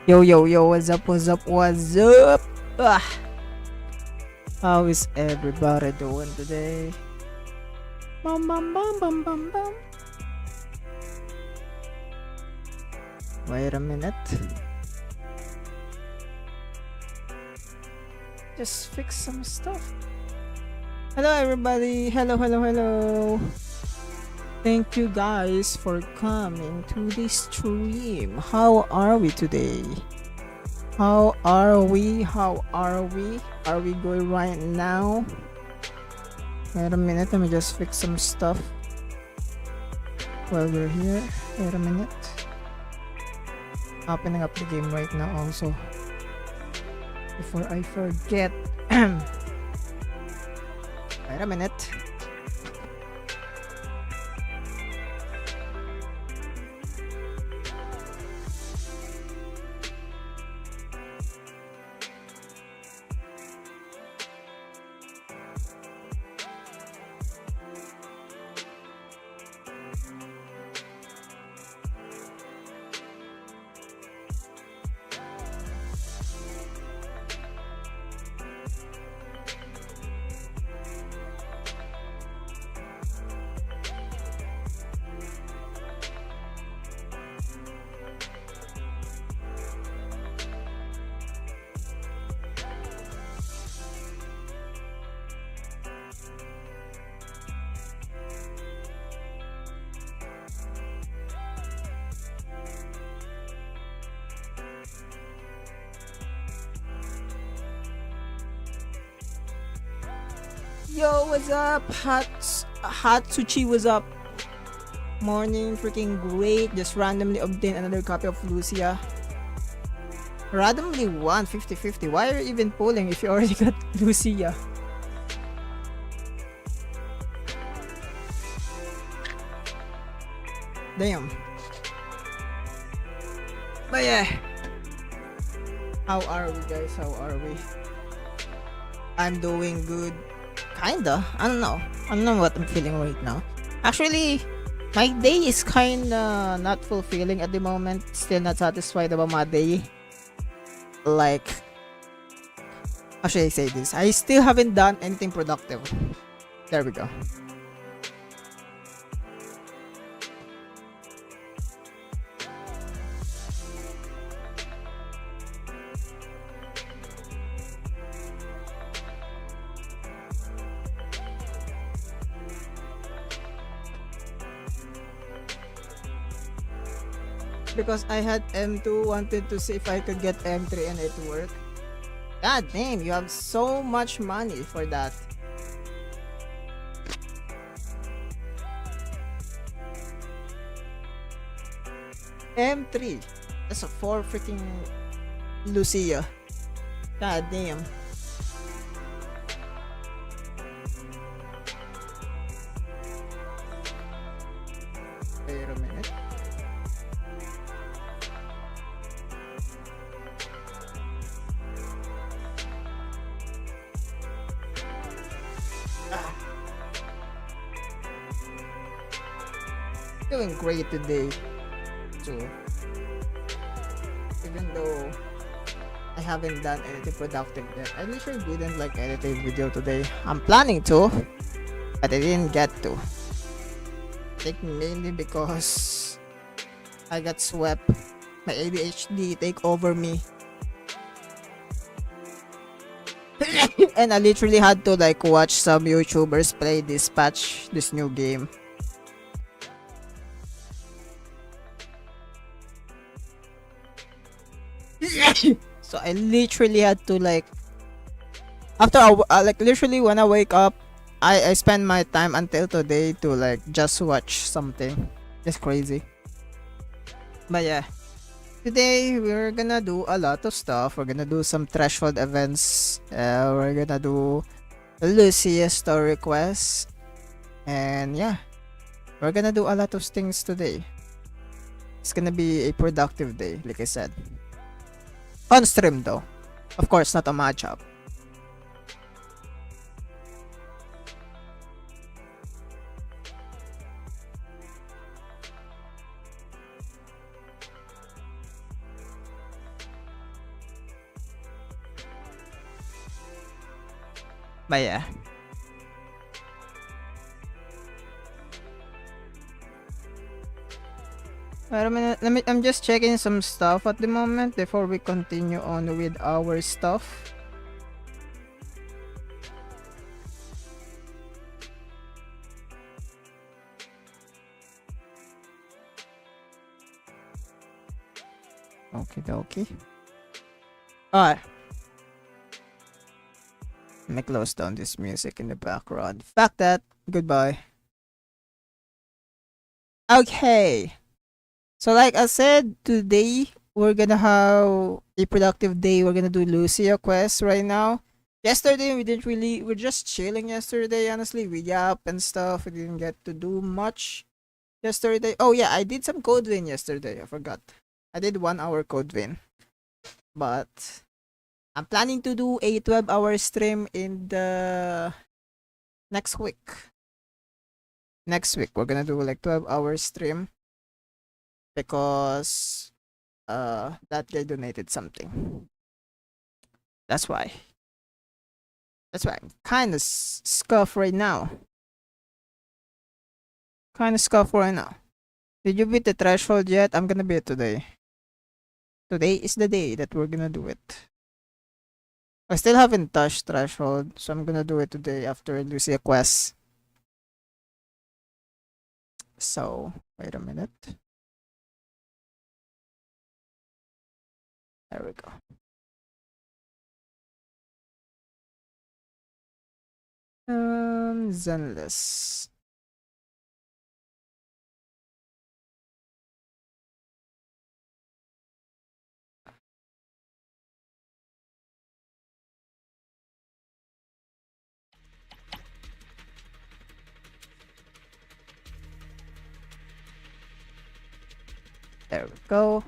Yo, yo, yo, what's up, what's up, what's up? Ah, how is everybody doing today? Bum, bum, bum, bum, bum, bum. Wait a minute. Just fix some stuff. Hello, everybody. Hello, hello, hello. Thank you guys for coming to this stream. How are we today? How are we? How are we? Are we good right now? Wait a minute, let me just fix some stuff while we're here. Wait a minute. Opening up the game right now also. Before I forget. Wait a minute. Yo, what's up? Hatsuchi, what's up? Morning, freaking great. Just randomly obtained another copy of Lucia. Randomly won 50-50. Why are you even pulling if you already got Lucia? Damn. But yeah. How are we, guys? How are we? I'm doing good. Kinda. I don't know what I'm feeling right now. Actually, my day is kinda not fulfilling at the moment. Still not satisfied about my day. Like, how should I say this? I still haven't done anything productive. There we go. Because I had M2, wanted to see if I could get M3 and it worked. God damn, you have so much money for that. M3. That's a 4 freaking Lucia. God damn. Wait a minute. Doing great today. So, even though I haven't done anything productive yet, I literally didn't like edit a video today. I'm planning to, but I didn't get to. I think mainly because I got swept. My ADHD take over me. And I literally had to like watch some YouTubers play this patch, this new game. So I literally had to like after like literally when I wake up, I spend my time until today to like just watch something. It's crazy. But yeah, today we're gonna do a lot of stuff. We're gonna do some threshold events. We're gonna do LUCIA store requests, and yeah, we're gonna do a lot of things today. It's gonna be a productive day, like I said. On stream though. Of course, not a matchup. But yeah. Wait a minute. I'm just checking some stuff at the moment before we continue on with our stuff. Okay, okay. Alright. Let me close down this music in the background. Fuck that. Goodbye. Okay. So like I said, today we're gonna have a productive day. We're gonna do Lucia quest right now. Yesterday we didn't really, we're just chilling yesterday, honestly. We yap and stuff. We didn't get to do much yesterday. Oh yeah, I did some code win yesterday. I forgot. I did 1 hour code win. But I'm planning to do a 12-hour stream in the next week. Next week we're gonna do like 12-hour stream because that guy donated something. That's why. That's why I'm kind of scuffed right now. Kind of scuffed right now. Did you beat the threshold yet? I'm gonna beat it today. Today is the day that we're gonna do it. I still haven't touched threshold, so I'm gonna do it today after Lucia quest. So, wait a minute. There we go. Zenless. There we go.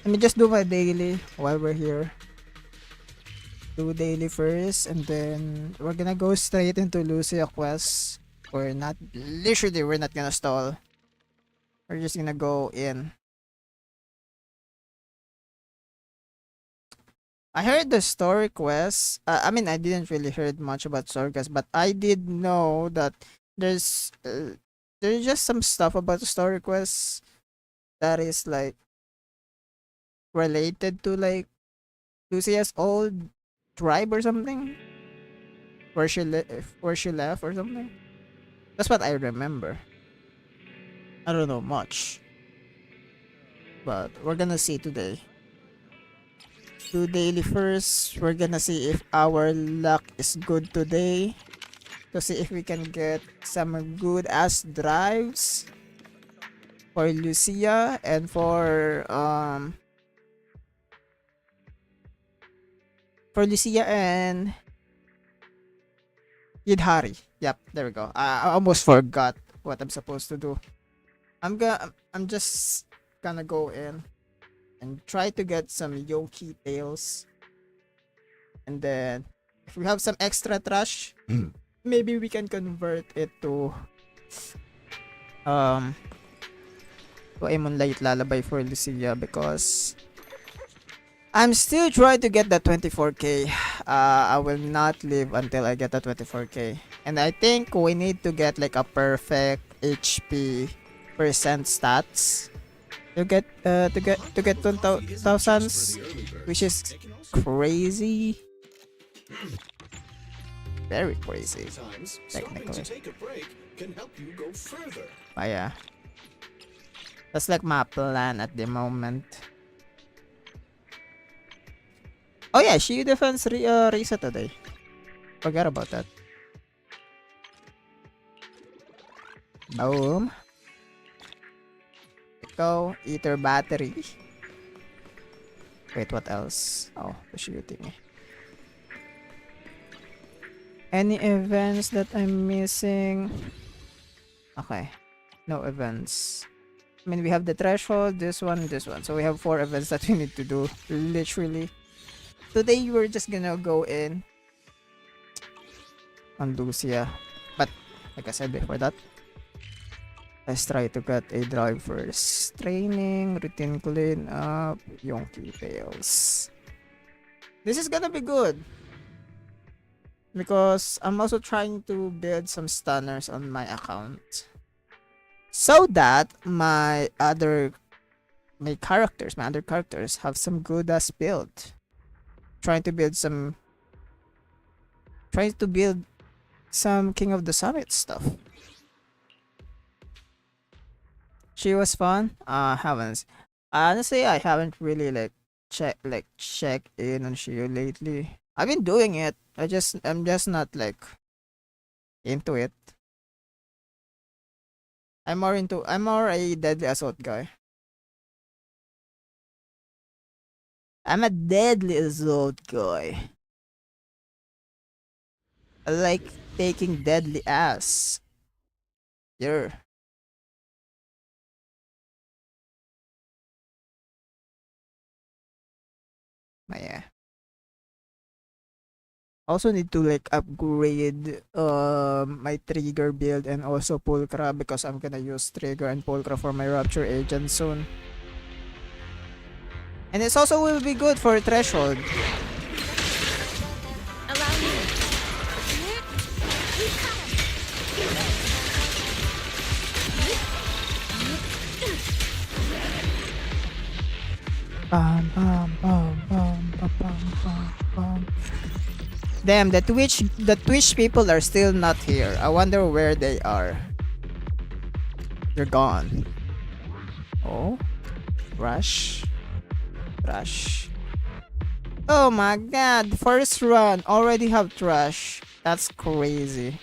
Let me just do my daily while we're here. Do daily first, and then we're gonna go straight into Lucia quest. We're not gonna stall. We're just gonna go in. I heard the story quest. I mean, I didn't really heard much about story quest, but I did know that there's there's just some stuff about the story quest that is like related to like Lucia's old tribe or something, where she left or something. That's what I remember. I don't know much, but we're gonna see today. Do daily first. We're gonna see if our luck is good today. To see if we can get some good ass drives for Lucia and for Lucia and Yidhari. Yep, there we go. I almost forgot what I'm supposed to do. I'm just gonna go in and try to get some Yoki tails. And then if we have some extra trash, maybe we can convert it to a Moonlight Lullaby for Lucia because I'm still trying to get the 24k. I will not leave until I get the 24k. And I think we need to get like a perfect HP percent stats to get 1000s, which is crazy. Very crazy, technically. But yeah, that's like my plan at the moment. Oh yeah, she defense reset today. Forgot about that. Boom. Go, ether battery. Wait, what else? Oh, the shooting. Any events that I'm missing? Okay, no events. I mean, we have the threshold, this one, this one. So we have 4 events that we need to do, literally. Today, we're just gonna go in on LUCIA. But like I said before that, let's try to get a drive first. Training, routine clean up, Yonky fails. This is gonna be good. Because I'm also trying to build some stunners on my account. So that my other characters have some good ass build. Trying to build some King of the Summit stuff. She was fun. Haven't. Honestly, I haven't really check in on Shio lately. I've been doing it. I'm just not like into it. I'm more a deadly assault guy. I'm a deadly assault guy. I like taking deadly ass. Yeah. Yeah. Also need to like upgrade my trigger build and also pulcra because I'm gonna use trigger and pulcra for my rapture agent soon. And it's also will be good for threshold. Bam, bam, bam, bam, bam, bam, bam, bam. Damn, the Twitch people are still not here. I wonder where they are. They're gone. Oh, rush. Oh my god, first run already have trash. That's crazy.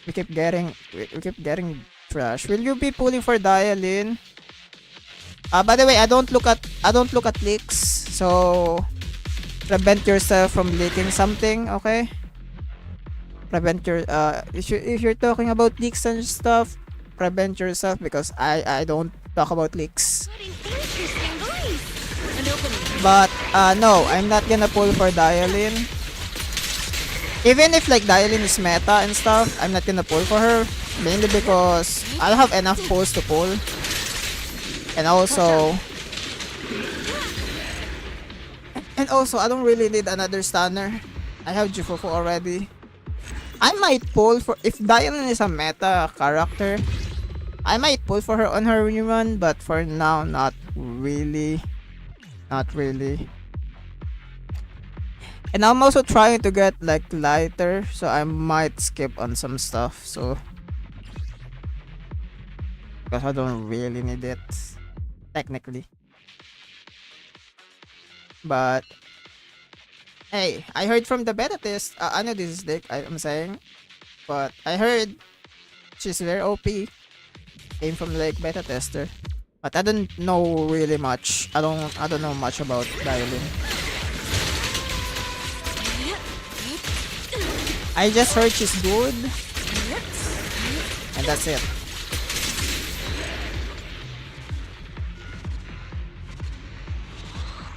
We keep getting trash. Will you be pulling for Dialin? By the way, I don't look at leaks, so prevent yourself from leaking something, okay? Prevent your if you're talking about leaks and stuff, prevent yourself because I don't talk about leaks. But no, I'm not gonna pull for Dialin. Even if like Dialin is meta and stuff, I'm not gonna pull for her. Mainly because I'll have enough pulls to pull. And also I don't really need another stunner. I have Jufufu already. I might pull for if Dialin is a meta character. I might pull for her on her rerun, but for now not really. And I'm also trying to get like lighter, so I might skip on some stuff. So because I don't really need it technically. But hey, I heard from the beta test. I know this is dick. I'm saying, but I heard she's very OP. Came from like beta tester. But I don't know really much. I don't know much about Dialin. I just heard she's good. And that's it.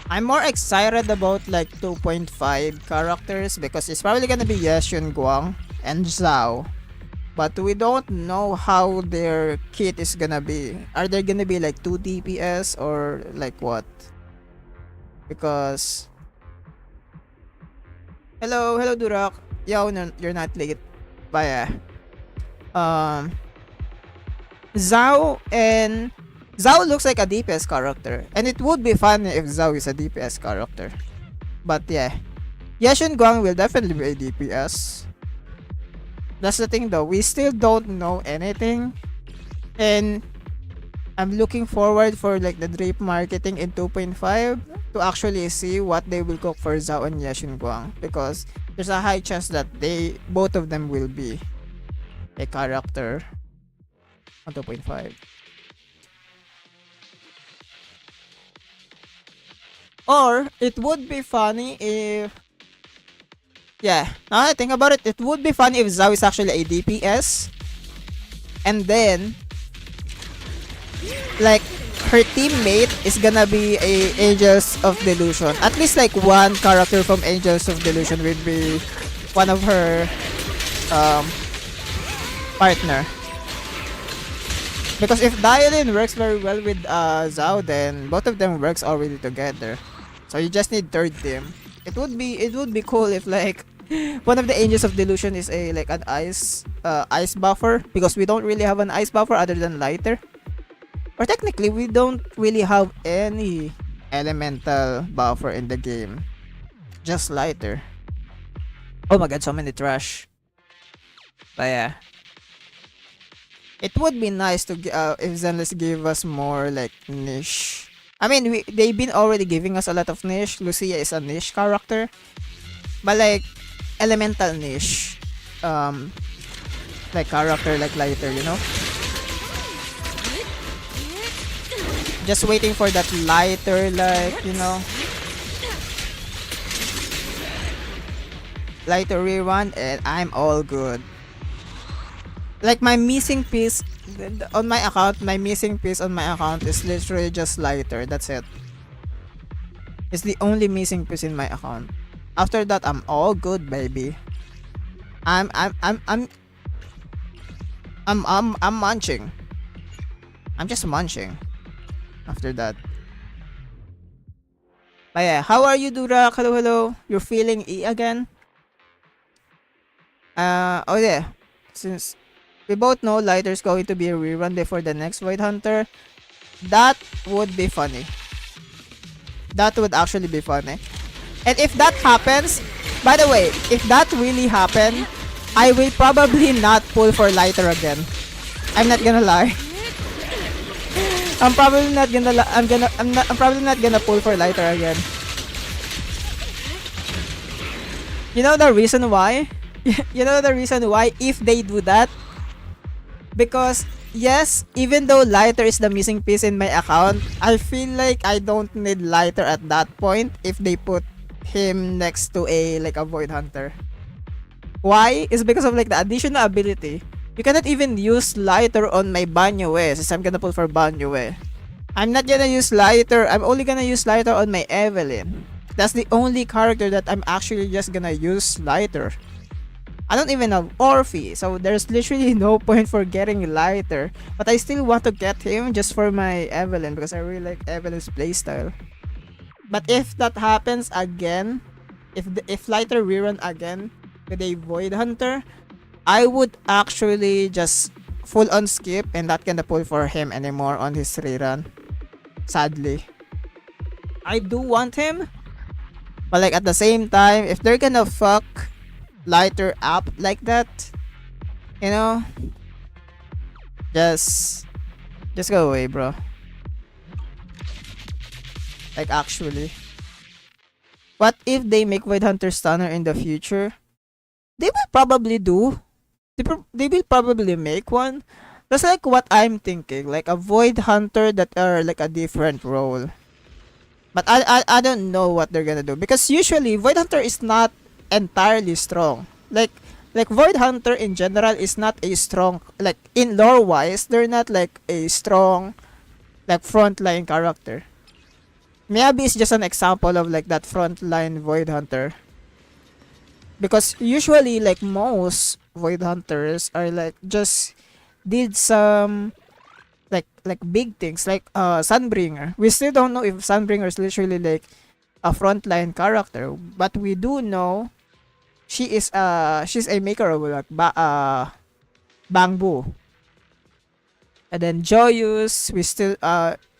I'm more excited about like 2.5 characters because it's probably gonna be Yeshun Guang and Zhao. But we don't know how their kit is gonna be. Are they gonna be like 2 DPS or like what? Because hello Durak. Yo, no, you're not late. Bye. Zhao looks like a DPS character, and it would be fun if Zhao is a DPS character. But yeah, Yashun Guang will definitely be a DPS. That's the thing though, we still don't know anything, and I'm looking forward for like the drip marketing in 2.5 to actually see what they will cook for Zhao and Yashun Guang, because there's a high chance that both of them will be a character on 2.5. Or it would be funny if, yeah, now I think about it, it would be funny if Zhao is actually a DPS, and then like her teammate is gonna be a Angels of Delusion. At least like one character from Angels of Delusion will be one of her um, partner. Because if Dialin works very well with Zhao, then both of them works already together. So you just need third team. It would be cool if like one of the Angels of Delusion is a like an ice buffer, because we don't really have an ice buffer other than Lighter. Or technically we don't really have any elemental buffer in the game. Just Lighter. Oh my god, so many trash. But yeah. It would be nice to if Zenless gave us more like niche. I mean, they've been already giving us a lot of niche. Lucia is a niche character, but like elemental niche, like character like Lighter, you know. Just waiting for that Lighter, like, you know, Lighter rerun, and I'm all good. Like my missing piece on my account, is literally just Lighter. That's it. It's the only missing piece in my account. After that, I'm all good, baby. I'm munching. I'm just munching. After that. But yeah, how are you, Durak? Hello, hello. You're feeling E again? Oh yeah. Since we both know Lighter's going to be a rerun before the next Void Hunter, that would be funny. That would actually be funny. And if that happens, by the way, if that really happen, I will probably not pull for Lighter again. I'm not gonna lie. I'm probably not gonna pull for Lighter again. You know the reason why? You know the reason why if they do that? Because yes, even though Lighter is the missing piece in my account, I feel like I don't need Lighter at that point if they put him next to a like a Void Hunter. Why? Is because of like the additional ability. You cannot even use Lighter on my Banyo since I'm gonna pull for Banyo. I'm not gonna use Lighter. I'm only gonna use Lighter on my Evelyn. That's the only character that I'm actually just gonna use Lighter. I don't even have Orphe, so there's literally no point for getting Lighter. But I still want to get him just for my Evelyn because I really like Evelyn's playstyle. But if that happens again, if Lighter rerun again with a Void Hunter, I would actually just full on skip and not gonna pull for him anymore on his rerun. Sadly. I do want him, but like at the same time, if they're gonna fuck Lighter up like that, you know, just go away, bro. Like actually, what if they make Void Hunter Stunner in the future? They will probably do. They will probably make one. That's like what I'm thinking, like a Void Hunter that are like a different role. But I don't know what they're gonna do, because usually Void Hunter is not entirely strong. Like Void Hunter in general is not a strong, like in lore wise, they're not like a strong like frontline character. Miyabi is just an example of like that frontline Void Hunter. Because usually like most Void Hunters are like just did some like big things like Sunbringer. We still don't know if Sunbringer is literally like a frontline character, but we do know she's a maker of like Bamboo. And then Joyous, we still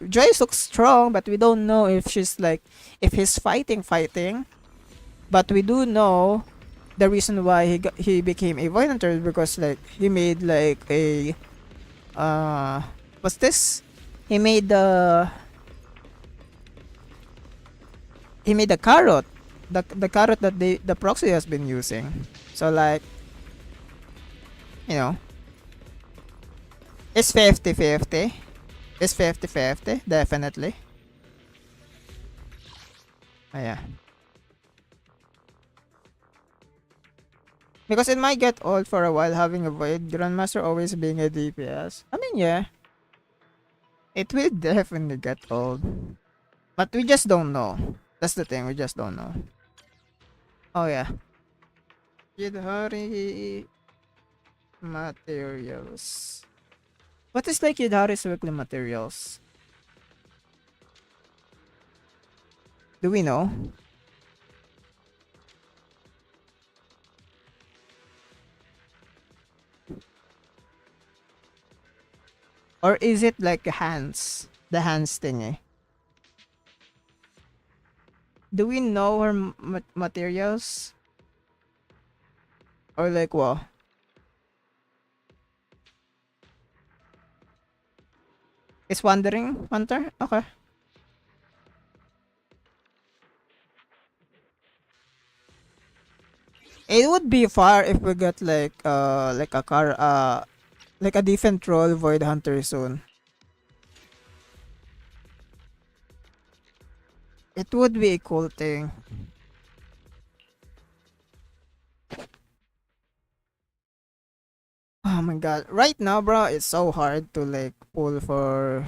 Joyous looks strong, but we don't know if she's like if he's fighting, but we do know the reason why he became a Void Hunter is because like he made like a what's this? He made the carrot. The carrot that the proxy has been using. So like, you know, it's 50-50. It's 50-50, definitely. Oh, yeah. Because it might get old for a while having a Void Grandmaster always being a DPS. I mean, yeah. It will definitely get old. But we just don't know. That's the thing, we just don't know. Oh yeah. Yidhari materials. What is like Yidhari's weekly materials? Do we know? Or is it like hands? The hands thingy? Do we know her materials? Or like what? Is Wandering Hunter? Okay. It would be far if we get like a car like a different role Void Hunter soon. It would be a cool thing. Oh my god. Right now, bro, it's so hard to like pull for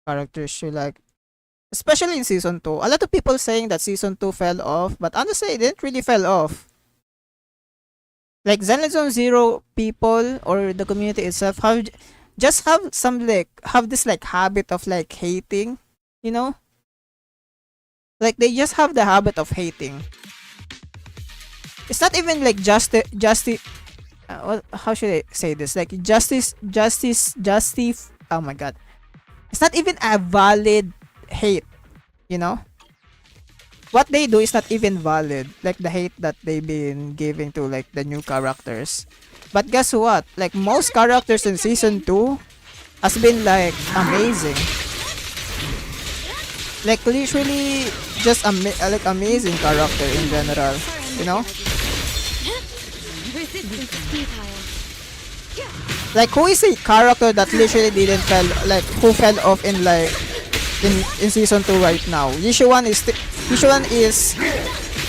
characters you like. Especially in season 2. A lot of people saying that season 2 fell off, but honestly, it didn't really fell off. Like Zenless Zone Zero people or the community itself just have some like have this like habit of like hating, you know? Like they just have the habit of hating. It's not even like justice. How should I say this? Like justice. Oh my god, it's not even a valid hate. You know, what they do is not even valid. Like the hate that they've been giving to like the new characters. But guess what? Like most characters in season 2 has been like amazing. Like literally just like amazing character in general, you know? Like who is a character that literally didn't fell like who fell off in like in season 2 right now? Yishuan is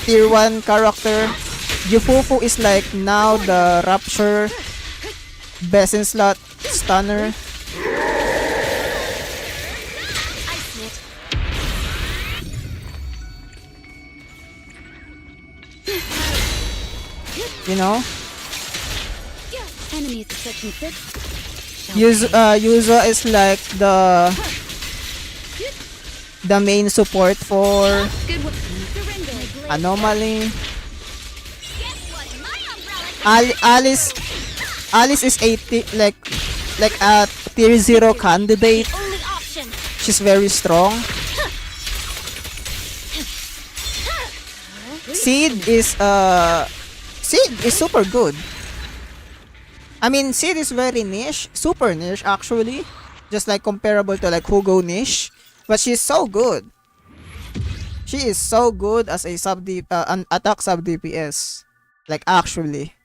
tier 1 character. Yufufu is like now the Rapture best in slot stunner. You know? Yuzo is like the main support for Anomaly. Alice is like a tier 0 candidate. She's very strong. Seed is super good. I mean, Seed is very niche, super niche actually, just like comparable to like Hugo niche, but she's so good. She is so good as a an attack sub DPS, like actually.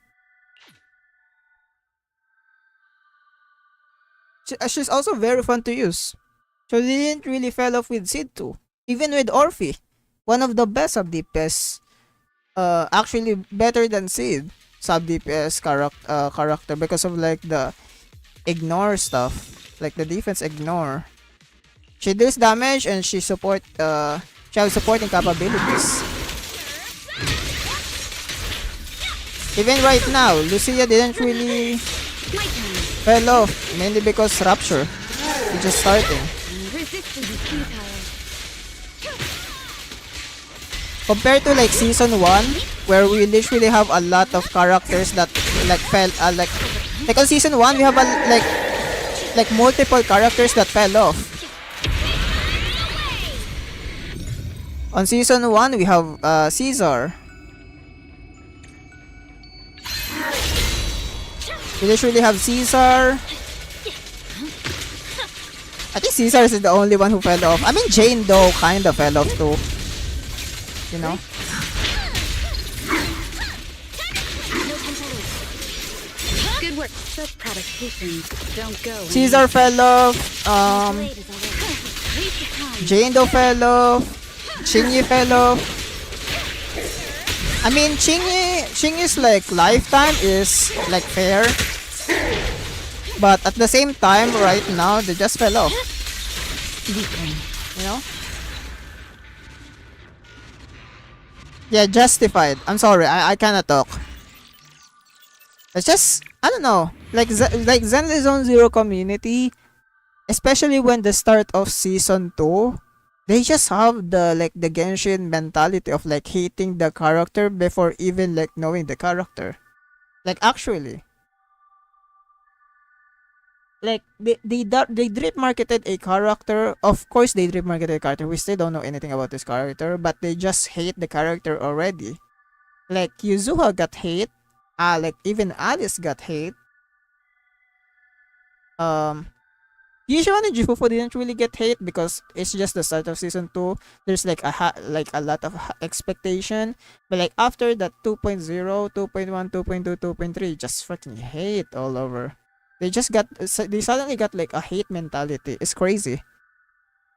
She's also very fun to use. So they didn't really fell off with Seed 2, even with Orphe, one of the best sub DPS. Actually better than Seed sub DPS character because of like the ignore stuff, like the defense ignore. She deals damage and she has supporting capabilities. Even right now, Lucia didn't really fell off, mainly because Rapture is just starting. Compared to like season 1, where we literally have a lot of characters that like fell like on season 1 we have like multiple characters that fell off. On season 1 we have Caesar. We literally have Caesar. I think Caesar is the only one who fell off. I mean Jane though kinda fell off too. You know? Good work. Don't go. Caesar fell off. Jane though fell off. Chingy fell off. I mean Chingy's like lifetime is like fair. But at the same time right now they just fell off. You know? Yeah, justified. I'm sorry, I cannot talk. It's just I don't know. Like Zenless Zone Zero community, especially when the start of season 2, they just have the Genshin mentality of like hating the character before even like knowing the character. Like actually, like they drip marketed a character. Of course they drip marketed a character. We still don't know anything about this character, but they just hate the character already. Like Yuzuha got hate. Like even Alice got hate. Um Usually Jifufu didn't really get hate because it's just the start of season 2. There's like like a lot of expectation, but like after that 2.0, 2.1, 2.2, 2.3, just fucking hate all over. They suddenly got like a hate mentality. It's crazy.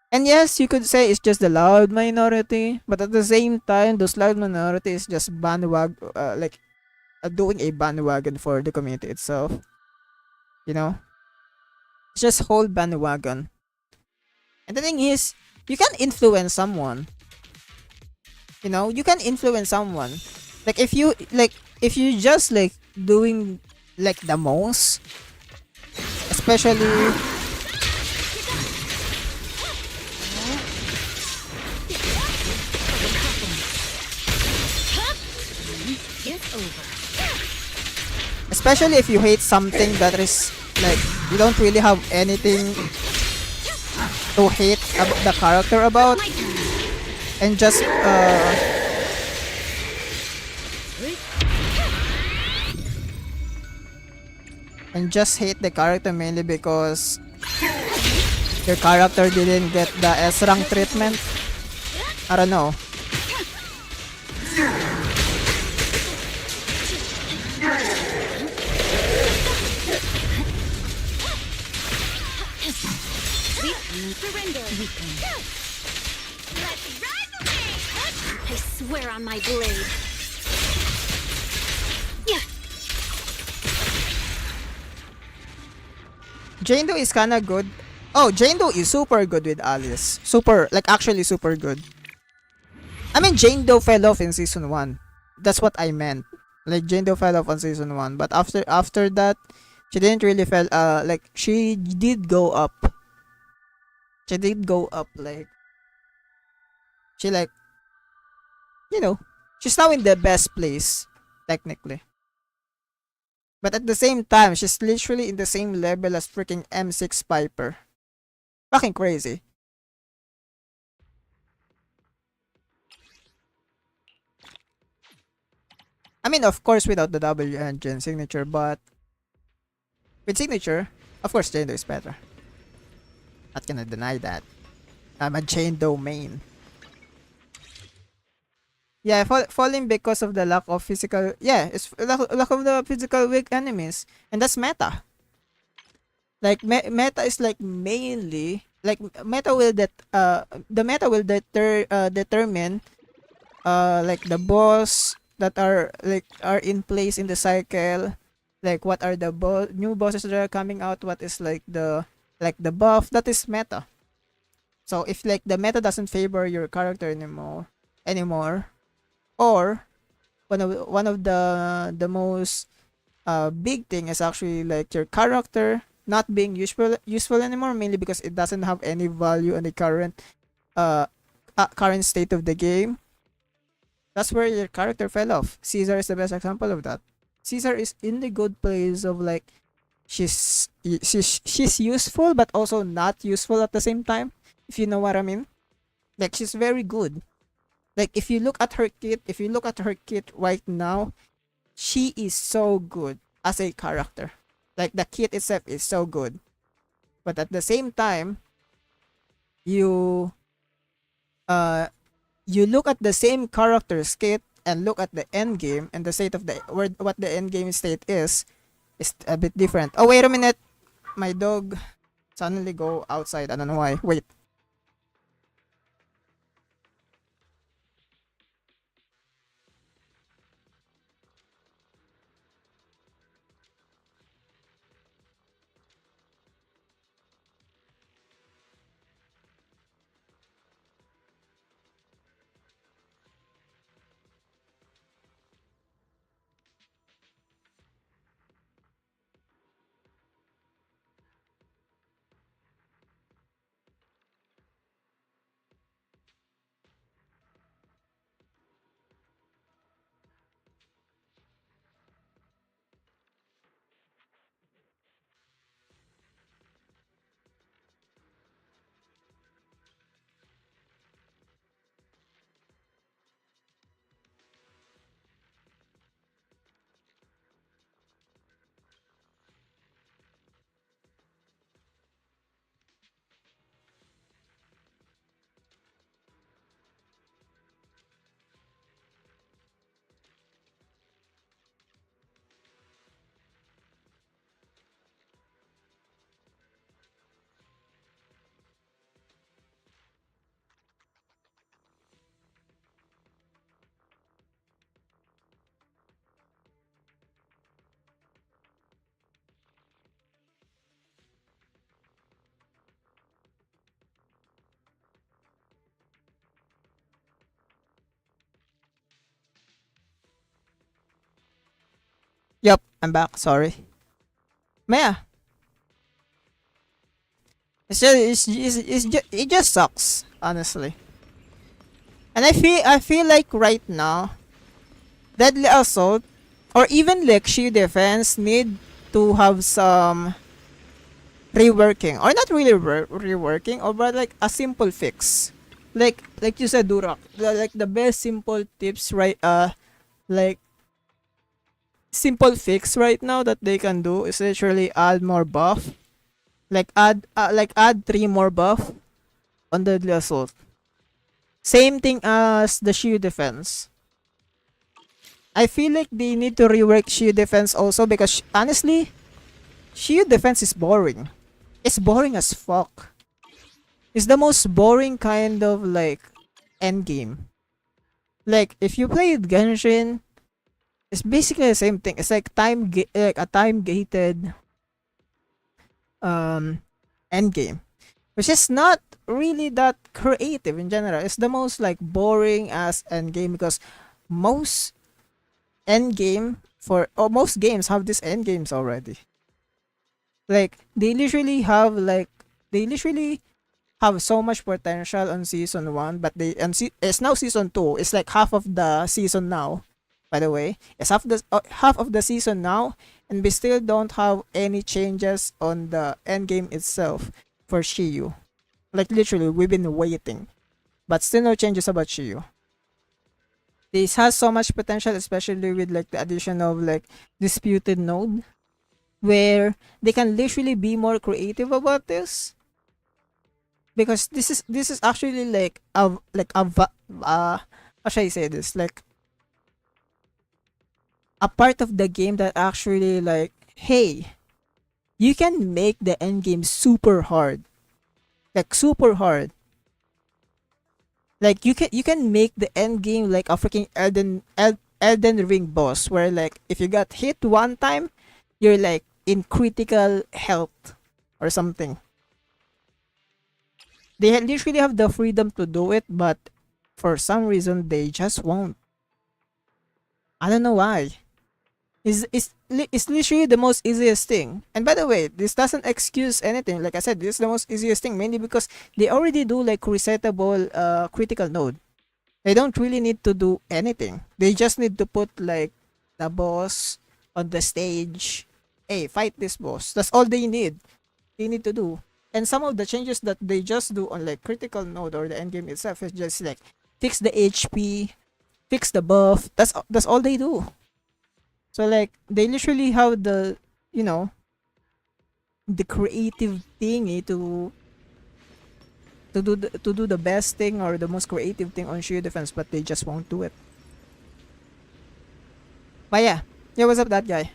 And yes, you could say it's just the loud minority, but at the same time, those loud minority is just doing a bandwagon for the community itself. You know, it's just whole bandwagon. And the thing is, you can influence someone. You know, you can influence someone. If you just like doing like the most, especially It's over. especially if you hate something that is like you don't really have anything to hate about the character about, My turn. and just hate the character mainly because your character didn't get the S rank treatment. I don't know. Surrender. Let's ride the wave. I swear on my blade. Yeah. Jane Doe is kinda good. Oh, Jane Doe is super good with Alice. Super, like actually super good. I mean, Jane Doe fell off in season 1. That's what I meant. Like Jane Doe fell off on season 1, but after that, she didn't really fell. Like she did go up. She did go up. Like she like you know, she's now in the best place technically. But at the same time, she's literally in the same level as freaking M6 Piper. Fucking crazy. I mean, of course, without the W engine signature, but with signature, of course, Jane Doe is better. Not gonna deny that. I'm a Jane Doe main. Yeah, falling because of the lack of physical. Yeah, it's lack of the physical weak enemies, and that's meta. Like meta is like mainly like meta will that the meta will determine like the boss that are in place in the cycle, like what are the new bosses that are coming out, what is like the buff, that is meta. So if like the meta doesn't favor your character anymore, or one of the most big thing is actually like your character not being useful anymore, mainly because it doesn't have any value in the uh current state of the game. That's where your character fell off. Caesar is the best example of that. Caesar is in the good place of like she's useful but also not useful at the same time, if you know what I mean. Like she's very good. Like if you look at her kit right now, she is so good as a character. Like the kit itself is so good. But at the same time, you uh you look at the same character's kit and look at the end game and the state of the where what the end game state is a bit different. Oh wait a minute, my dog suddenly go outside. I don't know why. Wait. I'm back. Sorry. Maya. It just sucks, honestly. And I feel like right now, Deadly Assault or even LUCIA defense need to have some reworking, or not really reworking, or but like a simple fix. Like you said, Durak, like the best simple tips, right? Like simple fix right now that they can do is literally add more buff. Like add 3 more buff on Deadly Assault. Same thing as the shield defense. I feel like they need to rework shield defense also because honestly, shield defense is boring. It's boring as fuck. It's the most boring kind of like end game. Like if you played Genshin, it's basically the same thing. It's like like a time gated end game, which is not really that creative in general. It's the most like boring as end game because most end game for or most games have these end games already. Like they literally have so much potential on season 1, but it's now season 2. It's like half of the season now. By the way, it's half of the season now, and we still don't have any changes on the end game itself for Shiyu. Like literally, we've been waiting, but still no changes about Shiyu. This has so much potential, especially with like the addition of like disputed node, where they can literally be more creative about this. Because this is actually like how should I say this, like a part of the game that actually like, hey, you can make the end game super hard, like super hard. Like you can make the end game like a freaking Elden Ring boss, where like if you got hit one time, you're like in critical health or something. They literally have the freedom to do it, but for some reason they just won't. I don't know why. It's literally the most easiest thing. And by the way, this doesn't excuse anything. Like I said, this is the most easiest thing, mainly because they already do like resettable critical node. They don't really need to do anything. They just need to put like the boss on the stage. Hey, fight this boss. That's all they need. They need to do. And some of the changes that they just do on like critical node or the endgame itself is just like fix the HP, fix the buff. That's all they do. So like they literally have the, you know, the creative thingy to do the best thing or the most creative thing on shield defense, but they just won't do it. But yeah, what's up, that guy?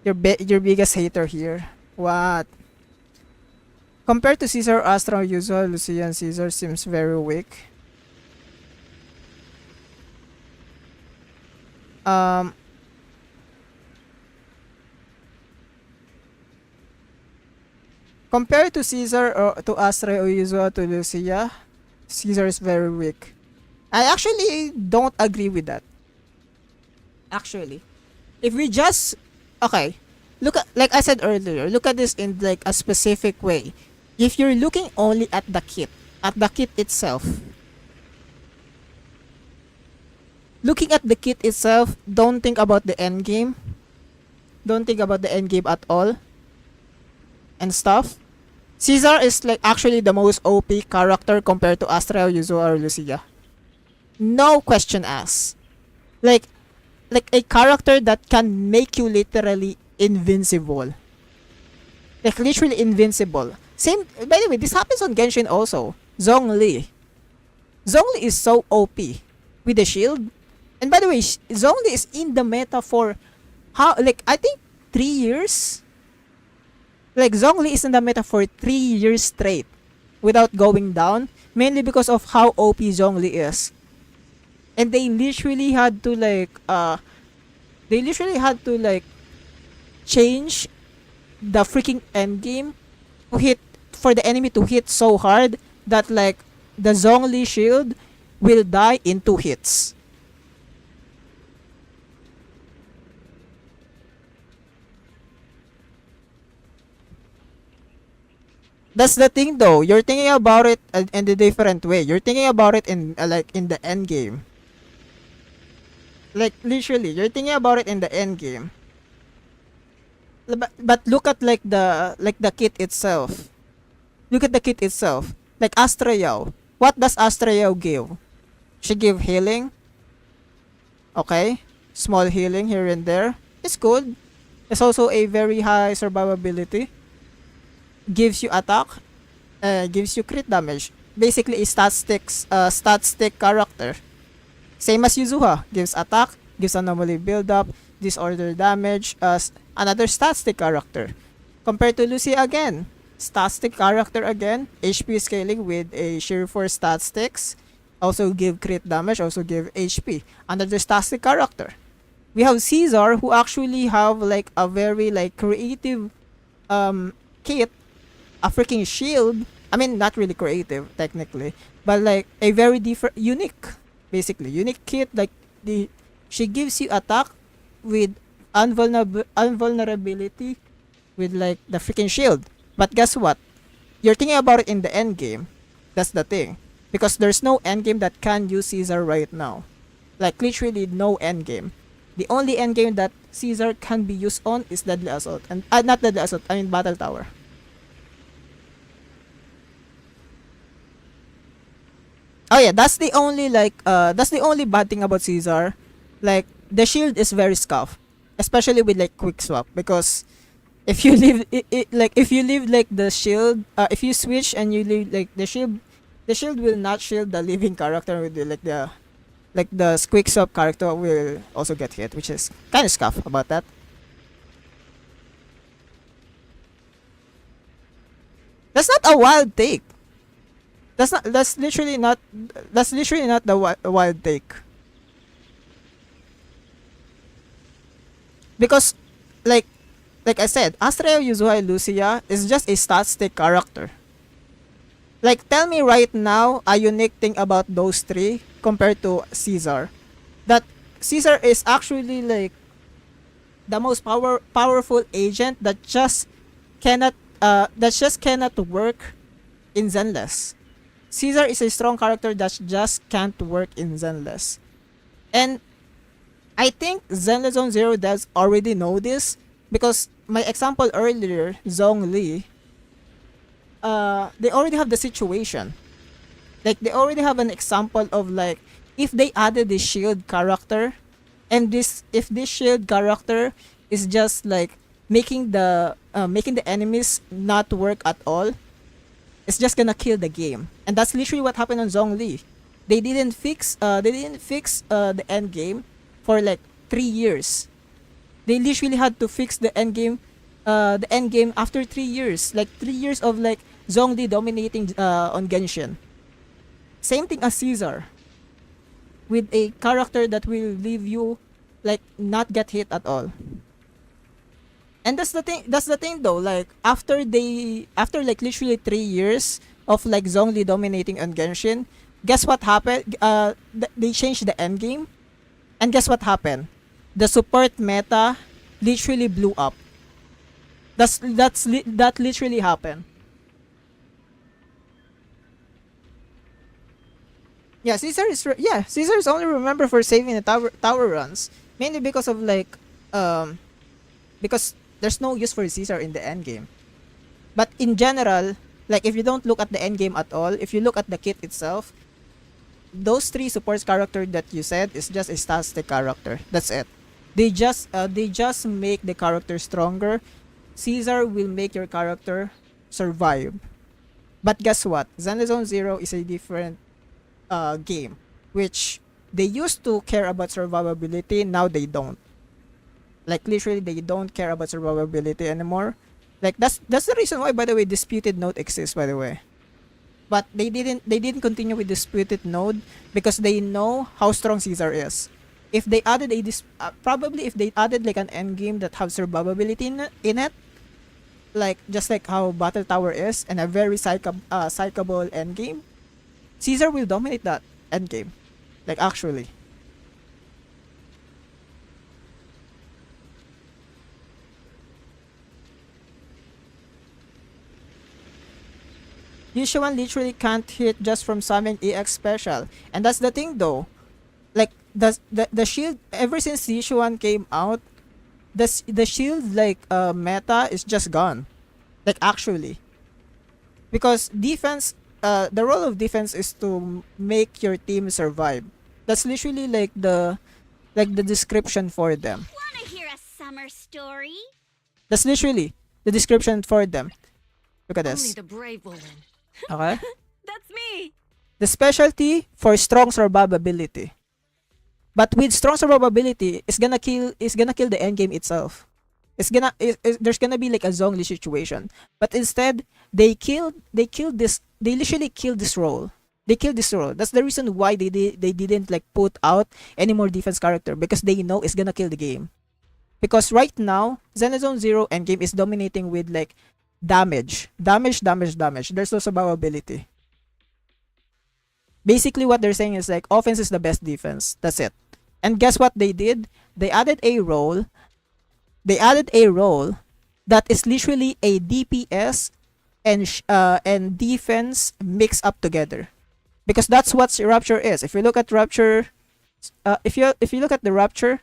Your biggest hater here. What? Compared to Caesar, Astra, Usual, Lucia, and Caesar seems very weak. Compared to Caesar or to Astra or Usual to Lucia, Caesar is very weak. I actually don't agree with that. Actually, if we just okay, look at, like I said earlier, look at this in like a specific way. If you're looking only at the kit itself, looking at the kit itself, don't think about the end game. Don't think about the end game at all and stuff. Caesar is like actually the most OP character compared to Astra, Yuzo, or Lucia. No question asked. Like a character that can make you literally invincible. Like literally invincible. Same, by the way, this happens on Genshin also. Zhongli. Zhongli is so OP with the shield. And by the way, Zhongli is in the meta for how, like, I think 3 years? Like, Zhongli is in the meta for 3 years straight without going down, mainly because of how OP Zhongli is. And they literally had to change the freaking endgame to hit, for the enemy to hit so hard that like the Zhongli shield will die in 2 hits. That's the thing though. You're thinking about it in a different way. You're thinking about it in like in the end game. Like literally, you're thinking about it in the end game. But look at like the kit itself. Look at the kit itself. Like Astra Yao. What does Astra Yao give? She give healing. Okay. Small healing here and there. It's good. It's also a very high survivability. Gives you attack. Gives you crit damage. Basically a stat stick character. Same as Yuzuha. Gives attack. Gives anomaly build up. Disorder damage. Another stat stick character. Compared to Lucy again. Static character again. HP scaling with a sheer force statistics. Also give crit damage. Also give HP. Another static character. We have Caesar who actually have like a very like creative kit. A freaking shield. I mean not really creative technically. But like a very different unique. Basically. Unique kit like the she gives you attack with invulnerability with like the freaking shield. But guess what? You're thinking about it in the end game. That's the thing. Because there's no end game that can use Caesar right now. Like literally no end game. The only end game that Caesar can be used on is Deadly Assault. And not Deadly Assault, I mean Battle Tower. Oh yeah, that's the only bad thing about Caesar. Like the shield is very scuffed. Especially with like quick swap because if you leave like if you leave like the shield if you switch and you leave like the shield will not shield the living character with like the quick swap character will also get hit, which is kind of scuff about that. That's not a wild take. That's literally not the wild take. Because like like I said, Astrea Yuzuha Lucia is just a statistic character. Like tell me right now a unique thing about those three compared to Caesar. That Caesar is actually like the most powerful agent that just cannot work in Zenless. Caesar is a strong character that just can't work in Zenless. And I think Zenless Zone Zero does already know this because my example earlier, Zhong Li, they already have the situation. Like they already have an example of like if they added the shield character and this if this shield character is just like making the enemies not work at all, it's just gonna kill the game. And that's literally what happened on Zhongli. They didn't fix the end game for like 3 years. They literally had to fix the end game after 3 years. Like 3 years of like Zhongli dominating on Genshin. Same thing as Caesar. With a character that will leave you like not get hit at all. And that's the thing though, like after like literally 3 years of like Zhongli dominating on Genshin, guess what happened? They changed the end game, and guess what happened? The support meta literally blew up. That literally happened. Yeah, Caesar is only remembered for saving the tower runs, mainly because of like because there's no use for Caesar in the end game. But in general, like if you don't look at the end game at all, if you look at the kit itself, those three supports character that you said is just a static character. That's it. They just make the character stronger. Caesar will make your character survive. But guess what? Zenless Zero is a different game, which they used to care about survivability. Now they don't. Like literally, they don't care about survivability anymore. Like that's the reason why, by the way, disputed node exists. By the way, but they didn't continue with disputed node because they know how strong Caesar is. If they added probably if they added like an end game that have survivability in it, like just like how Battle Tower is, and a very psychable end game, Caesar will dominate that end game. Like actually. Yushuan literally can't hit just from summoning EX special. And that's the thing though. Like the shield ever since Yushuan came out, the shield like meta is just gone. Like actually. Because defense the role of defense is to make your team survive. That's literally like the description for them. Wanna hear a summer story? That's literally the description for them. Look at Only this. the brave will win. Okay? That's me. The specialty for strong survivability. But with strong survivability, it's gonna kill the end game itself. There's gonna be like a zombie situation. But instead, they literally killed this role. They killed this role. That's the reason why they didn't like put out any more defense character, because they know it's gonna kill the game. Because right now, Zenless Zero endgame is dominating with like damage. Damage. There's no survivability. Basically what they're saying is like offense is the best defense. That's it. And guess what they did? They added a role. They added a role that is literally a DPS and defense mixed up together. Because that's what Rapture is. If you look at Rapture, if you look at the Rapture,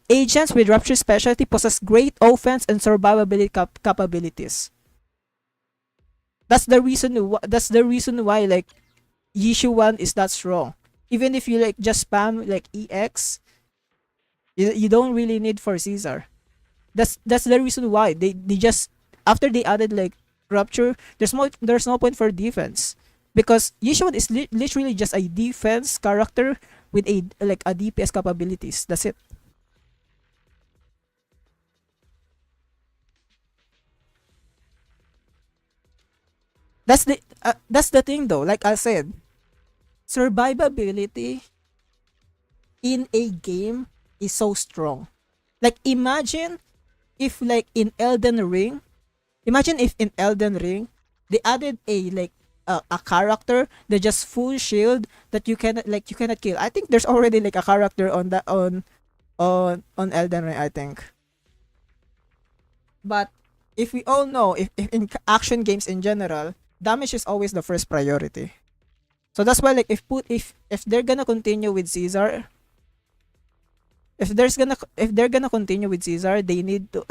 agents with Rapture specialty possess great offense and survivability capabilities. That's the reason. That's the reason why like Yishuan is that strong. Even if you like just spam like EX, you don't really need for Caesar. That's the reason why they just after they added like Rupture, there's no point for defense, because Yishuan is literally just a defense character with a like a DPS capabilities. That's it. That's the thing though. Like I said, survivability in a game is so strong. Like imagine if in Elden Ring they added a like a character that just full shield that you cannot kill. I think there's already like a character on that on Elden Ring, I think. But if we all know, if in action games in general, damage is always the first priority. So that's why like if they're gonna continue with Caesar, if they're gonna continue with Caesar, they need to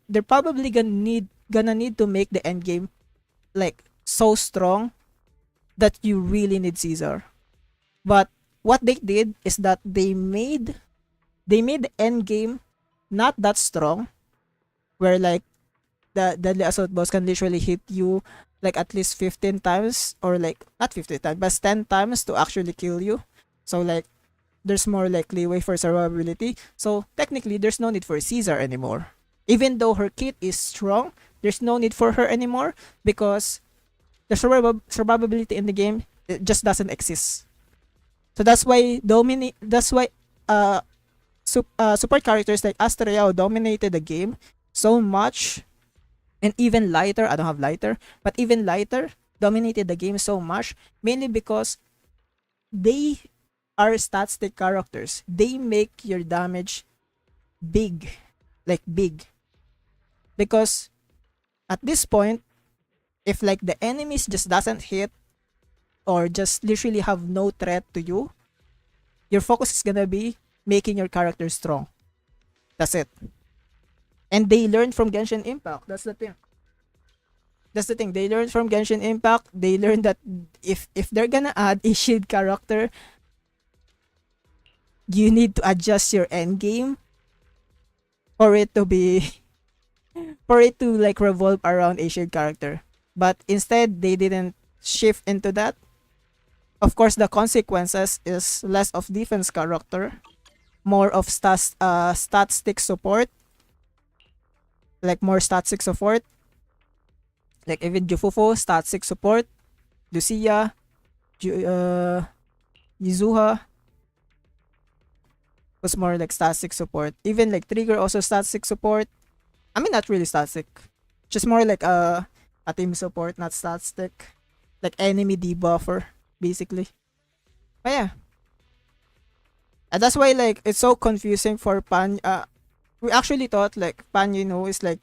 they're probably gonna need to make the end game like so strong that you really need Caesar. But what they did is that they made the end game not that strong, where like the deadly assault boss can literally hit you like at least 15 times, or like not 15 times but 10 times to actually kill you. So like there's more like leeway for survivability. So technically there's no need for Caesar anymore. Even though her kit is strong, there's no need for her anymore, because the survivability in the game, it just doesn't exist. So that's why support characters like Astraeo dominated the game so much, and even Lighter, I don't have Lighter, but even Lighter dominated the game so much, mainly because they are statistic characters. They make your damage big, like big. Because at this point, if like the enemies just doesn't hit, or just literally have no threat to you, your focus is gonna be making your character strong. That's it. And they learned from Genshin Impact. That's the thing. That's the thing. They learned from Genshin Impact. They learned that if they're gonna add a shield character, you need to adjust your end game for it to be for it to like revolve around a shield character. But instead they didn't shift into that. Of course, the consequences is less of defense character, more of statistic support, like more statistic support, like even Jufufu statistic support, Lucia, Yuzuha was more like statistic support. Even like Trigger also statistic support. I mean, not really static, just more like a team support, not static, like enemy debuffer basically. But yeah, and that's why like it's so confusing for Pan. We actually thought like Pan, is like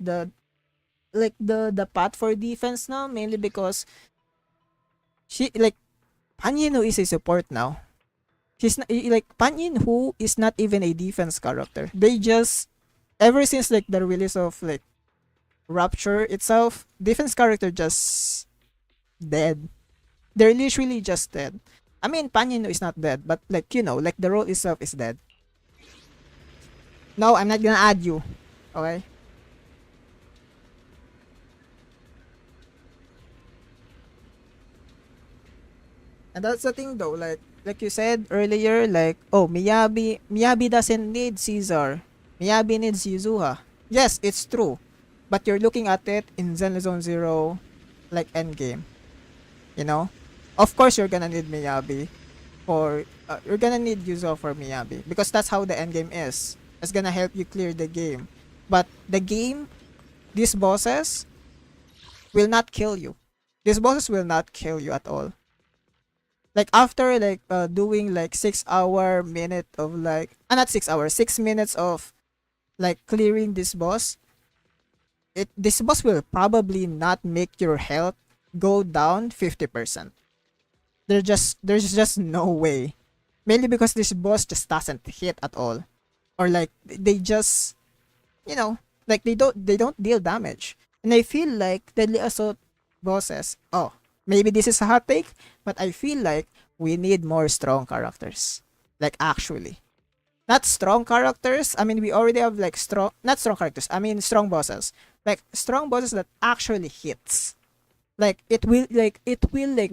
like the path for defense now, mainly because she like Panyin, who is a support now. She's not like Panyin, who is not even a defense character. They just ever since like the release of like Rapture itself, defense character just dead. They're literally just dead. I mean, Panyin is not dead, but like like the role itself is dead. No, I'm not gonna add you. Okay. And that's the thing though, like you said earlier, like, oh, Miyabi doesn't need Caesar. Miyabi needs Yuzuha. Yes, it's true. But you're looking at it in Zenless Zone Zero, like endgame. You know? Of course you're gonna need Miyabi for you're gonna need Yuzuha for Miyabi. Because that's how the endgame is. It's gonna help you clear the game. But the game, these bosses will not kill you. These bosses will not kill you at all. Like after like doing like 6 hour minute of like not 6 hours, 6 minutes of like clearing this boss, this boss will probably not make your health go down 50%. There's just no way. Mainly because this boss just doesn't hit at all. Or like they just like they don't deal damage. And I feel like deadly assault bosses, oh, maybe this is a hot take, but I feel like we need more strong characters. Like actually. Not strong characters. I mean, we already have like not strong characters. I mean, strong bosses. Like strong bosses that actually hits. Like it will like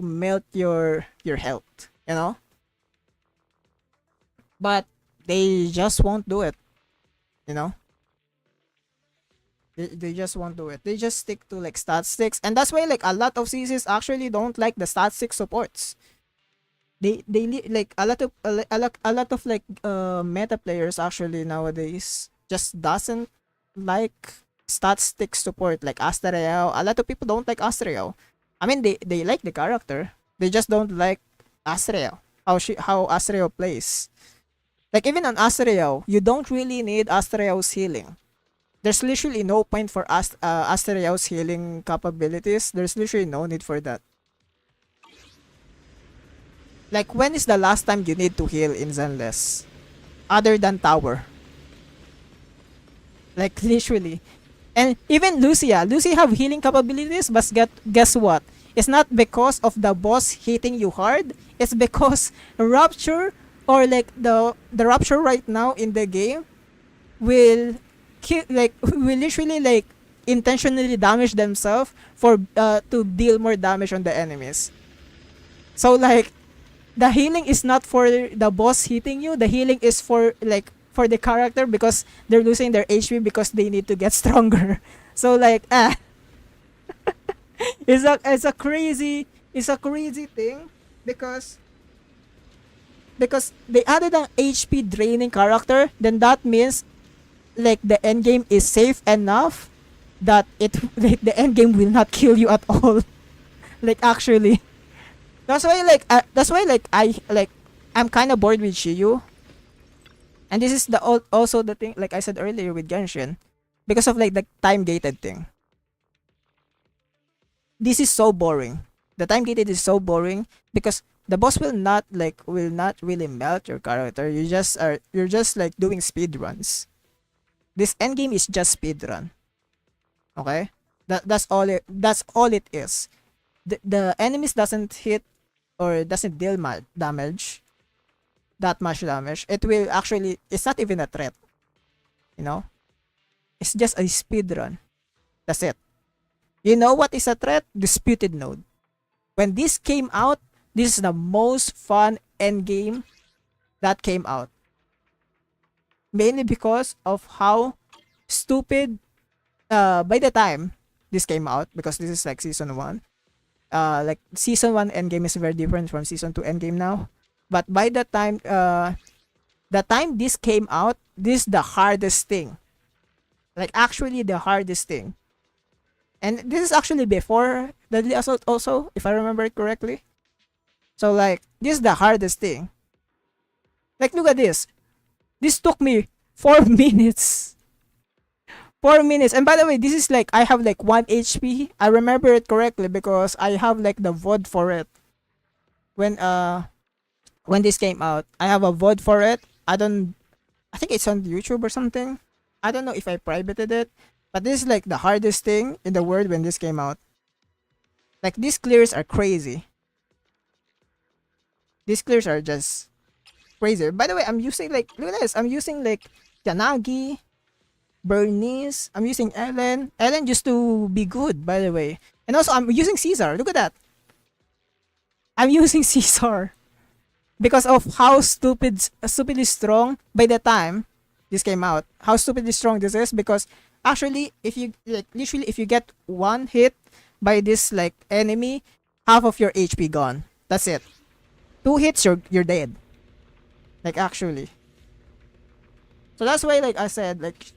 melt your health, But they just won't do it, you know? They just won't do it. They just stick to like stat sticks, and that's why like a lot of CCs actually don't like the stat stick supports. Like a lot of like meta players actually nowadays just doesn't like stat stick support like Astereo. A lot of people don't like Astereo. I mean they like the character. They just don't like Astereo. How Astereo plays. Like even on Astereo, you don't really need Astereo's healing. There's literally no point for Astereo's healing capabilities. There's literally no need for that. Like, when is the last time you need to heal in Zenless? Other than tower. Like, literally. And even Lucia have healing capabilities, but guess what? It's not because of the boss hitting you hard. It's because Rapture, or like the Rapture right now in the game, will will literally like intentionally damage themselves for to deal more damage on the enemies. So like the healing is not for the boss hitting you. The healing is for for the character, because they're losing their HP because they need to get stronger. So like it's a crazy thing, because they added an HP draining character. Then that means like the end game is safe enough that like the end game will not kill you at all. Like actually. I'm kind of bored with Shiyu. And this is also the thing, like I said earlier with Genshin, because of like the time gated thing. This is so boring. The time gated is so boring because the boss will not really melt your character. You're just like doing speed runs. This end game is just speed run. Okay? That's all it is. The enemies doesn't hit or doesn't deal damage, that much damage. It's not even a threat, you know. It's just a speed run. That's it. You know what is a threat? Disputed Node. When this came out, this is the most fun end game that came out, mainly because of how stupid by the time this came out, because this is like season 1. Like season 1 endgame is very different from season 2 endgame now. But by the time this came out, this is the hardest thing. Like actually the hardest thing. And this is actually before Deadly Assault also, if I remember it correctly. So like this is the hardest thing. Like look at this. This took me 4 minutes. 4 minutes. And by the way, this is like I have like 1 HP. I remember it correctly because I have like the VOD for it. When this came out, I have a VOD for it. I think it's on YouTube or something. I don't know if I privated it, but this is like the hardest thing in the world when this came out. Like these clears are crazy. These clears are just crazy. By the way, I'm using like look at this. I'm using like Yanagi, Bernice. I'm using Ellen. Ellen used to be good, by the way. And also I'm using Caesar. Look at that. I'm using Caesar because of how stupidly strong by the time this came out. How stupidly strong this is because actually if you like literally if you get one hit by this like enemy, half of your HP gone. That's it. 2 hits you're dead. Like actually. So that's why like I said like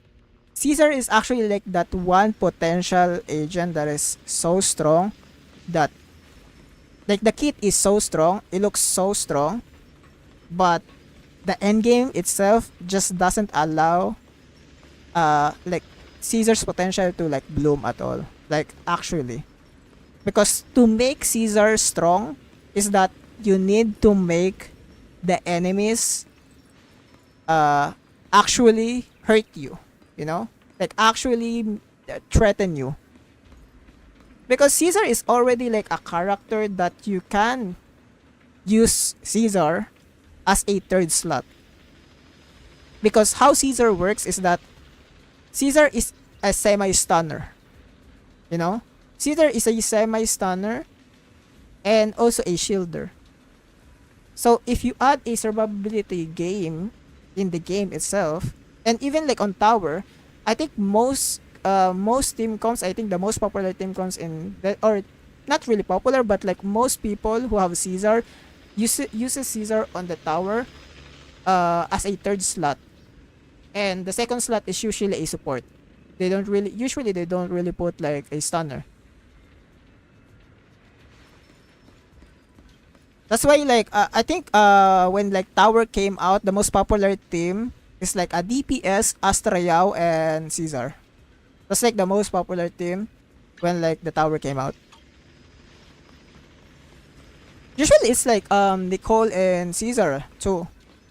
Caesar is actually like that one potential agent that is so strong that like the kit is so strong, it looks so strong, but the end game itself just doesn't allow like Caesar's potential to like bloom at all. Like actually. Because to make Caesar strong is that you need to make the enemies actually hurt you, you know? Like actually threaten you. Because Caesar is already like a character that you can use Caesar as a third slot. Because how Caesar works is that Caesar is a semi-stunner. You know? Caesar is a semi-stunner and also a shielder. So if you add a survivability game in the game itself, and even like on tower, I think most team comps, I think the most popular team comps in the, or not really popular, but like most people who have Caesar uses Caesar on the tower as a third slot, and the second slot is usually a support. They don't really put like a stunner. That's why like I think when like tower came out, the most popular team is like a DPS, Astra Yao, and Caesar. That's like the most popular team when like the tower came out. Usually it's like Nicole and Caesar too.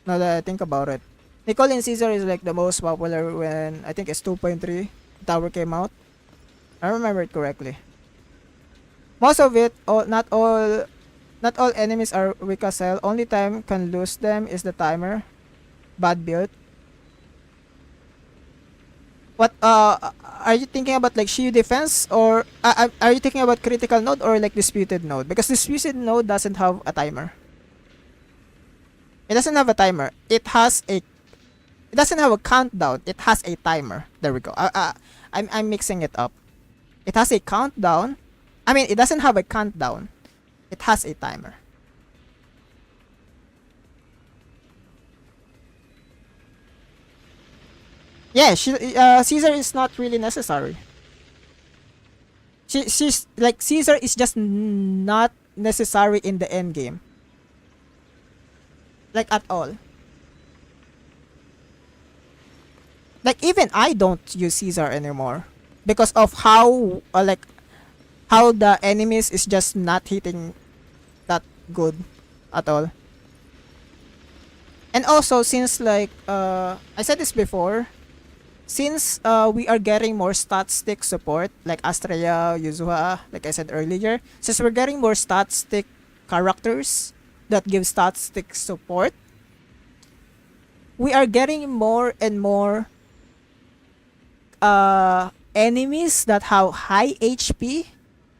Now that I think about it, Nicole and Caesar is like the most popular when I think it's 2.3 tower came out. I remember it correctly. Most of it, not all enemies are weak as hell. Only time can lose them is the timer. Bad build. What are you thinking about, like shield defense, or are you thinking about critical node or like disputed node? Because disputed node doesn't have a timer. It doesn't have a timer. It doesn't have a countdown. It has a timer. There we go. I'm mixing it up. It has a countdown. I mean, it doesn't have a countdown. It has a timer. Yeah, Caesar is not really necessary. She's like Caesar is just not necessary in the end game. Like at all. Like even I don't use Caesar anymore because of how how the enemies is just not hitting that good at all. And also since like I said this before, since we are getting more stat stick support like Astraya, Yuzuha, like I said earlier, since we're getting more stat stick characters that give stat stick support, we are getting more and more enemies that have high HP,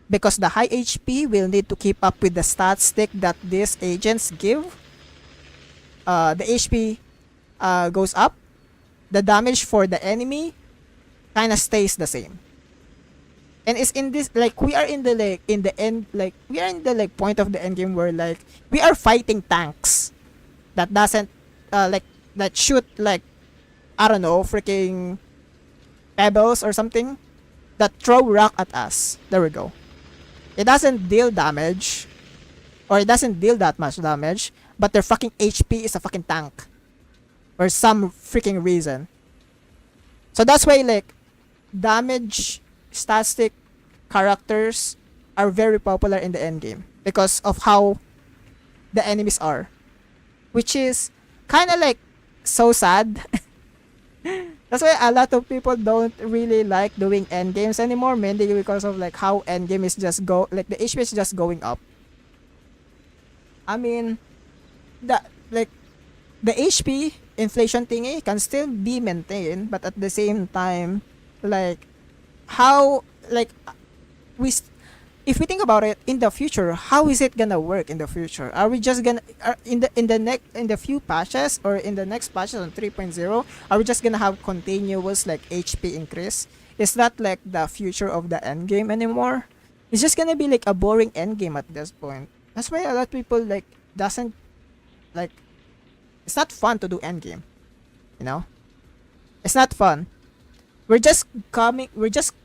because the high HP will need to keep up with the stat stick that these agents give. The HP goes up. The damage for the enemy kind of stays the same. And it's in this like we are in the end, like we are in the like point of the end game where like we are fighting tanks that doesn't that shoot like, I don't know, freaking pebbles or something that throw rock at us. There we go. It doesn't deal damage, or it doesn't deal that much damage, but their fucking HP is a fucking tank for some freaking reason. So that's why like damage static characters are very popular in the end game because of how the enemies are, which is kind of like so sad. That's why a lot of people don't really like doing end games anymore, mainly because of like how end game is just go like the HP is just going up. I mean, the like the HP inflation thingy can still be maintained, but at the same time, like how like we st- if we think about it in the future, how is it gonna work in the future? Are we just gonna in the few patches or in the next patches on 3.0, are we just gonna have continuous like HP increase? Is that like the future of the end game anymore? It's just gonna be like a boring end game at this point. That's why a lot of people like doesn't like it's not fun to do end game, you know? It's not fun. We're just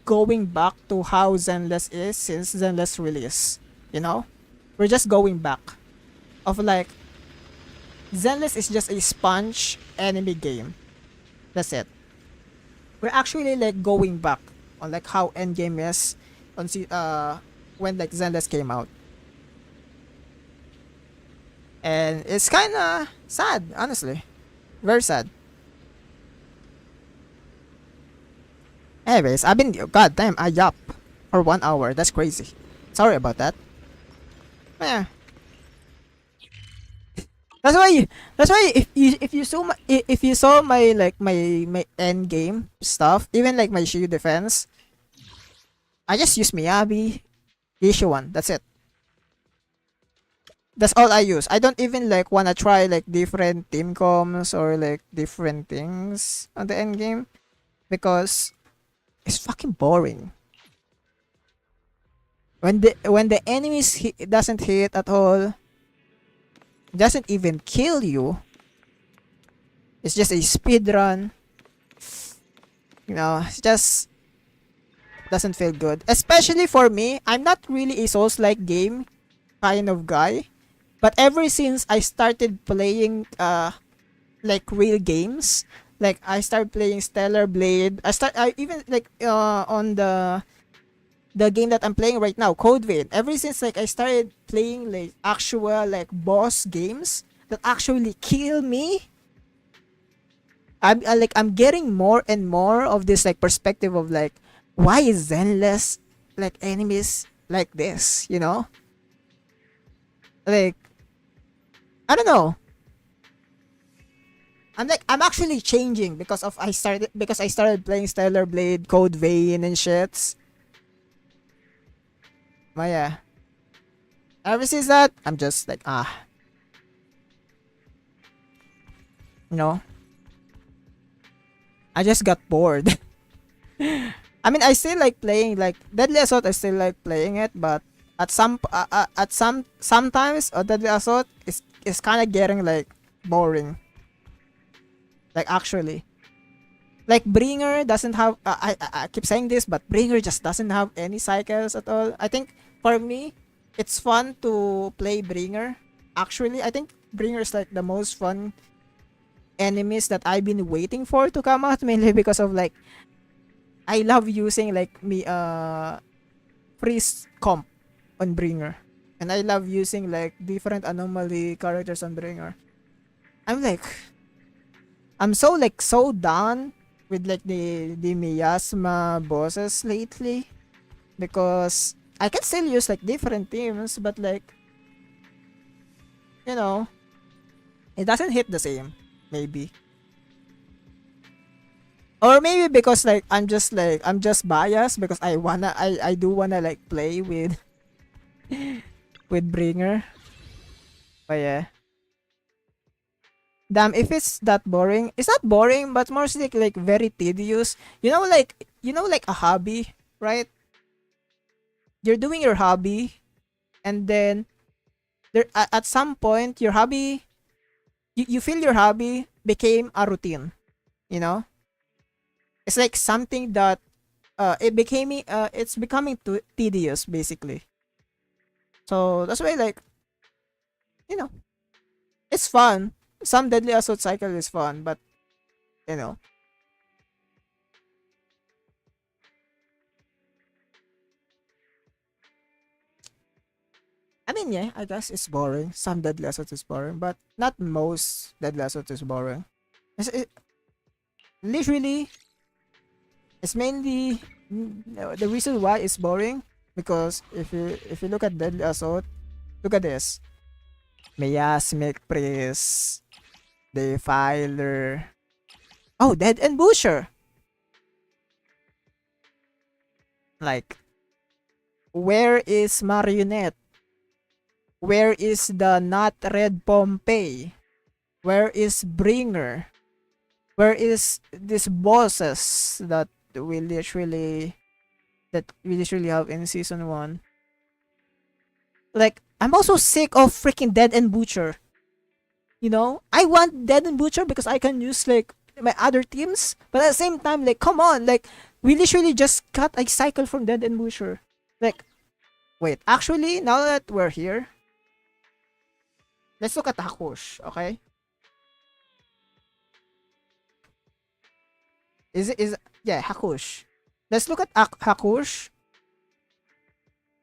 going back to how Zenless is since Zenless release, you know? We're just going back of like Zenless is just a sponge enemy game. That's it. We're actually like going back on like how endgame is on when like Zenless came out. And it's kinda sad, honestly. Very sad. Anyways, I've been goddamn I yup for 1 hour. That's crazy. Sorry about that. Yeah. That's why if you saw my if you saw my like my end game stuff, even like my shield defense, I just use Miyabi, issue one. That's it. That's all I use. I don't even like wanna try like different team comms or like different things on the end game because it's fucking boring. When the enemies doesn't hit at all, doesn't even kill you. It's just a speed run. You know, it just doesn't feel good. Especially for me, I'm not really a Souls-like game kind of guy. But ever since I started playing like real games, like I started playing Stellar Blade. I even like on the game that I'm playing right now, Code Vein. Ever since like I started playing like actual like boss games that actually kill me, I'm getting more and more of this like perspective of like why is Zenless like enemies like this, you know? Like I don't know. I'm actually changing because I started playing Stellar Blade, Code Vein and shits. But yeah. Ever since that, I'm just like you know, I just got bored. I mean, I still like playing like Deadly Assault. I still like playing it, but at sometimes Deadly Assault is kind of getting like boring. Like actually, like Bringer doesn't have. I keep saying this, but Bringer just doesn't have any cycles at all. I think for me, it's fun to play Bringer. Actually, I think Bringer is like the most fun enemies that I've been waiting for to come out, mainly because of like I love using like freeze comp on Bringer. And I love using like different anomaly characters on Bringer. I'm like I'm so like so done with like the miasma bosses lately because I can still use like different teams but like you know it doesn't hit the same maybe. Or maybe because like I'm just biased because I do wanna like play with Bringer. But yeah. Damn, if it's that boring, it's not boring, but more like very tedious. You know like a hobby, right? You're doing your hobby, and then at some point your hobby, you feel your hobby became a routine. You know, it's like something that it's becoming too tedious basically. So that's why like you know it's fun. Some Deadly Assault cycle is fun, but you know mean, yeah, I guess it's boring. Some Deadly Assault is boring, but not most Deadly Assault is boring. Literally, it's mainly the reason why it's boring because if you look at Deadly Assault, look at this: Miasmic Priest, Defiler, oh, Dead and Busher. Like, where is Marionette? Where is the not Red Pompey? Where is Bringer? Where is these bosses that we literally have in season 1? Like, I'm also sick of freaking Dead and Butcher. You know, I want Dead and Butcher because I can use like my other teams, but at the same time, like, come on, like, we literally just got a cycle from Dead and Butcher. Like, wait, actually, now that we're here, let's look at Hakush, okay? Yeah, Hakush. Let's look at Hakush.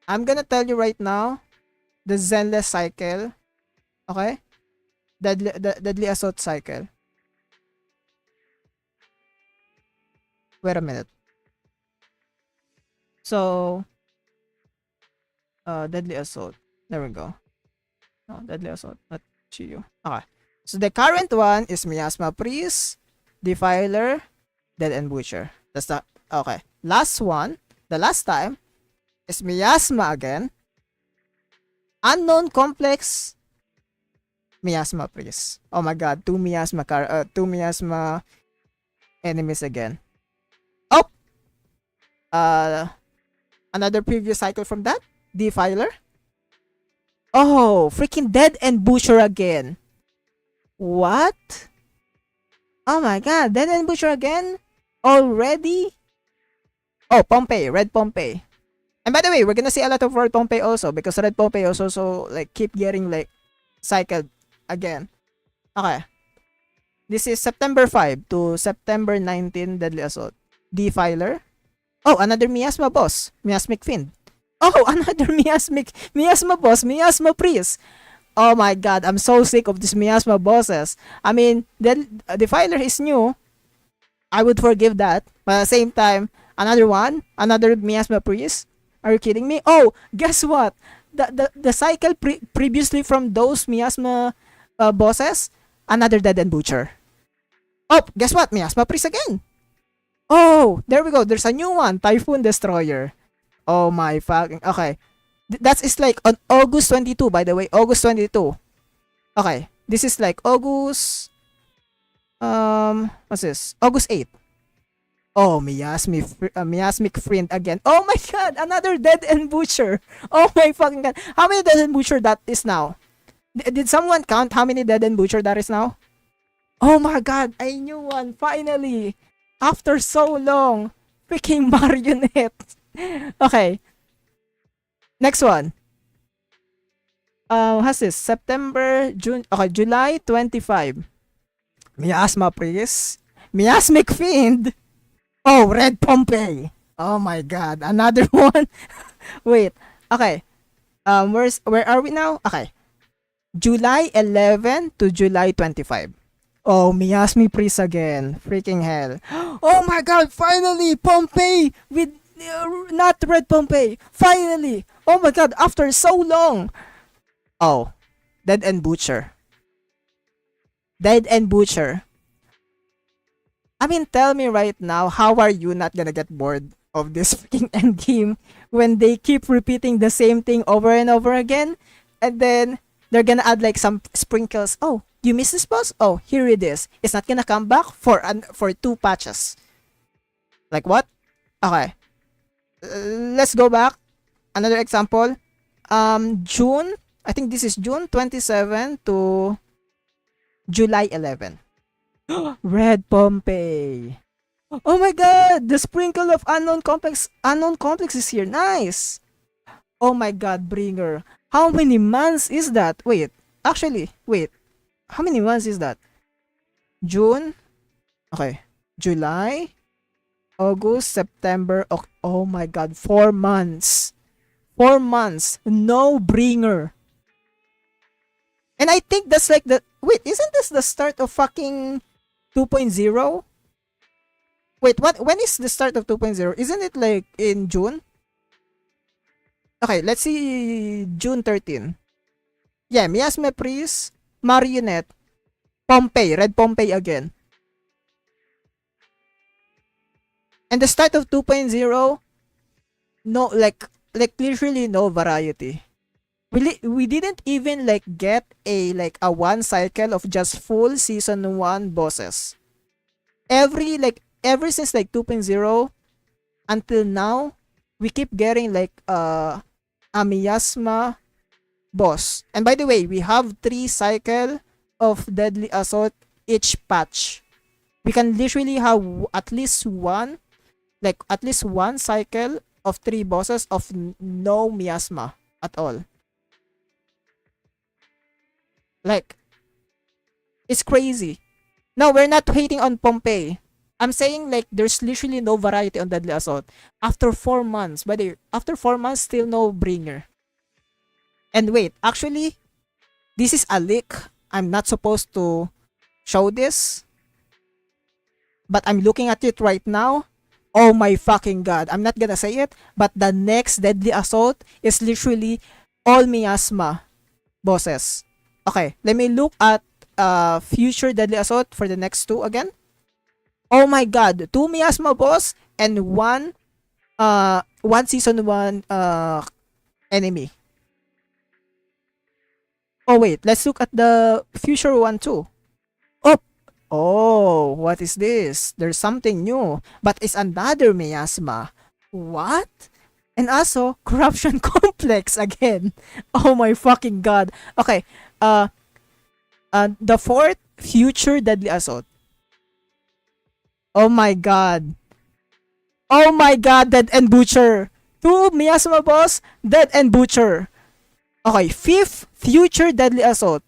I'm gonna tell you right now the Zenless cycle, okay? Deadly Assault cycle. Wait a minute. So, Deadly Assault. There we go. No, Deadly Assault, not Chiyo. Okay. So the current one is Miasma Priest, Defiler, Dead and Butcher. That's the okay. Last one, the last time, is Miasma again. Unknown Complex, Miasma Priest. Oh my god, two Miasma enemies again. Oh! Another previous cycle from that, Defiler. Oh, freaking Dead and Butcher again. What? Oh my god, Dead and Butcher again? Already? Oh, Pompey, Red Pompey. And by the way, we're gonna see a lot of Red Pompey also because Red Pompey also like keep getting like cycled again. Okay. This is September 5 to September 19 Deadly Assault. Defiler. Oh, another Miasma boss. Miasmic Fiend. Oh, another Miasma boss. Miasma Priest. Oh my god, I'm so sick of these Miasma bosses. I mean, Defiler is new. I would forgive that. But at the same time, another one, another Miasma Priest. Are you kidding me? Oh, guess what? The cycle previously from those Miasma bosses, another Dead and Butcher. Oh, guess what? Miasma Priest again. Oh, there we go. There's a new one, Typhoon Destroyer. Oh my fucking. Okay. That is like on August 22, by the way. August 22. Okay. This is like August. What's this? August 8. Oh, Miasmic Friend again. Oh my god, another Dead and Butcher. Oh my fucking god. How many Dead and Butcher that is now? Did someone count how many Dead and Butcher that is now? Oh my god, a new one, finally. After so long. Freaking Marionette. Okay. Next one. What's this? September, June, okay, July 25. Miasma Priest. Miasmic Fiend. Oh, Red Pompey. Oh my god, another one. Wait. Okay. Where are we now? Okay. July 11 to July 25. Oh, Miasmi Priest again. Freaking hell. Oh my god, finally Pompey with not Red Pompey. Finally. Oh my god, after so long. Oh, Dead and Butcher. Dead and Butcher. I mean, tell me right now, how are you not gonna get bored of this freaking endgame when they keep repeating the same thing over and over again? And then they're gonna add like some sprinkles. Oh, you missed this boss? Oh, here it is. It's not gonna come back for 2 patches. Like what? Okay. Let's go back. Another example. June. I think this is June 27 to July 11. Red Pompey. Oh my god, the sprinkle of unknown complex is here. Nice. Oh my god, Bringer. How many months is that? Wait. Actually, wait. How many months is that? June. Okay. July. August, September. Oh my god, 4 months. 4 months. No Bringer. And I think that's like the wait, isn't this the start of fucking 2.0? Wait, what? When is the start of 2.0? Isn't it like in June? Okay, let's see June 13. Yeah, Miasma Priest, Marionette, Pompey, Red Pompey again. And the start of 2.0, no, like literally no variety. We didn't even like get a one cycle of just full season 1 bosses. Ever since like 2.0 until now, we keep getting like a miasma boss. And by the way, we have 3 cycle of deadly assault each patch. We can literally have at least one cycle of 3 bosses of no miasma at all. Like, it's crazy. No, we're not hating on Pompeii. I'm saying like there's literally no variety on Deadly Assault. After 4 months, after 4 months, still no bringer. And wait, actually, this is a leak. I'm not supposed to show this. But I'm looking at it right now. Oh my fucking god. I'm not gonna say it, but the next Deadly Assault is literally all miasma bosses. Okay, let me look at future Deadly Assault for the next 2 again. Oh my god, 2 miasma boss and one season 1 enemy. Oh wait, let's look at the future one too. Oh, what is this? There's something new, but it's another miasma. What? And also corruption complex again. Oh my fucking god. Okay, the 4th future Deadly Assault. Oh my god. Oh my god, Dead and Butcher. 2 miasma boss, Dead and Butcher. Okay, 5th future Deadly Assault.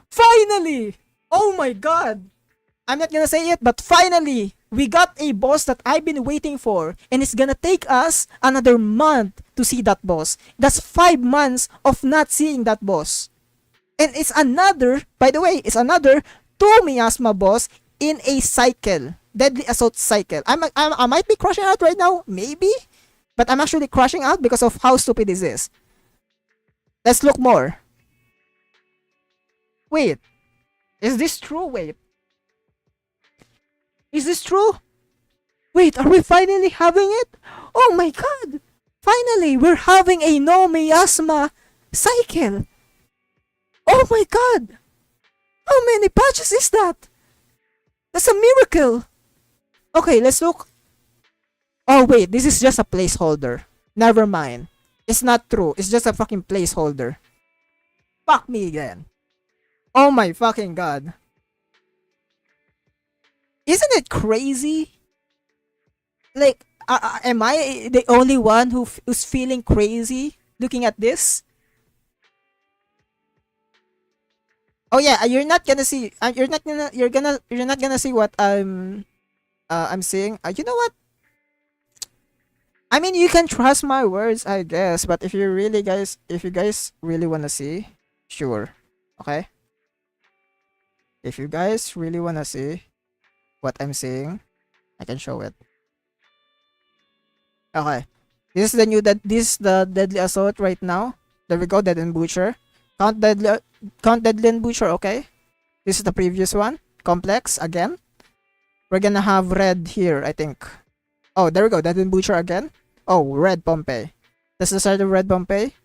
Finally! Oh my god! I'm not gonna say it, but finally, we got a boss that I've been waiting for, and it's gonna take us another month to see that boss. That's 5 months of not seeing that boss. And it's another, by the way, it's another 2 miasma boss in a cycle. Deadly Assault cycle. I might be crushing out right now, maybe, but I'm actually crushing out because of how stupid this is. Let's look more. Wait, is this true? Wait. Is this true? Wait, are we finally having it? Oh my god! Finally, we're having a no miasma cycle! Oh my god! How many patches is that? That's a miracle! Okay, let's look. Oh wait, this is just a placeholder. Never mind. It's not true. It's just a fucking placeholder. Fuck me again. Oh my fucking god. Isn't it crazy? Like, am I the only one who's feeling crazy looking at this? Oh yeah, you're not gonna see. You're not gonna see what I'm saying. You know what? I mean, you can trust my words, I guess. But if you guys really wanna see, sure, okay. If you guys really wanna see what I'm saying, I can show it. Okay. This is the Deadly Assault right now. There we go, Dead and Butcher. Count Deadly and Butcher, okay? This is the previous one. Complex again. We're gonna have red here, I think. Oh, there we go, Dead and Butcher again. Oh, Red Pompey. That's the start of Red Pompey.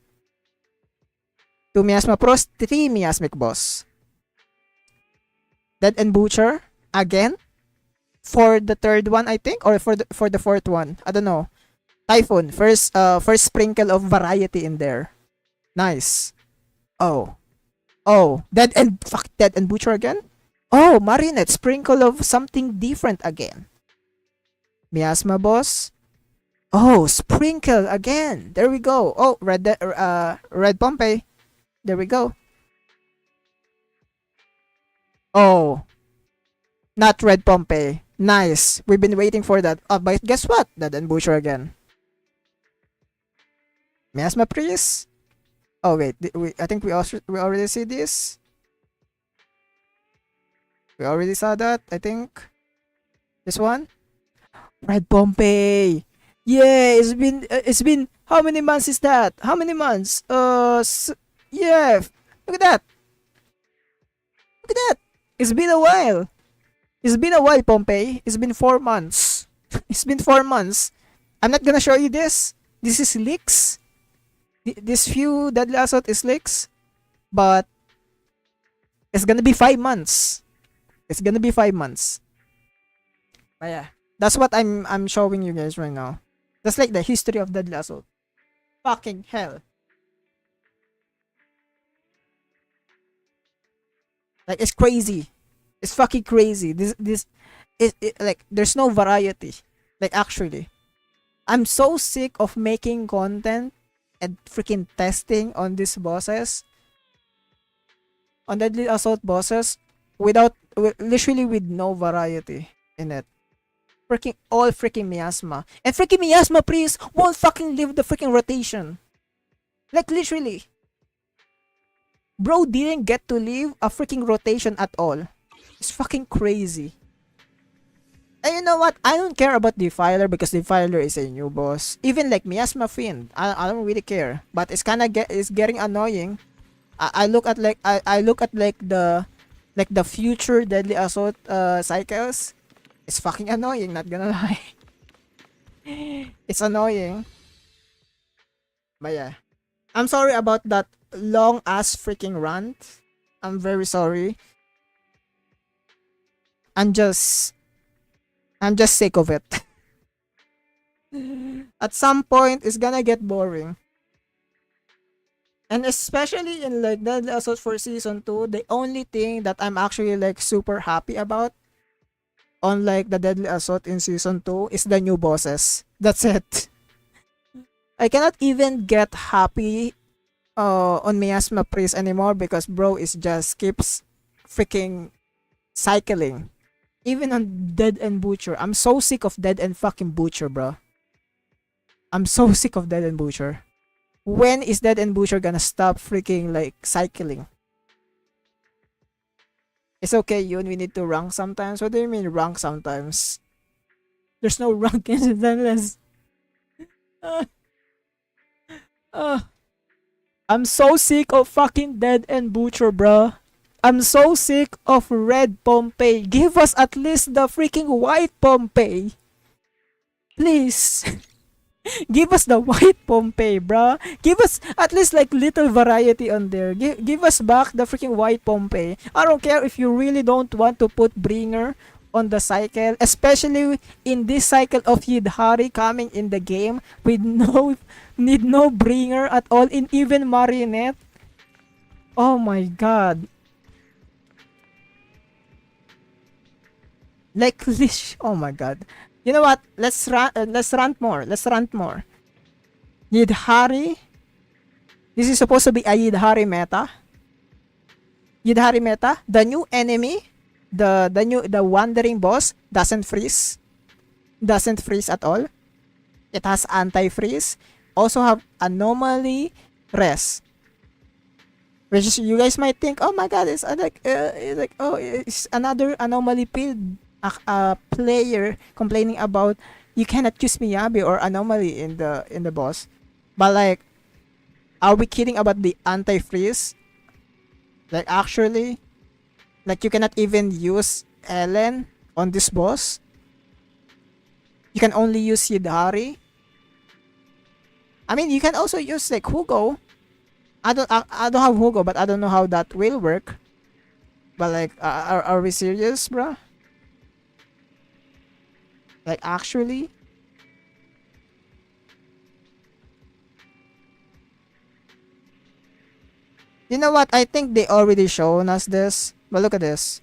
2 Miasma Pros, 3 Miasmic Boss. Dead and Butcher again. For the 3rd one, I think, or for the 4th one. I don't know. Typhoon, first sprinkle of variety in there. Nice. Oh, Dead and Butcher again. Oh, Marionette, sprinkle of something different again. Miasma boss. Oh, sprinkle again. There we go. Oh, Red Pompey. There we go. Oh, not Red Pompey. Nice. We've been waiting for that. But guess what? Dead and Butcher again. Miasma Priest. Oh wait, I think we already see this. We already saw that. I think this one. Red Pompey. Yeah, it's been how many months is that? How many months? Yeah. Look at that. Look at that. It's been a while. It's been a while, Pompey. It's been 4 months. It's been 4 months. I'm not gonna show you this. This is leaks. This few deadly assault is leaks, but it's gonna be 5 months. It's gonna be 5 months. But yeah, that's what I'm showing you guys right now. That's like the history of deadly assault. Fucking hell. Like it's crazy. It's fucking crazy. This it like there's no variety. Like actually, I'm so sick of making content and freaking testing on these bosses, on deadly assault bosses, literally with no variety in it. Freaking all freaking miasma, and freaking miasma priest won't fucking leave the freaking rotation. Like literally, bro didn't get to leave a freaking rotation at all. It's fucking crazy. And you know what? I don't care about Defiler because Defiler is a new boss. Even like Miasma Fiend, I don't really care. But it's it's getting annoying. I look at like I look at like the future deadly assault cycles. It's fucking annoying, not gonna lie. It's annoying. But yeah. I'm sorry about that long ass freaking rant. I'm very sorry. I'm just sick of it. At some point, it's gonna get boring. And especially in like Deadly Assault for Season 2, the only thing that I'm actually like super happy about on like the Deadly Assault in Season 2 is the new bosses. That's it. I cannot even get happy on Miasma Priest anymore because bro is just keeps freaking cycling. Even on Dead and Butcher. I'm so sick of Dead and fucking Butcher, bro. I'm so sick of Dead and Butcher. When is Dead and Butcher gonna stop freaking like cycling? It's okay, Yun. We need to rank sometimes. What do you mean rank sometimes? There's no rank in Zenless. I'm so sick of fucking Dead and Butcher, bro. I'm so sick of red Pompey. Give us at least the freaking white Pompey. Please. Give us the white Pompey, bruh. Give us at least like little variety on there. Give us back the freaking white Pompey. I don't care if you really don't want to put Bringer on the cycle, especially in this cycle of Yidhari coming in the game with no Bringer at all in even Marionette. Oh my god. Like oh my god. You know what? Let's rant more. Yidhari. This is supposed to be a Yidhari meta. Yidhari meta. The new enemy, the wandering boss doesn't freeze. Doesn't freeze at all. It has anti-freeze. Also have anomaly rest. Which is, you guys might think, oh my god, it's it's another anomaly build. A player complaining about you cannot use Miyabi or anomaly in the boss. But like, are we kidding about the anti-freeze? Like actually, like you cannot even use Ellen on this boss. You can only use Yidhari. I mean, you can also use like Hugo. I don't have Hugo, but I don't know how that will work. But like, are we serious, bruh? Like actually? You know what? I think they already shown us this. But look at this.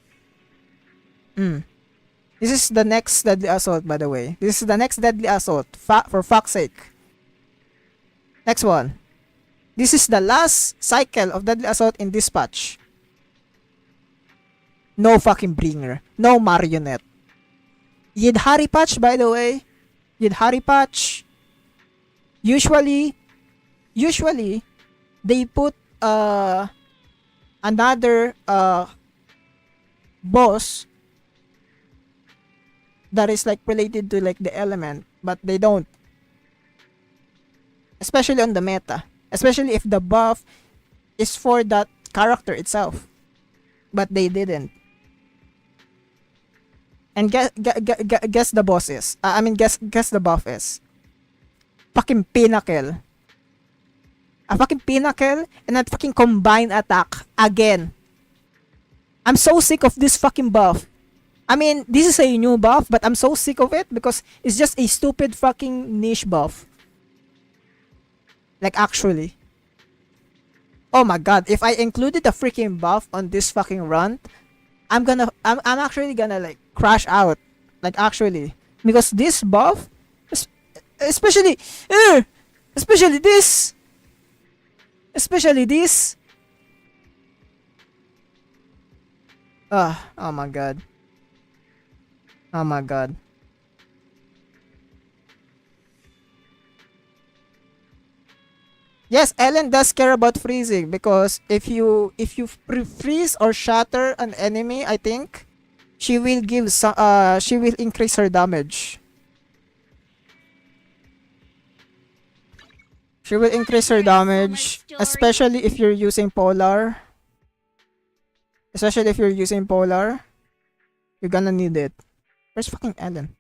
This is the next Deadly Assault, by the way. This is the next Deadly Assault. For fuck's sake. Next one. This is the last cycle of Deadly Assault in this patch. No fucking Bringer. No Marionette. Yidhari patch, by the way. Yidhari patch. Usually, usually they put another boss that is like related to like the element, but they don't, especially on the meta, especially if the buff is for that character itself, but they didn't. And guess the boss is I mean guess the buff is fucking Pinnacle, a fucking Pinnacle, and a fucking combined attack again. I'm so sick of this fucking buff. I mean, this is a new buff, but I'm so sick of it because it's just a stupid fucking niche buff. Like, actually. Oh my god, if I included a freaking buff on this fucking run, I'm actually gonna like crash out. Like, actually. Because this buff, especially, especially this, especially this. Oh my god. Oh my god. Yes, Ellen does care about freezing because if you freeze or shatter an enemy, I think she will give some she will increase her damage. She will increase her damage, especially if you're using polar. Especially if you're using polar, you're gonna need it. Where's fucking Ellen?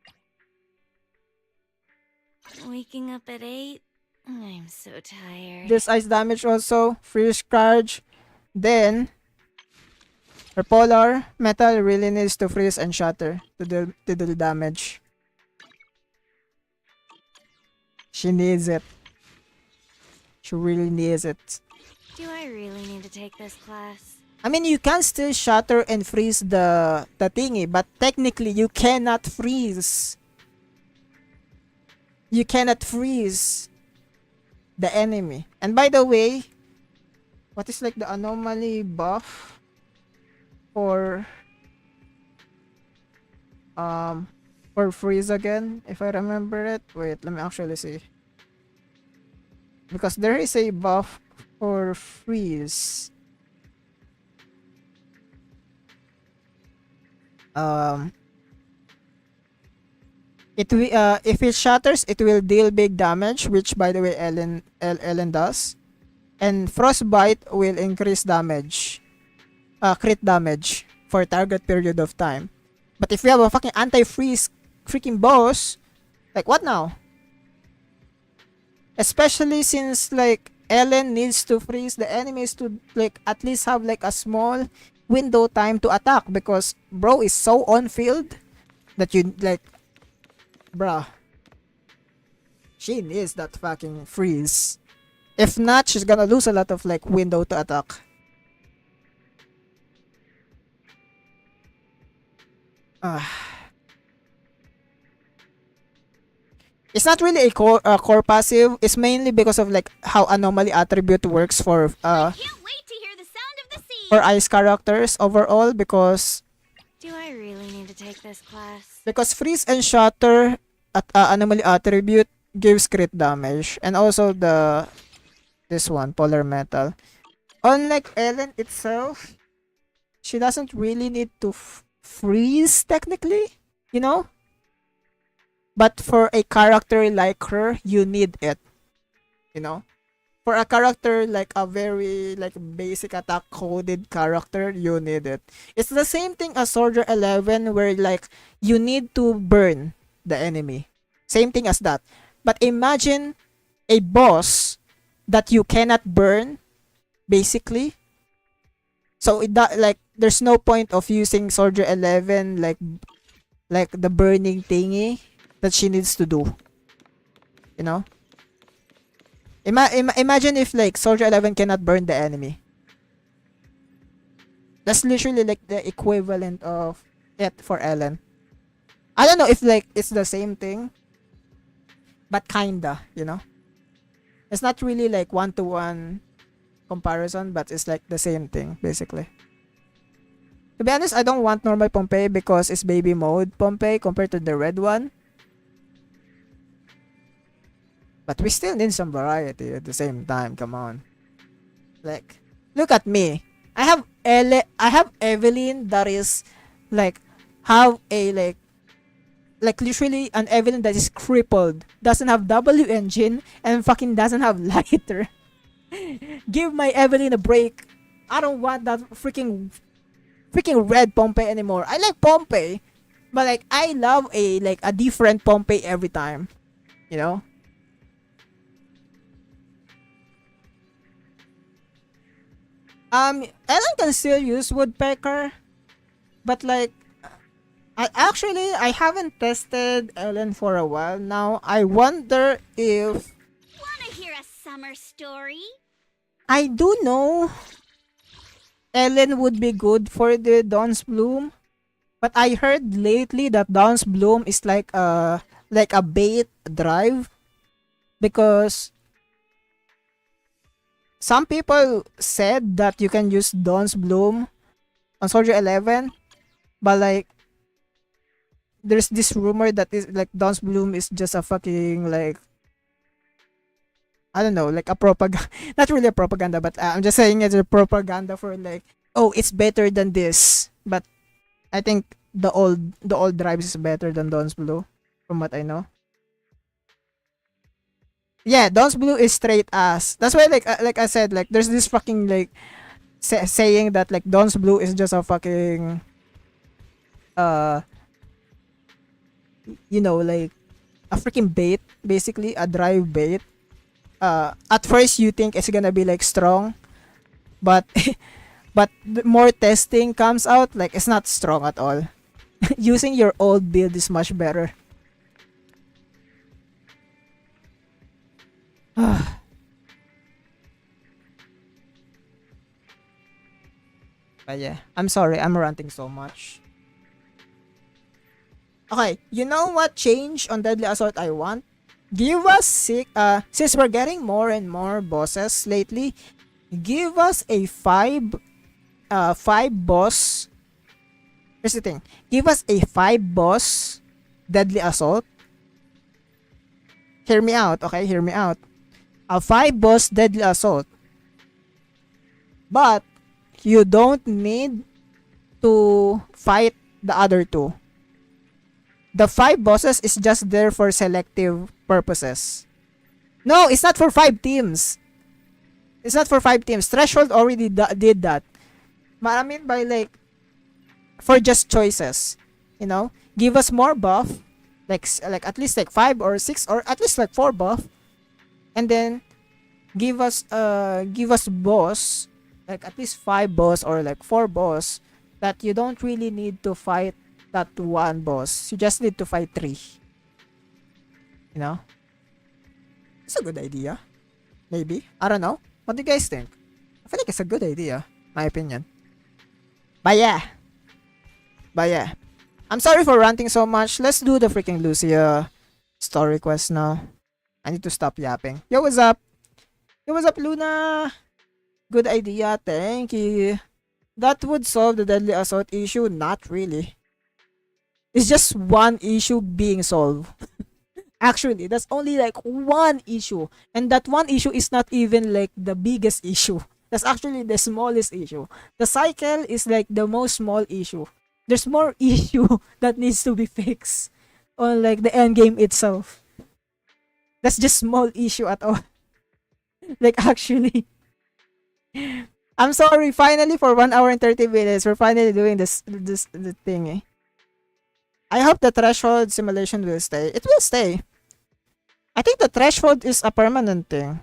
Waking up at 8? I'm so tired. This ice damage also, freeze charge. Then her polar metal really needs to freeze and shatter to do the damage. She needs it. She really needs it. Do I really need to take this class? I mean, you can still shatter and freeze the thingy, but technically you cannot freeze. You cannot freeze the enemy. And by the way, what is like the anomaly buff for freeze again, if I remember it? Wait, let me actually see. Because there is a buff for freeze. It will if it shatters, it will deal big damage, which by the way Ellen does. And frostbite will increase damage, crit damage for target period of time. But if you have a fucking anti-freeze freaking boss, like what now? Especially since like Ellen needs to freeze the enemies to like at least have like a small window time to attack, because bro is so on field that you like, bruh, she needs that fucking freeze. If not, she's gonna lose a lot of like window to attack. It's not really a core passive. It's mainly because of like how anomaly attribute works for Can't wait to hear the sound of the sea. for ice characters overall, because Do I really need to take this class? freeze and shatter at anomaly attribute gives crit damage, and also this one polar metal. Unlike Ellen itself, she doesn't really need to freeze technically, you know. But for a character like her, you need it, you know. For a character like a very like basic attack coded character, you need it. It's the same thing as Soldier 11, where like you need to burn the enemy. Same thing as that. But imagine a boss that you cannot burn, basically. So that like there's no point of using Soldier 11 like the burning thingy that she needs to do. You know? Imagine if like Soldier 11 cannot burn the enemy. That's literally like the equivalent of it for Ellen. I don't know if like it's the same thing, but kinda, you know. It's not really like one-to-one comparison, but it's like the same thing basically. To be honest, I don't want normal Pompeii because it's baby mode Pompeii compared to the red one. But we still need some variety at the same time. Come on. Like, look at me. I have Evelyn that is like have a like literally an Evelyn that is crippled, doesn't have W engine, and fucking doesn't have lighter. Give my Evelyn a break. I don't want that freaking red Pompey anymore. I like Pompey, but like I love a different Pompey every time. You know? Ellen can still use woodpecker, but like I haven't tested Ellen for a while now. I wonder if Wanna hear a summer story? I do know Ellen would be good for the Dawn's Bloom, but I heard lately that Dawn's Bloom is like a bait drive because some people said that you can use Dawn's Bloom on Soldier 11, but like there's this rumor that is like Dawn's Bloom is just a fucking like I don't know, like a propaganda, not really a propaganda, but I'm just saying it's a propaganda for like, oh, it's better than this. But I think the old drives is better than Dawn's Blue, from what I know. Yeah, Dawn's Blue is straight ass. That's why like I said, like there's this fucking like saying that like Dawn's Blue is just a fucking uh you know like a freaking bait, basically a drive bait. At first you think it's gonna be like strong, but but the more testing comes out, like it's not strong at all. Using your old build is much better. But yeah, I'm sorry, I'm ranting so much. Okay, you know what change on Deadly Assault I want? Give us since we're getting more and more bosses lately, give us a five boss. Here's the thing. Give us a 5 boss Deadly Assault. Hear me out, okay? Hear me out. A 5 boss Deadly Assault. But you don't need to fight the other two. The 5 bosses is just there for selective purposes. No, it's not for 5 teams. It's not for 5 teams. Threshold already did that. But I mean by like for just choices, you know, give us more buff, like at least like 5 or 6 or at least like 4 buff, and then give us boss, like at least 5 boss or like 4 boss that you don't really need to fight that one boss. You just need to fight 3. You know? It's a good idea. Maybe. I don't know. What do you guys think? I feel like it's a good idea. My opinion. But yeah. I'm sorry for ranting so much. Let's do the freaking Lucia story quest now. I need to stop yapping. Yo, what's up? Yo, what's up, Luna? Good idea. Thank you. That would solve the Deadly Assault issue. Not really. It's just one issue being solved. Actually, that's only like one issue. And that one issue is not even like the biggest issue. That's actually the smallest issue. The cycle is like the most small issue. There's more issue that needs to be fixed on like the end game itself. That's just small issue at all. Like actually. I'm sorry, finally for 1 hour and 30 minutes, we're finally doing the thing eh. I hope the threshold simulation will stay. It will stay. I think the threshold is a permanent thing.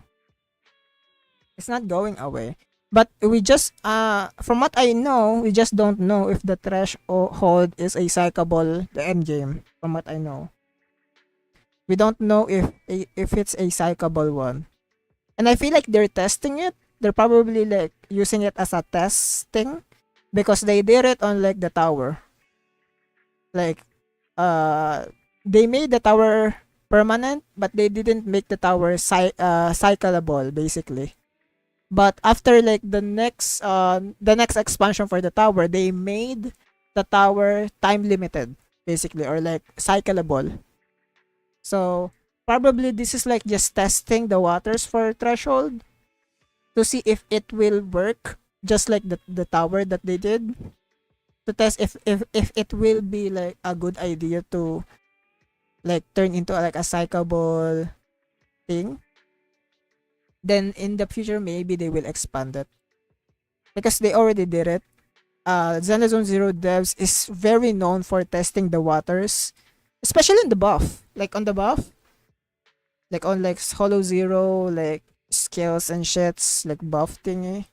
It's not going away. But we just, from what I know, we just don't know if the threshold is a cyclable, the end game, from what I know. We don't know if it's a cyclable one. And I feel like they're testing it. They're probably like using it as a testing because they did it on like the tower. Like, they made the tower permanent, but they didn't make the tower cyclable basically. But after like the next expansion for the tower, they made the tower time limited basically, or like cyclable. So Probably this is like just testing the waters for threshold to see if it will work, just like the tower that they did, to test if it will be like a good idea to like turn into like a cyclable thing. Then in the future maybe they will expand it because they already did it. Zenless Zone Zero devs is very known for testing the waters, especially in the buff. Like on the buff, like on like Hollow Zero, like skills and shits, like buff thingy.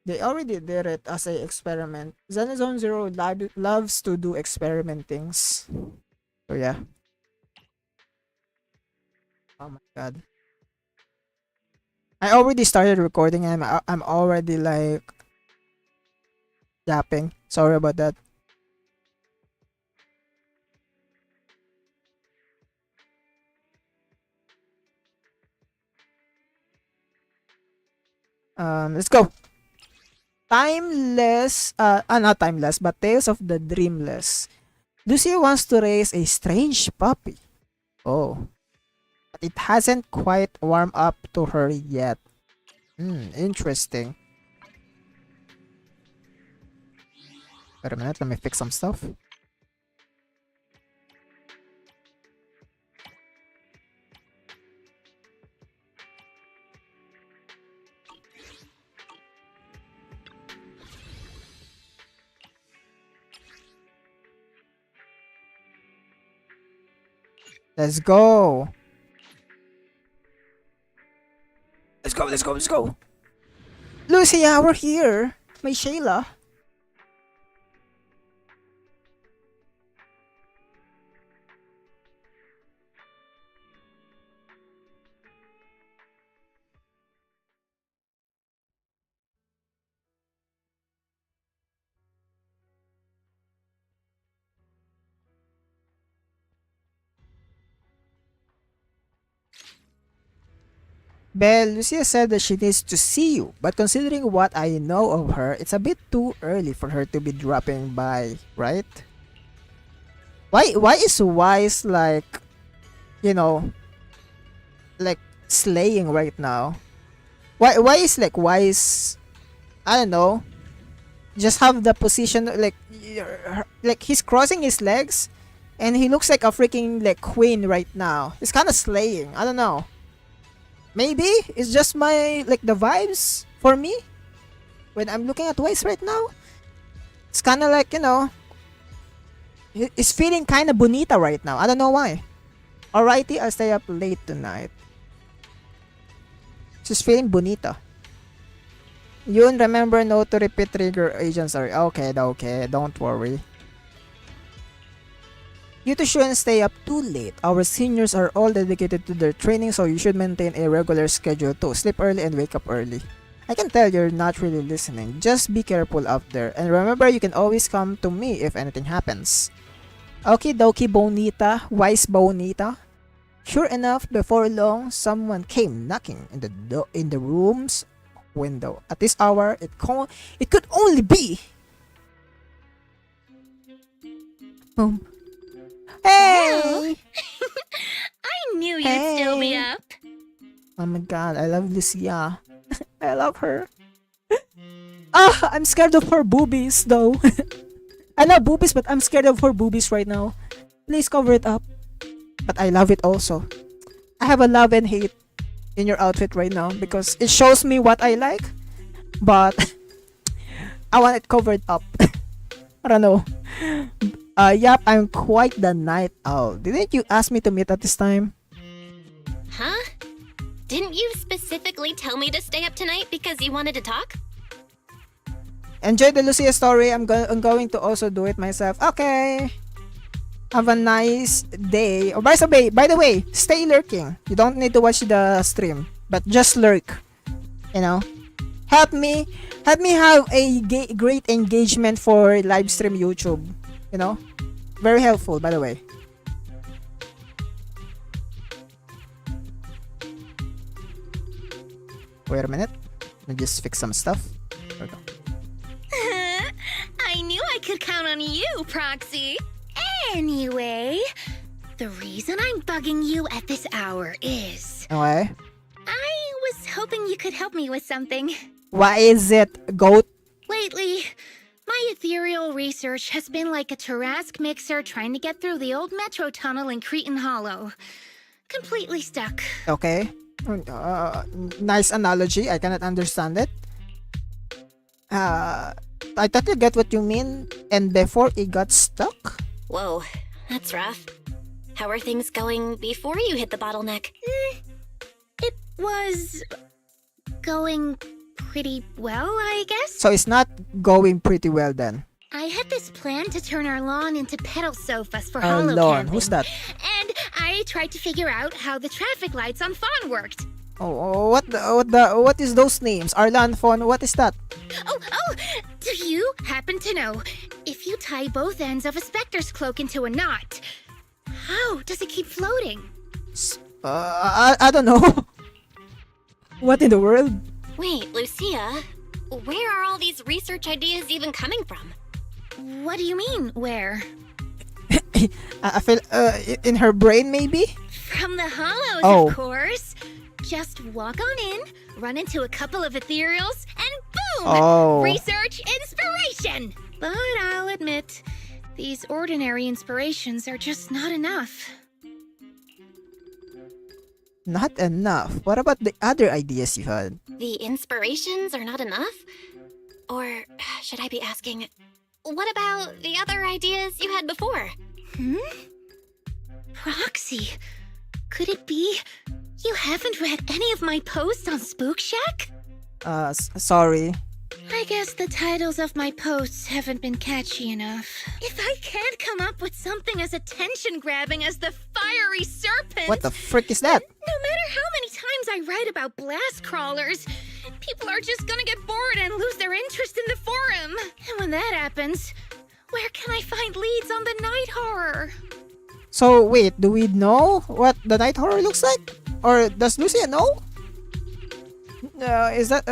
They already did it as a experiment. Zenless Zone Zero loves to do experiment things. So yeah. Oh my god. I already started recording and I'm already like yapping. Sorry about that. Let's go. Timeless, not timeless, but Tales of the Dreamless. Lucia wants to raise a strange puppy. Oh, but it hasn't quite warmed up to her yet. Interesting. Wait a minute, let me fix some stuff. Let's go. Let's go, let's go, let's go. Lucia, we're here. My Shayla. Belle, Lucia said that she needs to see you, but considering what I know of her, it's a bit too early for her to be dropping by, right? Why is Wise like, you know, like slaying right now? Why is like Wise, I don't know, just have the position like he's crossing his legs and he looks like a freaking like queen right now. It's kind of slaying. I don't know. Maybe it's just my like the vibes for me when I'm looking at Wise right now. It's kind of like, you know, it's feeling kind of bonita right now. I don't know why. Alrighty, I'll stay up late tonight. She's feeling bonita. Yun, remember no to repeat trigger agent. Sorry. Okay, okay, don't worry. You two shouldn't stay up too late. Our seniors are all dedicated to their training, so you should maintain a regular schedule too. Sleep early and wake up early. I can tell you're not really listening. Just be careful out there. And remember, you can always come to me if anything happens. Okie dokie, Bonita. Wise Bonita. Sure enough, before long, someone came knocking in the room's window. At this hour, it could only be. Boom. Hey! I knew you'd still be Hey. up. Oh my god, I love Lucia. I love her. Ah, I'm scared of her boobies though. I love boobies, but I'm scared of her boobies right now. Please cover it up. But I love it also. I have a love and hate in your outfit right now because it shows me what I like, but I want it covered up. I don't know. Yup, I'm quite the night owl. Didn't you ask me to meet at this time? Huh? Didn't you specifically tell me to stay up tonight because you wanted to talk? Enjoy the Lucia story. I'm going to also do it myself. Okay. Have a nice day. Oh, by the way, stay lurking. You don't need to watch the stream, but just lurk. You know, help me have a great engagement for live stream YouTube. You know, very helpful, by the way. Wait a minute. Let me just fix some stuff. There we go. I knew I could count on you, Proxy. Anyway, The reason I'm bugging you at this hour is Okay. I was hoping you could help me with something. What is it, goat? Lately, my ethereal research has been like a Tarask mixer trying to get through the old metro tunnel in Cretan Hollow. Completely stuck. Okay. Nice analogy. I cannot understand it. I totally get what you mean. And before it got stuck? Whoa, that's rough. How are things going before you hit the bottleneck? It was going pretty well, I guess. So it's not going pretty well then. I had this plan to turn our lawn into pedal sofas for Our hollow lawn. camping. Who's that? And I tried to figure out how the traffic lights on Fawn worked. Oh, what is those names? Arlan, Phone, what is that? Oh, do you happen to know if you tie both ends of a specter's cloak into a knot, how does it keep floating? I don't know. What in the world? Wait, Lucia, where are all these research ideas even coming from? What do you mean, where? I feel in her brain maybe. From the hollows, Oh. of course. Just walk on in, run into a couple of ethereals, and boom! Oh. Research inspiration! But I'll admit, these ordinary inspirations are just not enough. Not enough. What about the other ideas you had? The inspirations are not enough? Or should I be asking, what about the other ideas you had before? Proxy, could it be you haven't read any of my posts on Spook Shack? Sorry. I guess the titles of my posts haven't been catchy enough. If I can't come up with something as attention-grabbing as the fiery serpent... What the frick is that? No matter how many times I write about blast crawlers, people are just gonna get bored and lose their interest in the forum. And when that happens, where can I find leads on the night horror? So wait, do we know what the night horror looks like? Or does Lucia know? Is that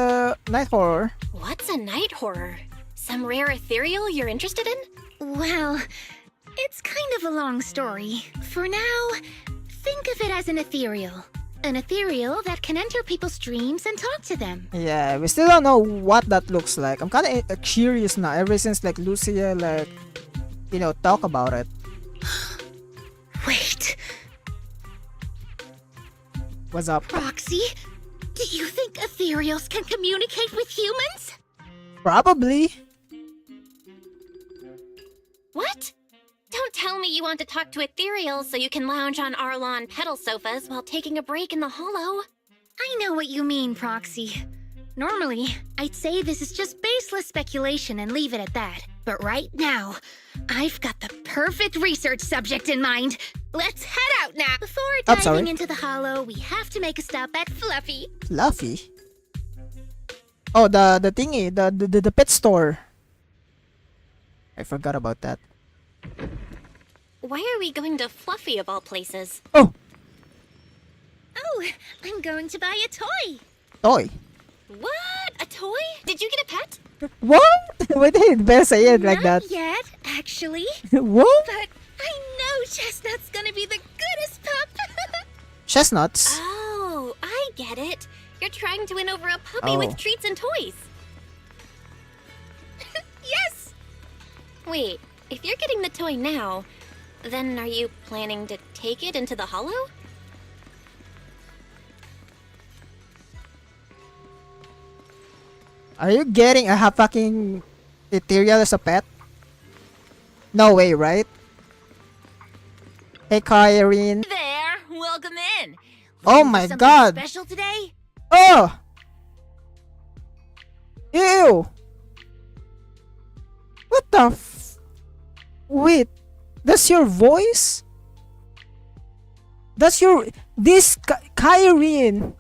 night horror? What's a night horror? Some rare ethereal you're interested in? Well, it's kind of a long story. For now, think of it as an ethereal. An ethereal that can enter people's dreams and talk to them. Yeah, we still don't know what that looks like. I'm kind of curious now ever since like Lucia talk about it. Wait, What's up? Roxy? Do you think ethereals can communicate with humans? Probably. What? Don't tell me you want to talk to ethereals so you can lounge on our lawn pedal sofas while taking a break in the hollow. I know what you mean, Proxy. Normally, I'd say this is just baseless speculation and leave it at that. But right now, I've got the perfect research subject in mind. Let's head out now. Before I'm sorry. diving into the hollow, we have to make a stop at Fluffy. Fluffy? Oh, the thingy, the pet store. I forgot about that. Why are we going to Fluffy of all places? Oh, Oh, I'm going to buy a toy. toy. What? A toy? Did you get a pet? What? Wait, you better say it like that. Not yet, actually. What? But I know Chestnut's gonna be the goodest pup. Chestnuts? Oh, I get it. You're trying to win over a puppy Oh. with treats and toys. Yes! Wait, if you're getting the toy now, then are you planning to take it into the hollow? Are you getting a fucking ethereal as a pet? No way, right? Hey, Kyrene. There, welcome in. Oh Looking for my something god. Special today? Oh! Ew! What the Wait, that's your voice? That's your... This Kyrene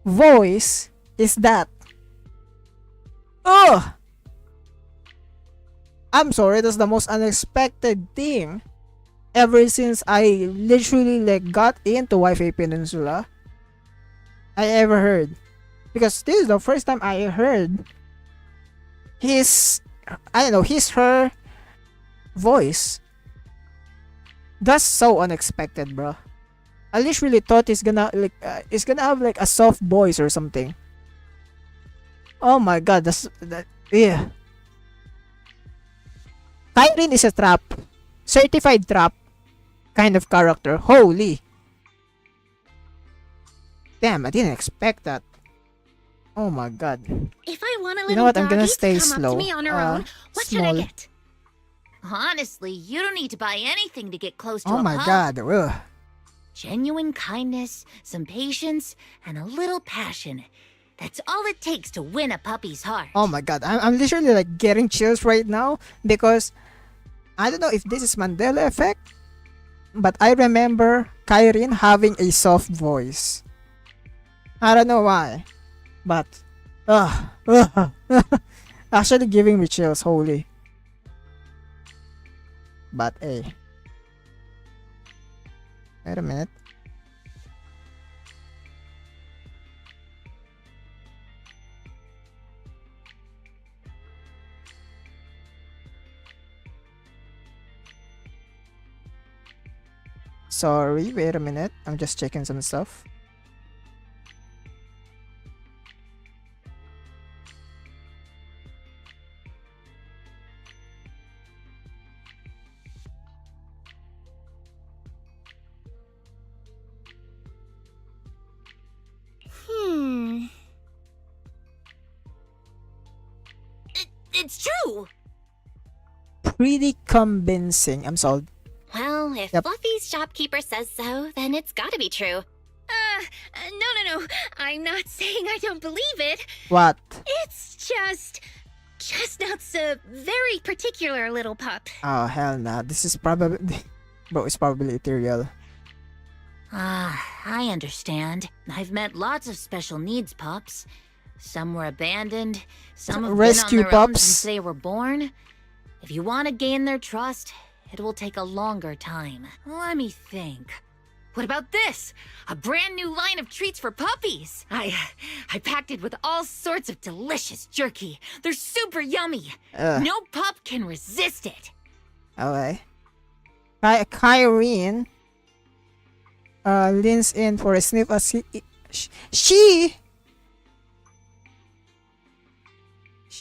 voice is that. Oh! I'm sorry, that's the most unexpected thing ever since I literally got into Wi-Fi Peninsula I ever heard. Because this is the first time I heard her voice. That's so unexpected, bro. I literally thought it's gonna have like a soft voice or something. Oh my god, yeah. Kyrene is a trap. Certified trap kind of character. Holy. Damn, I didn't expect that. Oh my god. If I want a little You know what? I'm gonna doggy stay to come slow. up to me on her own, what should I Small. get? Honestly, you don't need to buy anything to get close to Oh a my pup. god. Ugh. Genuine kindness, some patience, and a little passion. That's all it takes to win a puppy's heart. Oh my god. I'm literally like getting chills right now because I don't know if this is Mandela effect, but I remember Kyrene having a soft voice. I don't know why, but actually giving me chills. Holy. But hey, wait a minute. Sorry, wait a minute. I'm just checking some stuff. It's true! Pretty convincing. I'm sold. Well, if Yep. Fluffy's shopkeeper says so, then it's gotta be true. No. I'm not saying I don't believe it. What? It's just... Chestnut's a very particular little pup. Oh hell nah. This is probably bro, it's probably ethereal. I understand. I've met lots of special needs pups. Some were abandoned, some have Rescue been on their own pups. since they were born. If you want to gain their trust, it will take a longer time. Let me think. What about this? A brand new line of treats for puppies. I packed it with all sorts of delicious jerky. They're super yummy. No pup can resist it. Okay. Kyrene leans in for a sniff as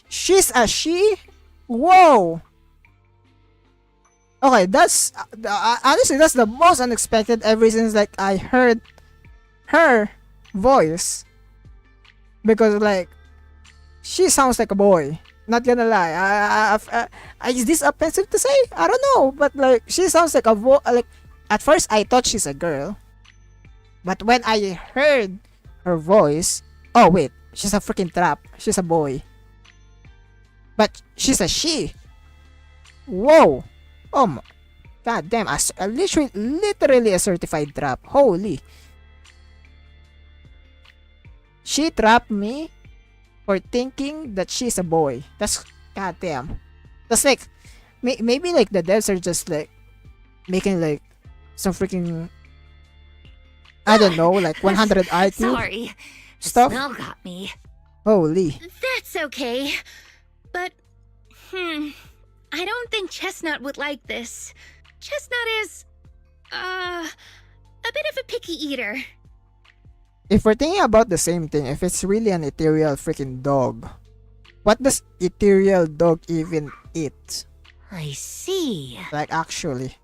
she's a she? Whoa! Okay, that's honestly that's the most unexpected ever since like I heard her voice, because like she sounds like a boy. Not gonna lie, is this offensive to say? I don't know, but like she sounds like a like at first I thought she's a girl, but when I heard her voice, oh wait, she's a freaking trap. She's a boy, but she's a she. Whoa! Oh my, god damn! Literally a certified trap. Holy! She trapped me for thinking that she's a boy. That's goddamn. That's like maybe like the devs are just like making like some freaking I don't know like 100 IQ Sorry, the stuff. smell got me. Holy. That's okay. But, I don't think Chestnut would like this. Chestnut is, a bit of a picky eater. If we're thinking about the same thing, if it's really an ethereal freaking dog, what does ethereal dog even eat? I see. Like actually.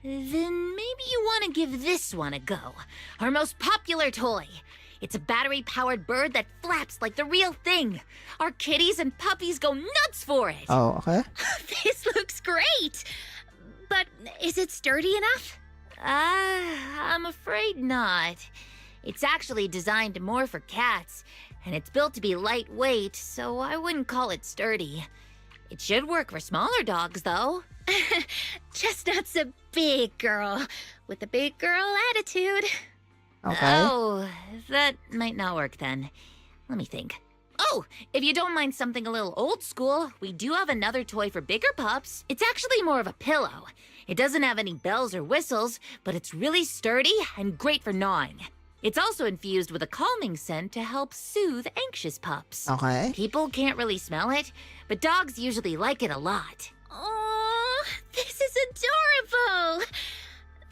Then maybe you want to give this one a go. Our most popular toy. It's a battery-powered bird that flaps like the real thing. Our kitties and puppies go nuts for it. Oh, okay. This looks great! But is it sturdy enough? I'm afraid not. It's actually designed more for cats, and it's built to be lightweight, so I wouldn't call it sturdy. It should work for smaller dogs, though. Chestnut's a big girl with a big girl attitude. Okay. Oh, that might not work then. Let me think. Oh, if you don't mind something a little old school, we do have another toy for bigger pups. It's actually more of a pillow. It doesn't have any bells or whistles, but it's really sturdy and great for gnawing. It's also infused with a calming scent to help soothe anxious pups. Okay. People can't really smell it, but dogs usually like it a lot. Oh, this is adorable!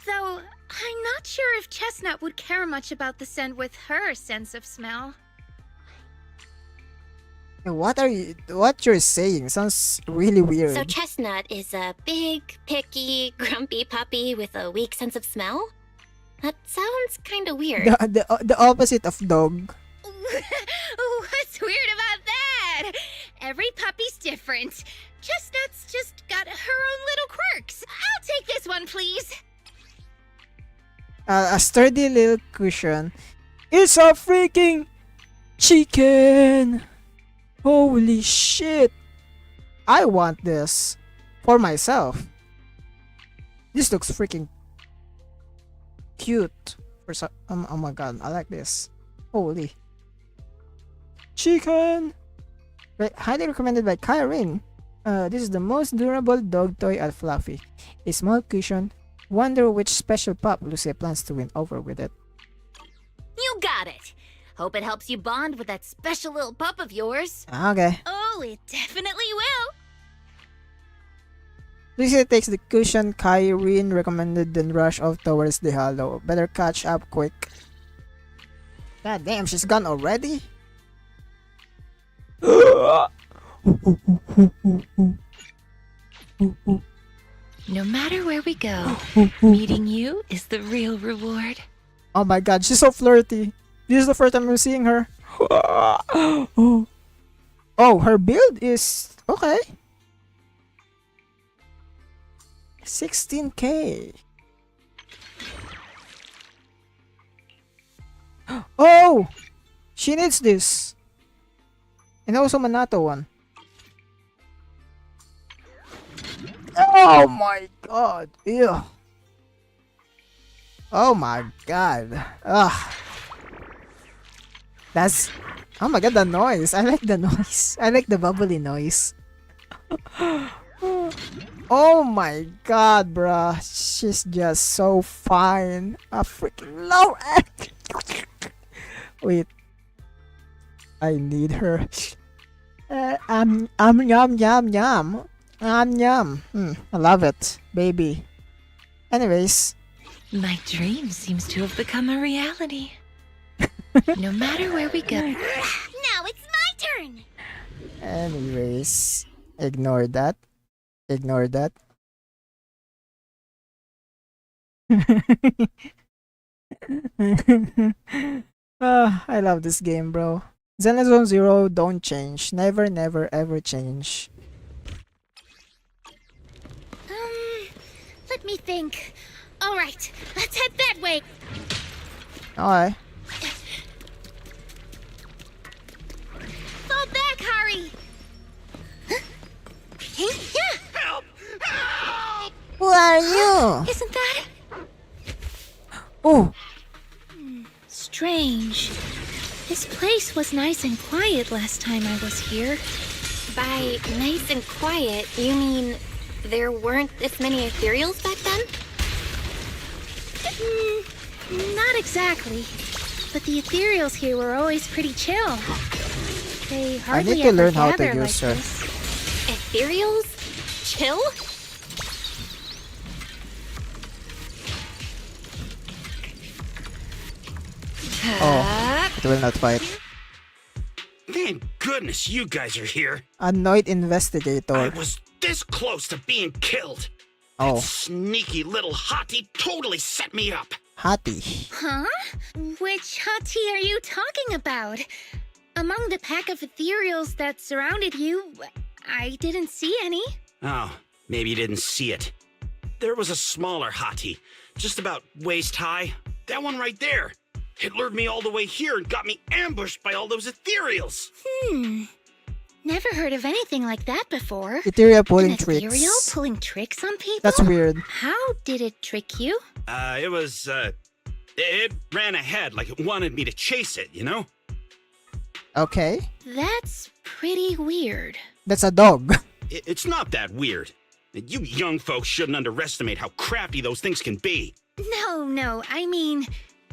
Though, I'm not sure if Chestnut would care much about the scent with her sense of smell. What you're saying sounds really weird. So Chestnut is a big, picky, grumpy puppy with a weak sense of smell? That sounds kinda weird. The opposite of dog. What's weird about that? Every puppy's different. Chestnut's just got her own little quirks. I'll take this one, please. A sturdy little cushion. It's a freaking chicken. Holy shit. I want this for myself. This looks freaking cute. Oh my god, I like this. Holy chicken. Highly recommended by Kyrene. This is the most durable dog toy at Fluffy. A small cushion. Wonder which special pup Lucia plans to win over with it. You got it. Hope it helps you bond with that special little pup of yours. Okay. Oh, it definitely will. Lucia takes the cushion Kyrene recommended, then rush off towards the hollow. Better catch up quick. God damn, she's gone already? No matter where we go, meeting you is the real reward. Oh my god, she's so flirty. This is the first time I'm seeing her. Oh, her build is okay. 16k. Oh, she needs this. And also Manato one. Oh my god. Ew. Oh my god. Ugh. That's... Oh my god, the noise. I like the noise. I like the bubbly noise. Oh my god, bruh. She's just so fine. I freaking love it. Wait. I need her. Yum, yum, yum. Yum. I love it, baby. Anyways. My dream seems to have become a reality. No matter where we go. Now it's my turn. Anyways. Ignore that. Ignore that. I love this game, bro. Zenless Zone Zero, don't change. Never, never, ever change. Let me think. All right, let's head that way. Okay. Fall back, Hari. Help! Help! Who are you? Isn't that Oh, strange? This place was nice and quiet last time I was here. By nice and quiet, you mean there weren't this many ethereals back then? Not exactly. But the ethereals here were always pretty chill. They hardly need to ever learn how to gather use like her. this. Ethereals? Chill? oh, it will not fight. Thank goodness you guys are here. Annoyed I investigator. was this close to being killed. Oh, That sneaky little hottie totally set me up. Hattie. Huh? Which hati are you talking about? Among the pack of ethereals that surrounded you, I didn't see any. Oh, maybe you didn't see it. There was a smaller hottie, just about waist high. That one right there. It lured me all the way here and got me ambushed by all those ethereals. Never heard of anything like that before. Ethereal pulling An ethereal tricks. pulling tricks on people? That's weird. How did it trick you? It ran ahead like it wanted me to chase it, you know? Okay. That's pretty weird. That's a dog. It's not that weird. You young folks shouldn't underestimate how crafty those things can be. No, I mean,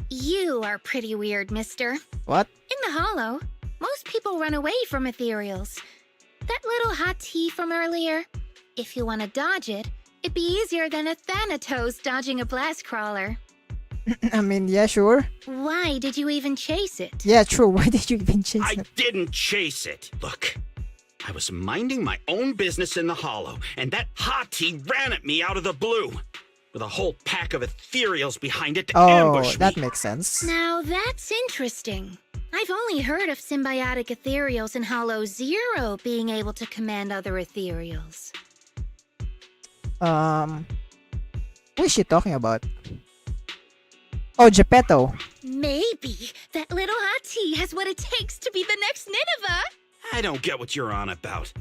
you are pretty weird, mister. What? In the hollow, most people run away from ethereals. That little hot tea from earlier, if you want to dodge it, It'd be easier than a Thanatos dodging a blast crawler. I mean, yeah, sure. Why did you even chase it? Yeah, true. Why did you even chase I it? didn't chase it. Look, I was minding my own business in the hollow, and that hottie ran at me out of the blue, with a whole pack of ethereals behind it to Oh, ambush that me. makes sense. Now that's interesting. I've only heard of symbiotic ethereals in Hollow Zero being able to command other ethereals. What is she talking about? Oh, Geppetto. Maybe that little hot tea has what it takes to be the next Nineveh. I don't get what you're on about.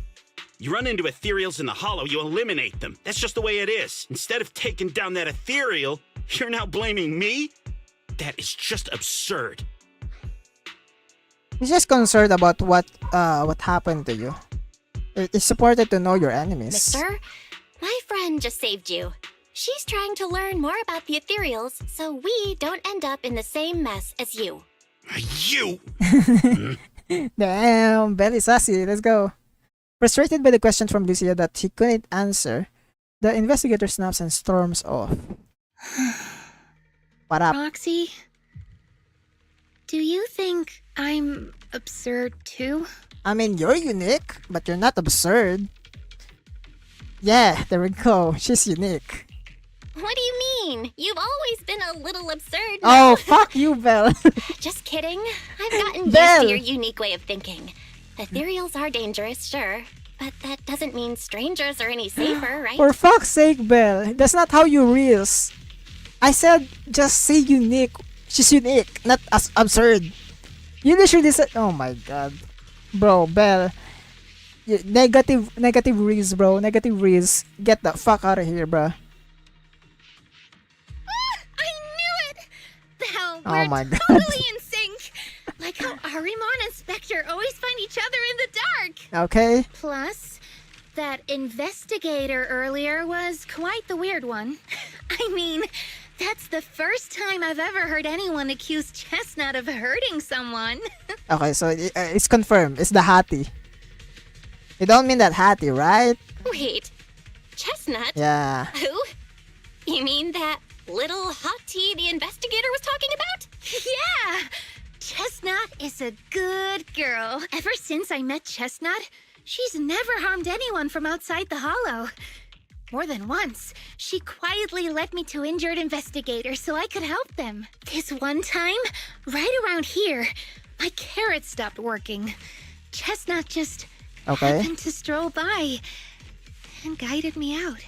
You run into ethereals in the hollow, you eliminate them. That's just the way it is. Instead of taking down that ethereal, you're now blaming me? That is just absurd. He's just concerned about what happened to you. It's important to know your enemies. Mister, my friend just saved you. She's trying to learn more about the ethereals so we don't end up in the same mess as you. You! Damn, very sassy. Let's go. Frustrated by the question from Lucia that he couldn't answer, the investigator snaps and storms off. What up? Roxy, do you think I'm absurd too? I mean, you're unique, but you're not absurd. Yeah, there we go. She's unique. What do you mean? You've always been a little absurd. Oh, fuck you, Belle. Just kidding. I've gotten used Belle. to your unique way of thinking. Ethereals are dangerous, sure, but that doesn't mean strangers are any safer, right? For fuck's sake, Belle. That's not how you reels. I said just say unique. She's unique, not as absurd. You literally said, oh my god. Bro, Belle. Negative reels, bro. Negative reels. Get the fuck out of here, bro. I knew it! Belle, Oh we're my God. totally in sync. Like how Arimon and Spectre always find each other in the dark. Okay? Plus, that investigator earlier was quite the weird one. I mean, that's the first time I've ever heard anyone accuse Chestnut of hurting someone. Okay, so it's confirmed. It's the Hattie. You don't mean that Hattie, right? Wait, Chestnut? Yeah. Who? You mean that little hot tea the investigator was talking about? Yeah! Chestnut is a good girl. Ever since I met Chestnut, she's never harmed anyone from outside the hollow. More than once, she quietly led me to injured investigators so I could help them. This one time, right around here, my carrot stopped working. Chestnut just Okay. happened to stroll by and guided me out.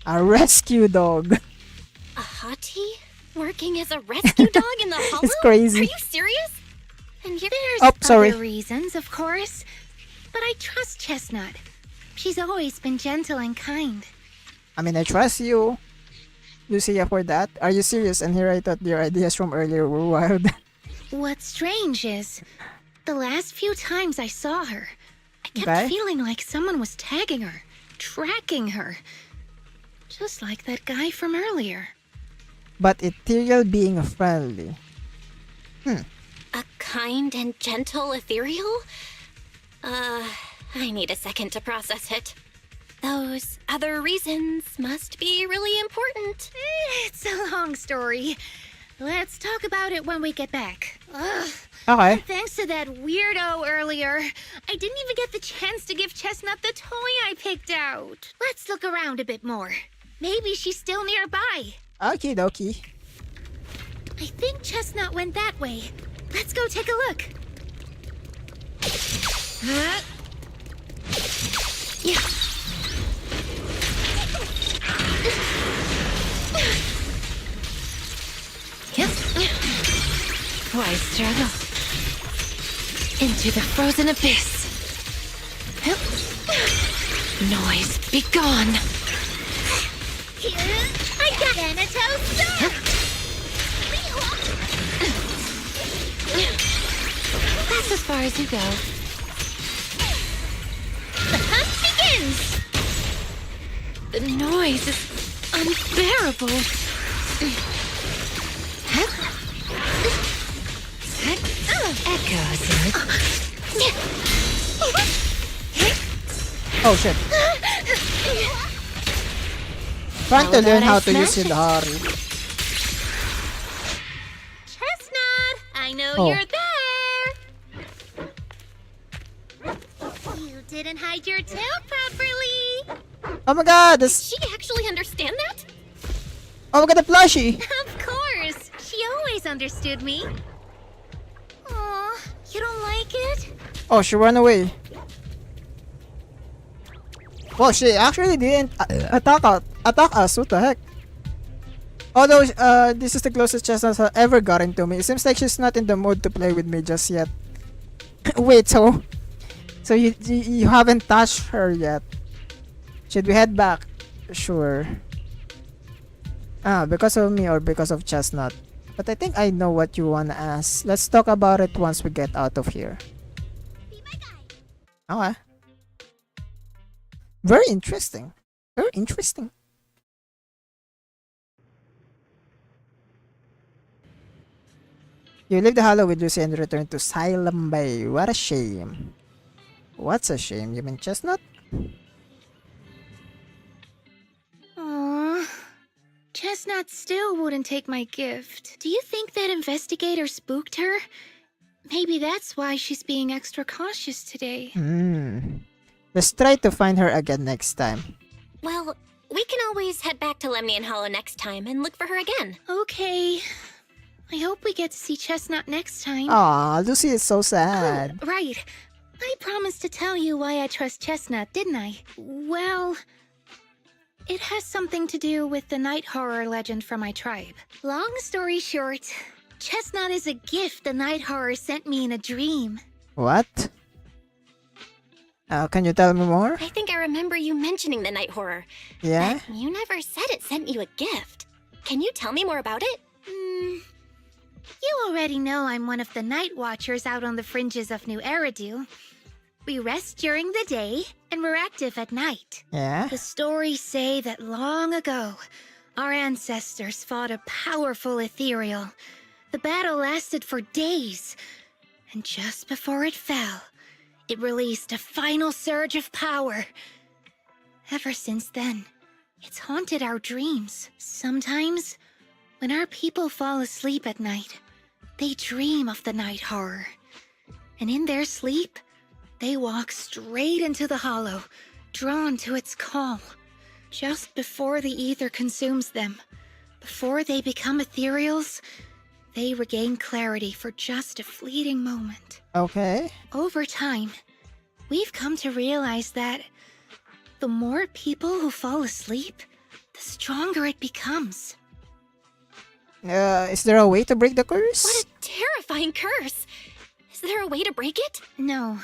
A rescue dog. A hottie? Working as a rescue dog in the hollow? It's crazy. Are you serious? And you're... There's Oh, sorry. other reasons, of course, but I trust Chestnut. She's always been gentle and kind. I mean, I trust you, Lucia, for that. Are you serious? And here I thought your ideas from earlier were wild. What's strange is, the last few times I saw her, I kept Okay. feeling like someone was tagging her, tracking her. Just like that guy from earlier. But ethereal being friendly. A kind and gentle ethereal? I need a second to process it. Those other reasons must be really important. It's a long story. Let's talk about it when we get back. Ugh. Okay. Thanks to that weirdo earlier, I didn't even get the chance to give Chestnut the toy I picked out. Let's look around a bit more. Maybe she's still nearby. Okie dokie. I think Chestnut went that way. Let's go take a look. Yeah. Yep. Why struggle? Into the frozen abyss. Yep. Noise, be gone. I got Thanatos. That's as far as you go. The hunt begins. The noise is unbearable. Echoes. Oh shit. Trying to How learn about how I to use smash it? Hilari. Chestnut, I know Oh. you're there. You didn't hide your tail properly. Oh my god, Did this. she actually understand that? Oh my god, the plushie! Of course, she always understood me. Aw, you don't like it? Oh, she ran away. Well, she actually didn't attack us. What the heck? Although, this is the closest Chestnut has ever gotten to me. It seems like she's not in the mood to play with me just yet. Wait, so you haven't touched her yet? Should we head back? Sure. Ah, because of me or because of Chestnut? But I think I know what you wanna ask. Let's talk about it once we get out of here. Okay. Very interesting. Very interesting. You leave the hollow with Lucy and return to Silent Bay. What a shame. What's a shame? You mean Chestnut? Aw, Chestnut still wouldn't take my gift. Do you think that investigator spooked her? Maybe that's why she's being extra cautious today. Let's try to find her again next time. Well, we can always head back to Lemnian Hollow next time and look for her again. Okay. I hope we get to see Chestnut next time. Aw, Lucy is so sad. Oh, right. I promised to tell you why I trust Chestnut, didn't I? Well, it has something to do with the night horror legend from my tribe. Long story short, Chestnut is a gift the night horror sent me in a dream. What? Can you tell me more? I think I remember you mentioning the night horror. Yeah? But you never said it sent you a gift. Can you tell me more about it? You already know I'm one of the night watchers out on the fringes of New Eridu. We rest during the day, and we're active at night. Yeah? The stories say that long ago, our ancestors fought a powerful ethereal. The battle lasted for days, and just before it fell, it released a final surge of power. Ever since then, it's haunted our dreams. Sometimes, when our people fall asleep at night, they dream of the night horror. And in their sleep, they walk straight into the hollow, drawn to its call. Just before the ether consumes them, before they become ethereals, they regain clarity for just a fleeting moment. Okay. Over time, we've come to realize that the more people who fall asleep, the stronger it becomes. Is there a way to break the curse? What a terrifying curse! Is there a way to break it? No.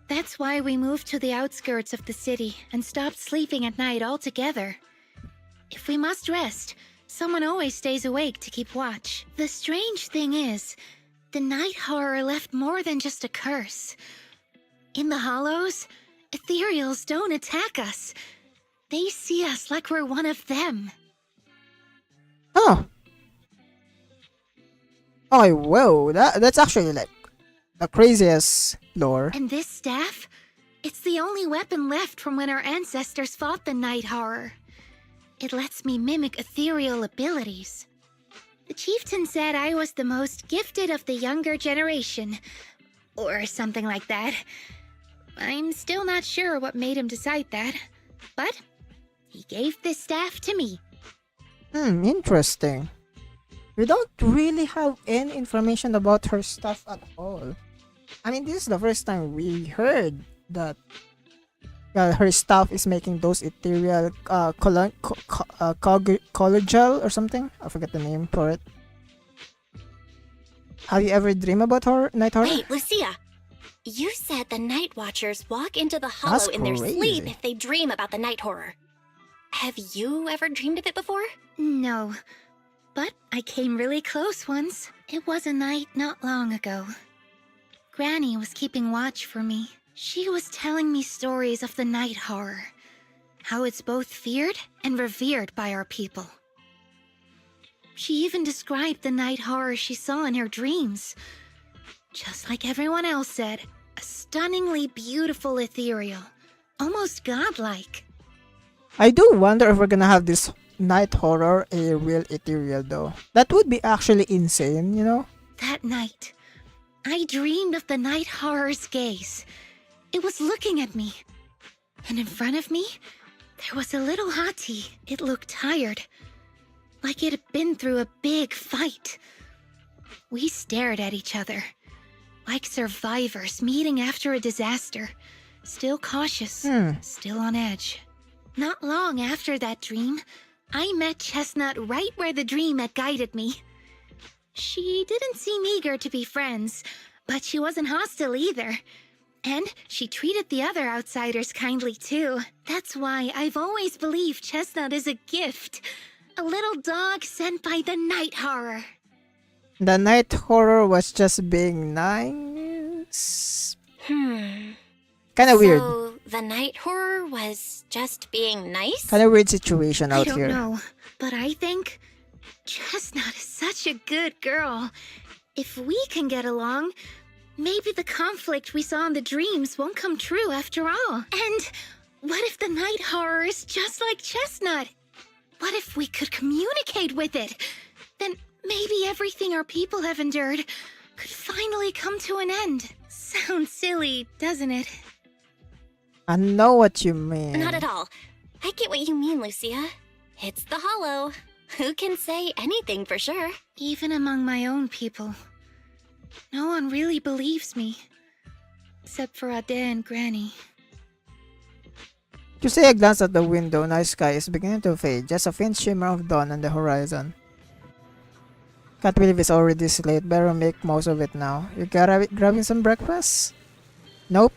That's why we moved to the outskirts of the city and stopped sleeping at night altogether. If we must rest, someone always stays awake to keep watch. The strange thing is, the night horror left more than just a curse. In the hollows, ethereals don't attack us. They see us like we're one of them. Oh. Oh, whoa. That's actually like the craziest lore. And this staff? It's the only weapon left from when our ancestors fought the night horror. It lets me mimic ethereal abilities. The chieftain said I was the most gifted of the younger generation, or something like that. I'm still not sure what made him decide that, but he gave this staff to me. Interesting. We don't really have any information about her stuff at all. I mean, this is the first time we heard that her stuff is making those ethereal collegial or something. I forget the name for it. Have you ever dreamed about night horror? Wait, Lucia. You said the night watchers walk into the hollow That's in their sleep crazy. if they dream about the night horror. Have you ever dreamed of it before? No, but I came really close once. It was a night not long ago. Granny was keeping watch for me. She was telling me stories of the night horror, how it's both feared and revered by our people. She even described the night horror she saw in her dreams. Just like everyone else said, a stunningly beautiful ethereal, almost godlike. I do wonder if we're gonna have this night horror a real ethereal though. That would be actually insane, you know? That night, I dreamed of the night horror's gaze. It was looking at me. And in front of me, there was a little hottie. It looked tired, like it had been through a big fight. We stared at each other, like survivors meeting after a disaster. Still cautious, still on edge. Not long after that dream, I met Chestnut right where the dream had guided me. She didn't seem eager to be friends, but she wasn't hostile either. And she treated the other outsiders kindly too. That's why I've always believed Chestnut is a gift. A little dog sent by the night horror. The night horror was just being nice. Kind of weird. So the night horror was just being nice? Kind of weird situation out I don't here. know, but I think Chestnut is such a good girl. If we can get along, maybe the conflict we saw in the dreams won't come true after all. And what if the night horror is just like Chestnut? What if we could communicate with it? Then maybe everything our people have endured could finally come to an end. Sounds silly, doesn't it? I know what you mean. Not at all. I get what you mean, Lucia. It's the hollow. Who can say anything for sure? Even among my own people, no one really believes me. Except for Ade and Granny. You say a glance at the window, night sky is beginning to fade, just a faint shimmer of dawn on the horizon. Can't believe it's already this late, better make most of it now. You grabbing some breakfast? Nope.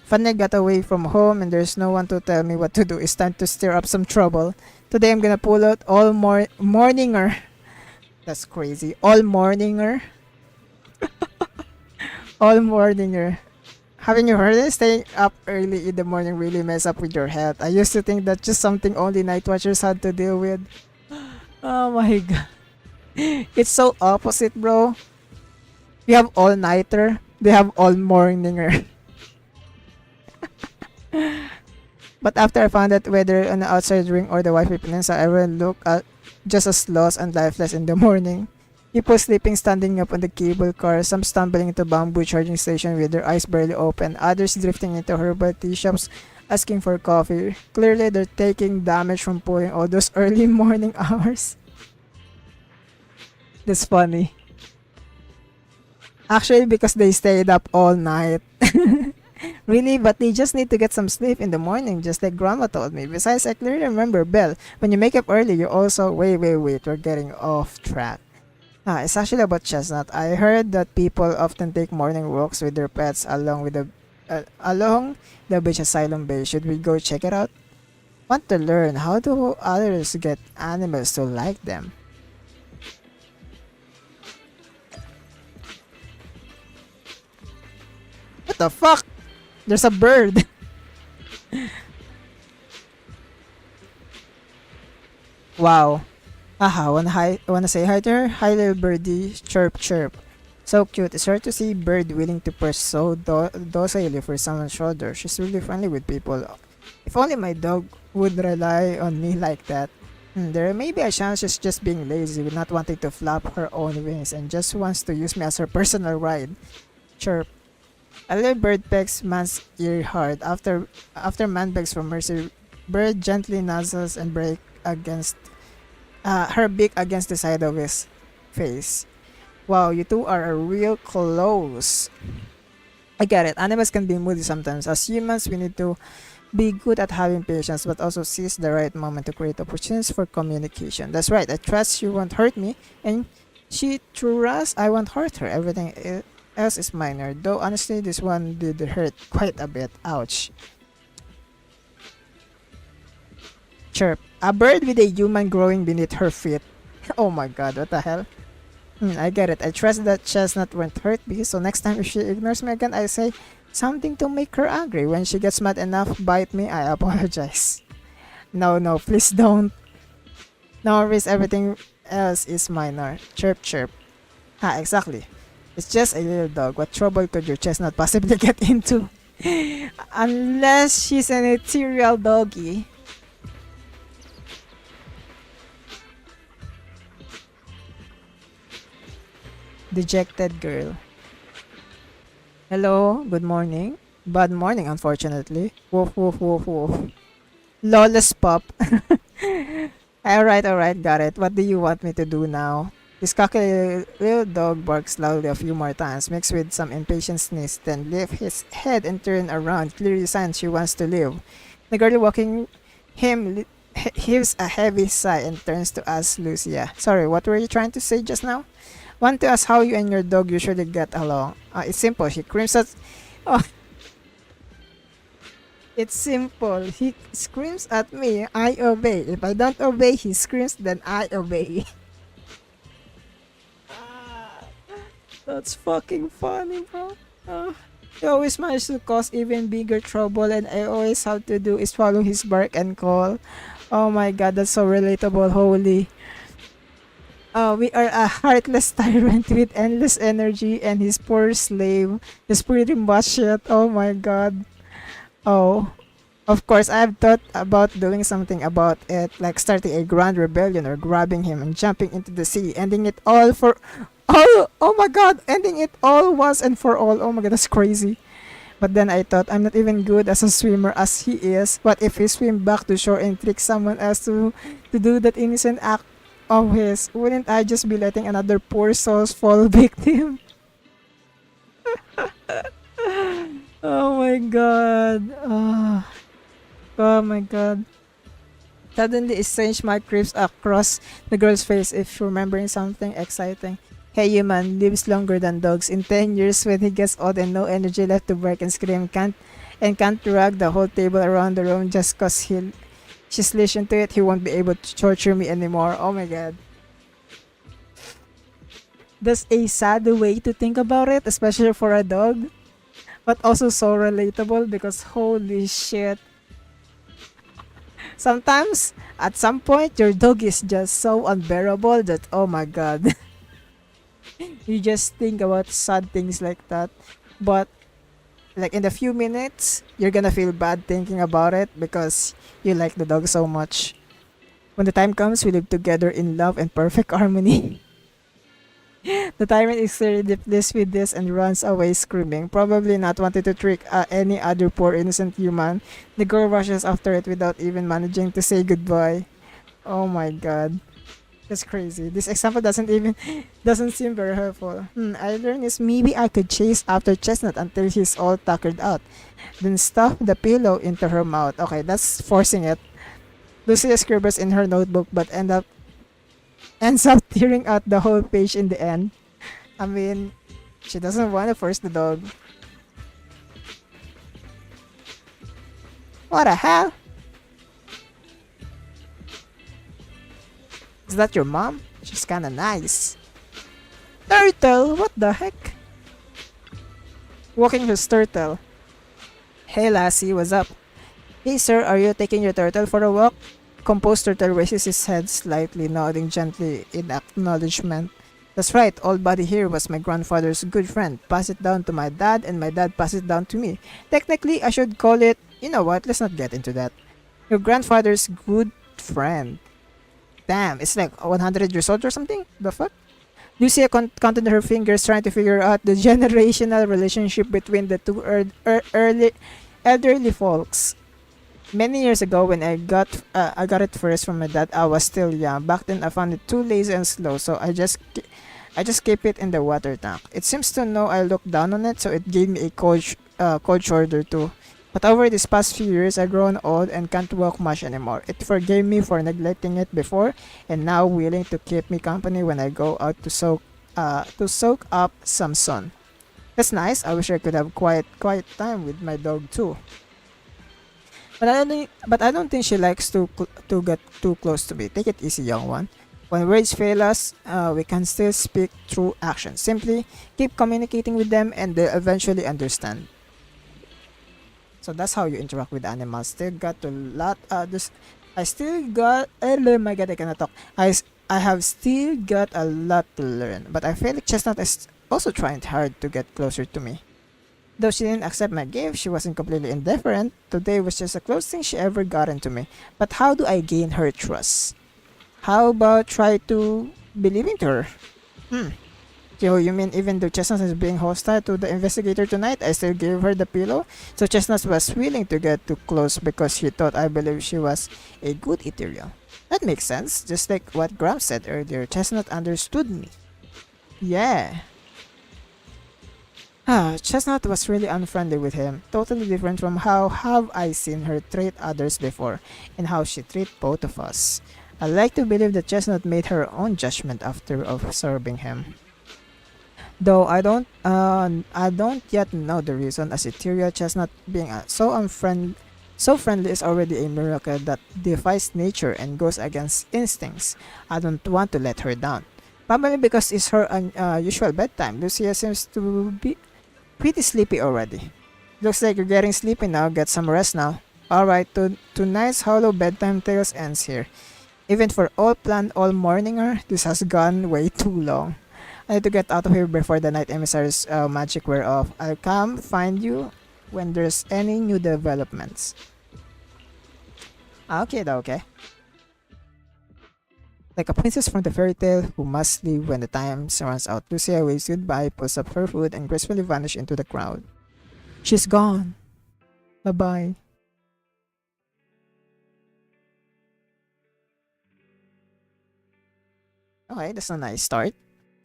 Finally got away from home and there's no one to tell me what to do. It's time to stir up some trouble. Today I'm gonna pull out all morninger. That's crazy. All morninger. All morninger. Haven't you heard it? Staying up early in the morning really mess up with your health. I used to think that's just something only night watchers had to deal with. Oh my god. It's so opposite, bro. We have all-nighter. They have all-morninger. But after I found out whether on the outside ring or the Wi-Fi peninsula, everyone looked just as lost and lifeless in the morning. People sleeping standing up on the cable car, some stumbling into bamboo charging station with their eyes barely open, others drifting into herbal tea shops asking for coffee. Clearly they're taking damage from pulling all those early morning hours. That's funny. Actually, because they stayed up all night. Really, but they just need to get some sleep in the morning, just like Grandma told me. Besides, I clearly remember, Belle, when you make up early, you also... Wait, we're getting off track. It's actually about Chestnut. I heard that people often take morning walks with their pets along the beach asylum bay. Should we go check it out? Want to learn how do others get animals to like them? What the fuck? There's a bird. Wow. Aha, wanna say hi to her? Hi little birdie, chirp chirp. So cute. It's rare to see bird willing to perch so docilely for someone's shoulder. She's really friendly with people. If only my dog would rely on me like that. There may be a chance she's just being lazy, with not wanting to flap her own wings and just wants to use me as her personal ride. Chirp. A little bird pecks man's ear hard. After man begs for mercy, bird gently nuzzles and breaks against her beak against the side of his face. Wow, you two are real close. I get it. Animals can be moody sometimes. As humans, we need to be good at having patience, but also seize the right moment to create opportunities for communication. That's right. I trust you won't hurt me, and she trusts I won't hurt her. Everything else is minor, though honestly this one did hurt quite a bit. Ouch. Chirp. A bird with a human growing beneath her feet. Oh my god, what the hell? I get it. I trust that Chestnut won't hurt me, so next time if she ignores me again, I say something to make her angry. When she gets mad enough bite me, I apologize. No, please don't. No worries, everything else is minor. Chirp chirp. Exactly. It's just a little dog. What trouble could your Chestnut possibly get into? Unless she's an ethereal doggy. Dejected girl. Hello, good morning. Bad morning, unfortunately. Woof, woof, woof, woof. Lawless pup. Alright, got it. What do you want me to do now? This cocky little dog barks loudly a few more times, mixed with some impatient sneeze, then lifts his head and turn around, clearly signs she wants to leave. The girl walking him heaves a heavy sigh and turns to ask Lucia. Sorry, what were you trying to say just now? Want to ask how you and your dog usually get along. It's simple. He screams at... Oh, it's simple. He screams at me, I obey. If I don't obey, he screams, then I obey. That's fucking funny, bro. He always manages to cause even bigger trouble, and I always have to do is follow his bark and call. Oh my god, that's so relatable. Holy. We are a heartless tyrant with endless energy, and his poor slave is pretty much it. Oh my god. Oh. Of course, I have thought about doing something about it, like starting a grand rebellion or grabbing him and jumping into the sea, ending it all for... Oh my god, ending it all once and for all. Oh my god, that's crazy. But then I thought, I'm not even good as a swimmer as he is. What if he swim back to shore and trick someone else to do that innocent act of his? Wouldn't I just be letting another poor soul fall victim? Oh my god. Oh my god. Suddenly, a strange smile creeps across the girl's face if remembering something exciting. Hey, human lives longer than dogs. In 10 years, when he gets old and no energy left to bark and scream, can't drag the whole table around the room just cause she's listened to it, he won't be able to torture me anymore. Oh my god. That's a sad way to think about it, especially for a dog. But also so relatable because holy shit. Sometimes, at some point, your dog is just so unbearable that, oh my god. You just think about sad things like that. But, like in a few minutes, you're gonna feel bad thinking about it because you like the dog so much. When the time comes, we live together in love and perfect harmony. The tyrant is clearly pleased with this and runs away screaming, probably not wanting to trick any other poor innocent human. The girl rushes after it without even managing to say goodbye. Oh my god. That's crazy. This example doesn't seem very helpful. I learned is maybe I could chase after Chestnut until he's all tuckered out. Then stuff the pillow into her mouth. Okay, that's forcing it. Lucia scribbles in her notebook but ends up tearing out the whole page in the end. I mean, she doesn't want to force the dog. What the hell? Is that your mom? She's kinda nice. Turtle, what the heck? Walking his turtle. Hey lassie, what's up? Hey sir, are you taking your turtle for a walk? Composed turtle raises his head slightly, nodding gently in acknowledgement. That's right, old buddy here was my grandfather's good friend. Pass it down to my dad and my dad passed it down to me. Technically, I should call it, you know what, let's not get into that. Your grandfather's good friend. Damn, it's like 100 years old or something? The fuck? Lucia counted her fingers trying to figure out the generational relationship between the two elderly folks. Many years ago, when I got it first from my dad, I was still young. Back then, I found it too lazy and slow, so I just keep it in the water tank. It seems to know I looked down on it, so it gave me a cold shoulder too. But over these past few years, I've grown old and can't walk much anymore. It forgave me for neglecting it before, and now willing to keep me company when I go out to soak up some sun. That's nice. I wish I could have quiet time with my dog too. But I don't think she likes to get too close to me. Take it easy, young one. When words fail us, we can still speak through action. Simply keep communicating with them, and they'll eventually understand. So that's how you interact with animals. Still got a lot. I still got. Oh my god, I cannot talk. I have still got a lot to learn. But I feel like Chestnut is also trying hard to get closer to me. Though she didn't accept my gift, she wasn't completely indifferent. Today was just the closest thing she ever gotten to me. But how do I gain her trust? How about try to believe in her? So you mean even though Chestnut is being hostile to the investigator tonight, I still gave her the pillow? So Chestnut was willing to get too close because she thought I believe she was a good ethereal. That makes sense, just like what Graham said earlier. Chestnut understood me. Yeah. Chestnut was really unfriendly with him, totally different from how have I seen her treat others before, and how she treat both of us. I like to believe that Chestnut made her own judgment after observing him. Though I don't yet know the reason. As ethereal, Chestnut being so friendly is already a miracle that defies nature and goes against instincts. I don't want to let her down. Probably because it's her usual bedtime. Lucia seems to be pretty sleepy already. Looks like you're getting sleepy now. Get some rest now. Alright, tonight's hollow bedtime tales ends here. Even for all planned all morninger, this has gone way too long. I need to get out of here before the night emissary's magic wear off. I'll come find you when there's any new developments. Okay, okay. Like a princess from the fairy tale who must leave when the time runs out, Lucia waves goodbye, pulls up her food, and gracefully vanishes into the crowd. She's gone. Bye-bye. Okay, that's a nice start.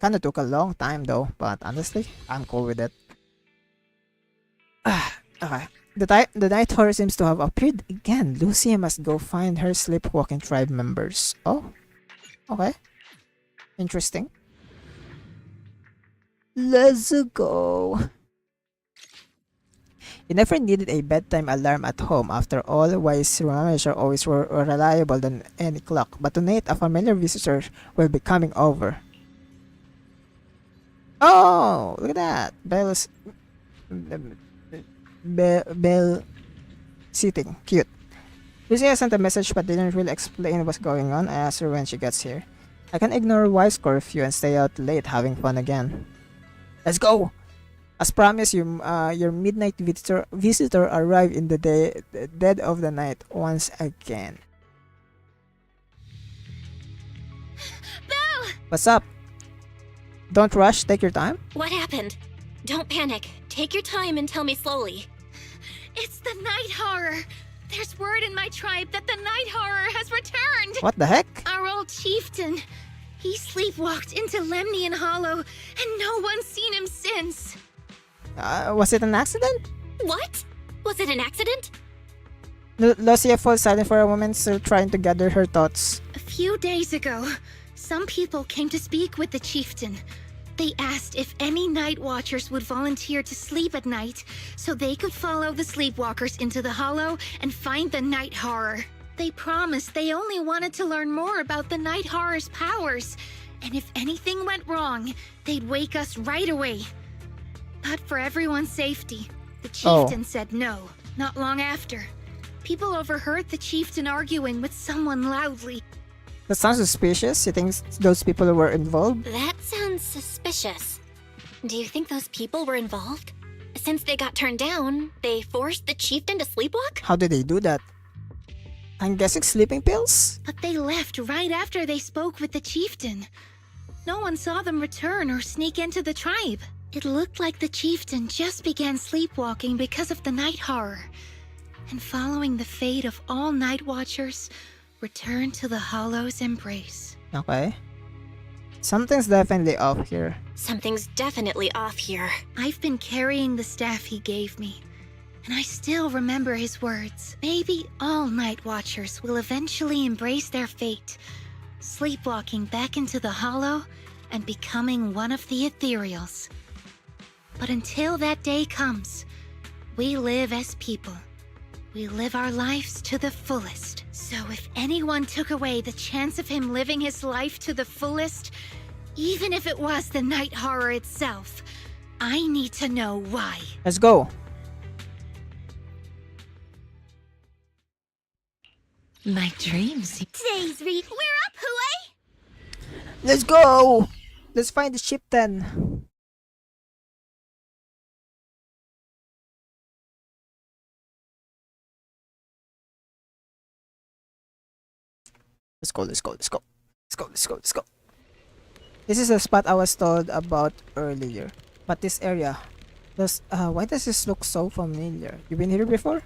Kinda took a long time though, but honestly, I'm cool with it. Okay. The night horror seems to have appeared again. Lucia must go find her sleepwalking tribe members. Oh, okay. Interesting. Let's go. You never needed a bedtime alarm at home. After all, wise reminders are always more reliable than any clock. But tonight, a familiar visitor will be coming over. Oh, look at that. Bell sitting. Cute. Lucia sent a message but didn't really explain what's going on. I asked her when she gets here. I can ignore wise curfew and stay out late having fun again. Let's go! As promised, your midnight visitor arrived in the dead of the night once again. Belle! What's up? Don't rush, take your time. What happened? Don't panic. Take your time and tell me slowly. It's the night horror. There's word in my tribe that the night horror has returned. What the heck? Our old chieftain. He sleepwalked into Lemnian Hollow, and no one's seen him since. Was it an accident? What? Was it an accident? Lucia falls silent for a moment, still trying to gather her thoughts. A few days ago, some people came to speak with the chieftain. They asked if any night watchers would volunteer to sleep at night so they could follow the sleepwalkers into the hollow and find the night horror. They promised they only wanted to learn more about the night horror's powers, and if anything went wrong, they'd wake us right away. But for everyone's safety, the chieftain said no. Not long after, people overheard the chieftain arguing with someone loudly. That sounds suspicious. You think those people were involved? That sounds suspicious. Do you think those people were involved? Since they got turned down, they forced the chieftain to sleepwalk? How did they do that? I'm guessing sleeping pills? But they left right after they spoke with the chieftain. No one saw them return or sneak into the tribe. It looked like the chieftain just began sleepwalking because of the night horror. And following the fate of all night watchers, returned to the Hollow's embrace. Okay. Something's definitely off here. Something's definitely off here. I've been carrying the staff he gave me, and I still remember his words. Maybe all night watchers will eventually embrace their fate, sleepwalking back into the Hollow and becoming one of the ethereals. But until that day comes, we live as people. We live our lives to the fullest. So if anyone took away the chance of him living his life to the fullest, even if it was the night horror itself, I need to know why. Let's go. My dreams. Today's read. We're up, Hooey! Let's go! Let's find the ship then. Let's go, let's go, let's go. Let's go, let's go, let's go. This is the spot I was told about earlier. But this area, why does this look so familiar? You been here before?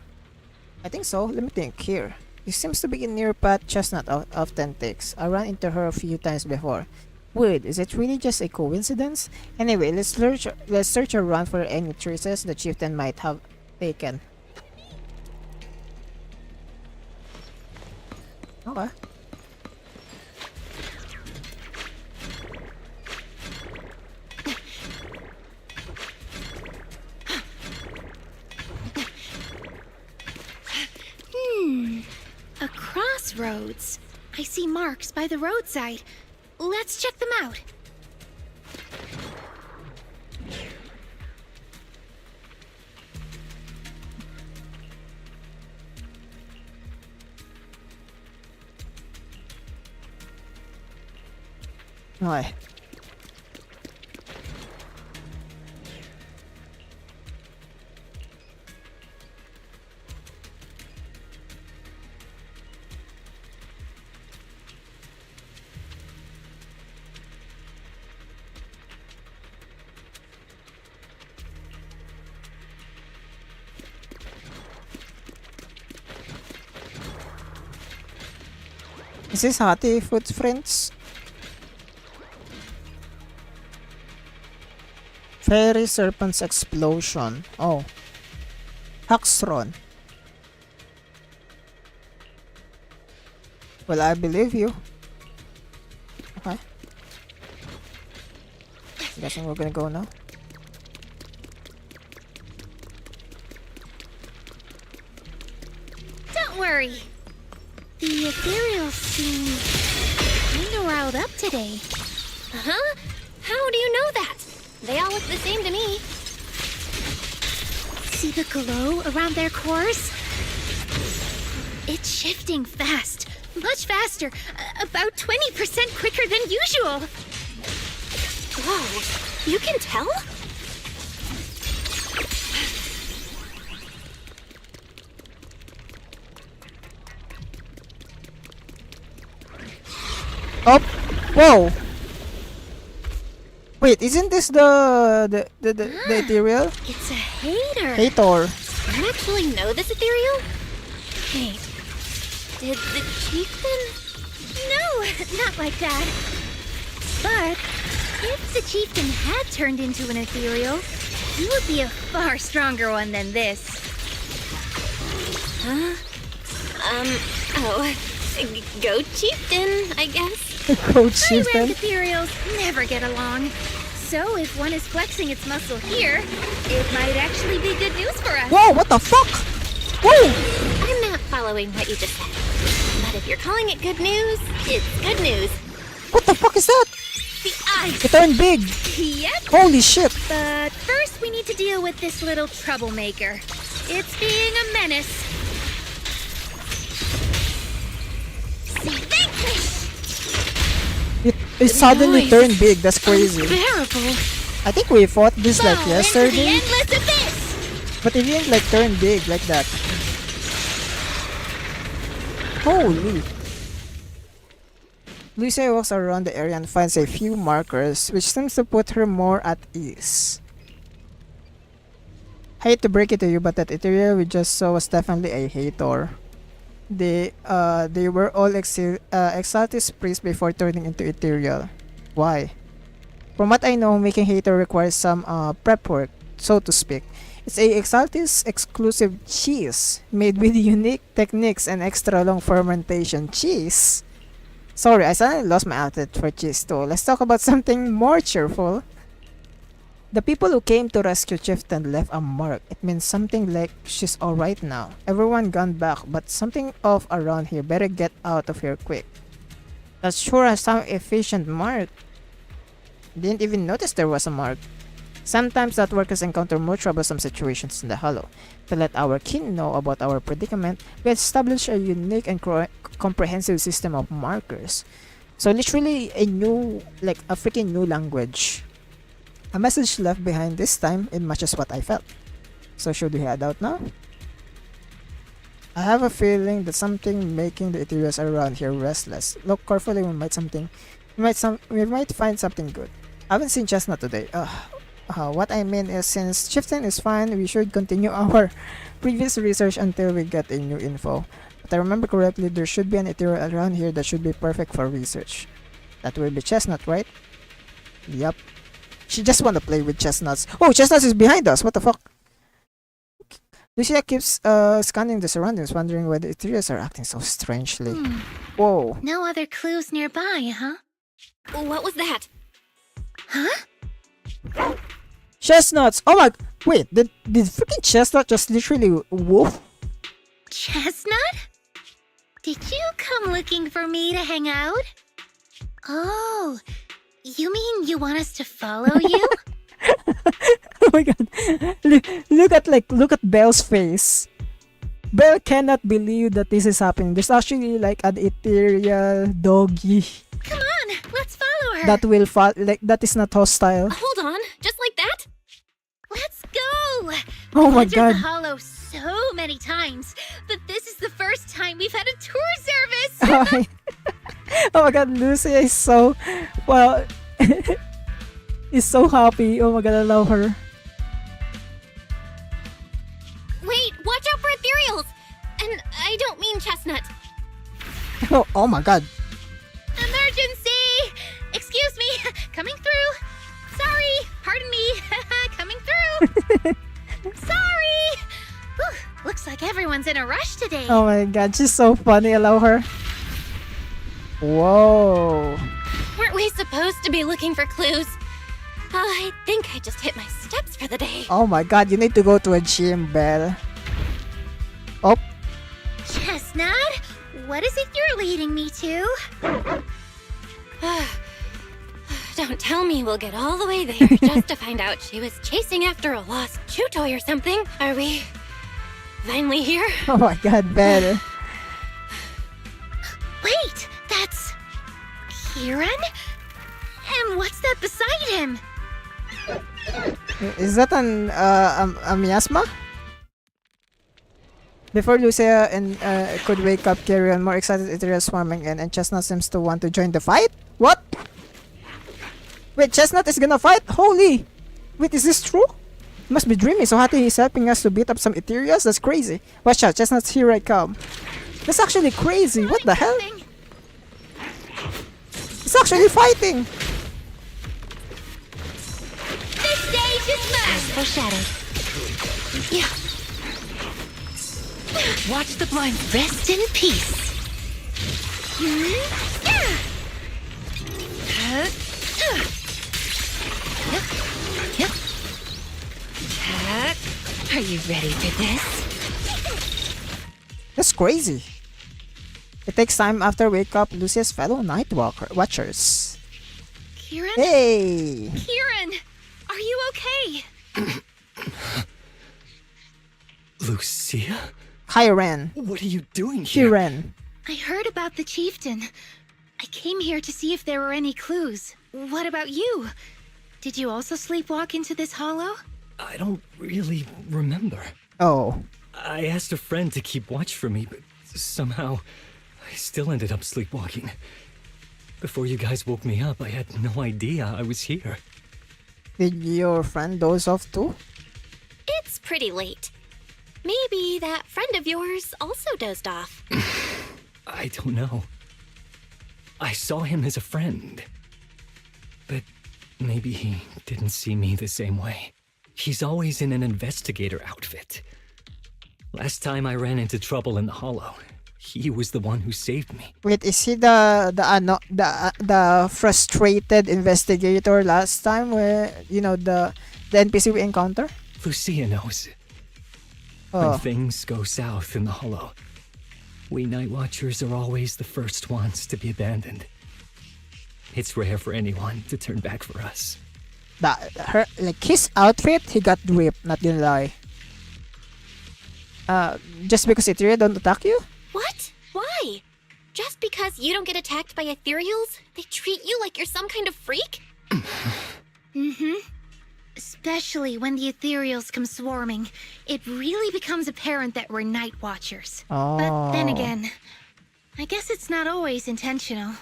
I think so. Let me think. Here. This seems to be near Pat Chestnut often takes. I ran into her a few times before. Weird. Is it really just a coincidence? Anyway, let's search around for any traces the chieftain might have taken. Okay. A crossroads. I see marks by the roadside. Let's check them out. Okay. Is this Hati footprints? Fairy Serpent's Explosion. Oh. Haxron. Well, I believe you. Okay. Guessing we're gonna go now. Don't worry. The ethereals seem kinda riled up today. Huh? How do you know that? They all look the same to me. See the glow around their cores? It's shifting fast. Much faster. About 20% quicker than usual. Whoa, you can tell? Oh! Whoa! Wait, isn't this the ethereal? It's a hater. Hator. You actually know this ethereal? Wait, did the chieftain? No, not like that. But if the chieftain had turned into an ethereal, he would be a far stronger one than this. Huh? Go chieftain, I guess. Coach High-rank Chieftain. ethereals never get along. So if one is flexing its muscle here, it might actually be good news for us. Whoa, what the fuck? Whoa! I'm not following what you just said. But if you're calling it good news, it's good news. What the fuck is that? The ice. It turned big. Yep. Holy shit. But first we need to deal with this little troublemaker. It's being a menace. See, vanquish! It suddenly noise turned big. That's crazy. Unbearable. I think we fought this like Fall into the yesterday. endless abyss! But it didn't like turn big like that. Holy. Lucia walks around the area and finds a few markers, which seems to put her more at ease. Hate to break it to you, but that ethereal we just saw was definitely a hater. They were all Exaltis priests before turning into ethereal. Why? From what I know, making hater requires some prep work, so to speak. It's a Exaltis exclusive cheese made with unique techniques and extra long fermentation. Cheese? Sorry, I suddenly lost my appetite for cheese too. Let's talk about something more cheerful. The people who came to rescue Chieftain left a mark. It means something like she's alright now. Everyone gone back, but something off around here. Better get out of here quick. That sure has some efficient mark. Didn't even notice there was a mark. Sometimes that workers encounter more troublesome situations in the Hollow. To let our kin know about our predicament, we established a unique and comprehensive system of markers. So literally a freaking new language. A message left behind this time, it matches what I felt. So should we head out now? I have a feeling that something making the ethereals around here restless. Look carefully, we might something We might find something good. I haven't seen Chestnut today. What I mean is, since Chieftain is fine, we should continue our previous research until we get a new info. If I remember correctly, there should be an ethereal around here that should be perfect for research. That will be Chestnut, right? Yup. She just wanna play with Chestnuts. Oh, Chestnuts is behind us! What the fuck? Lucia keeps scanning the surroundings, wondering why the ethereals are acting so strangely. Whoa. No other clues nearby, huh? What was that? Huh? Chestnuts! Oh my... Wait, did freaking Chestnut just literally woof? Chestnut? Did you come looking for me to hang out? Oh, you mean you want us to follow you? Oh my god. Look at Belle's face. Belle cannot believe that this is happening. There's actually like an ethereal doggy Come on, let's follow her. that will that is not hostile. Hold on, just like that? Let's go. Oh my Entered god. the Hollow so many times, but this is the first time we've had a tour service. Oh my, oh my god, Lucia is so well is so happy. Oh my god, I love her. Wait, watch out for ethereals! And I don't mean chestnut. Oh my god. Emergency! Excuse me, coming through. Sorry, pardon me, coming through. Sorry. Whew, looks like everyone's in a rush today. Oh my god, she's so funny. I love her. Whoa. Weren't we supposed to be looking for clues? I think I just hit my steps for the day. Oh my god, you need to go to a gym, Belle. Oh, Chestnut, what is it you're leading me to? Don't tell me we'll get all the way there just to find out she was chasing after a lost chew toy or something. Are we finally here? oh my god, Belle. Wait, that's Kieran? And what's that beside him? Is that a miasma? Before Lucia and could wake up, Kieran, more excited ethereal swarming in, and Chestnut seems to want to join the fight? What? Wait, Chestnut is gonna fight? Holy! Wait, is this true? Must be dreaming, so Hattie is helping us to beat up some ethereals? That's crazy. Watch out, Chestnut's here I come. That's actually crazy, what the hell? It's actually fighting! This stage is mine! Foreshadowed. Yeah. Watch the blind. Rest in peace. Are you ready for this? That's crazy. It takes time after wake up Lucia's fellow watchers. Kieran? Hey! Kieran! Are you okay? Lucia? Kyren. What are you doing here? Kieran. I heard about the chieftain. I came here to see if there were any clues. What about you? Did you also sleepwalk into this hollow? I don't really remember. Oh. I asked a friend to keep watch for me, but somehow I still ended up sleepwalking. Before you guys woke me up, I had no idea I was here. Did your friend doze off too? It's pretty late. Maybe that friend of yours also dozed off. I don't know. I saw him as a friend. But maybe he didn't see me the same way. He's always in an investigator outfit. Last time I ran into trouble in the Hollow, he was the one who saved me. Wait, is he the frustrated investigator last time where the NPC we encounter? Lucia knows. When Oh. things go south in the Hollow, we Night Watchers are always the first ones to be abandoned. It's rare for anyone to turn back for us. His outfit, he got ripped, not gonna lie. Just because Ethereal don't attack you? What? Why? Just because you don't get attacked by ethereals, they treat you like you're some kind of freak? Mm-hmm. Especially when the ethereals come swarming, it really becomes apparent that we're night watchers. Oh. But then again, I guess it's not always intentional.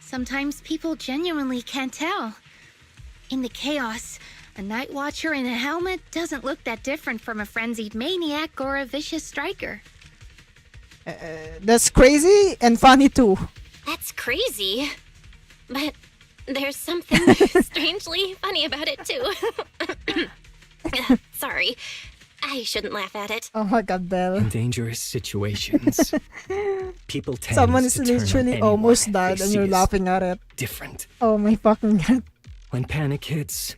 Sometimes people genuinely can't tell. In the chaos, a night watcher in a helmet doesn't look that different from a frenzied maniac or a vicious striker. That's crazy and funny too. That's crazy. But there's something strangely funny about it, too. Sorry. I shouldn't laugh at it. Oh my god, Belle. In dangerous situations, people tend Someone is to turn on literally anyone almost they died and see you're as laughing at it. different. Oh my fucking god. When panic hits,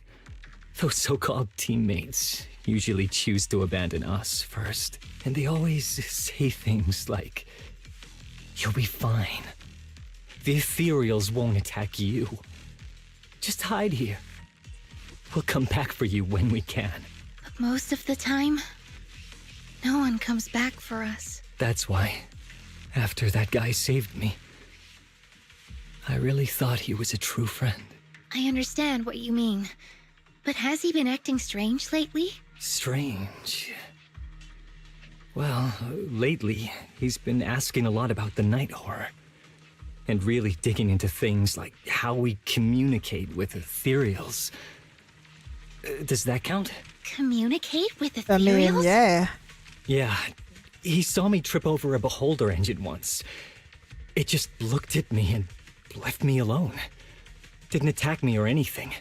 those so-called teammates usually choose to abandon us first. And they always say things like, "You'll be fine. The ethereals won't attack you. Just hide here. We'll come back for you when we can." But most of the time, no one comes back for us. That's why, after that guy saved me, I really thought he was a true friend. I understand what you mean. But has he been acting strange lately? Strange. Well, lately, he's been asking a lot about the night horror. And really digging into things like how we communicate with ethereals. Does that count? Communicate with I mean, ethereals? yeah. Yeah, he saw me trip over a beholder engine once. It just looked at me and left me alone. Didn't attack me or anything.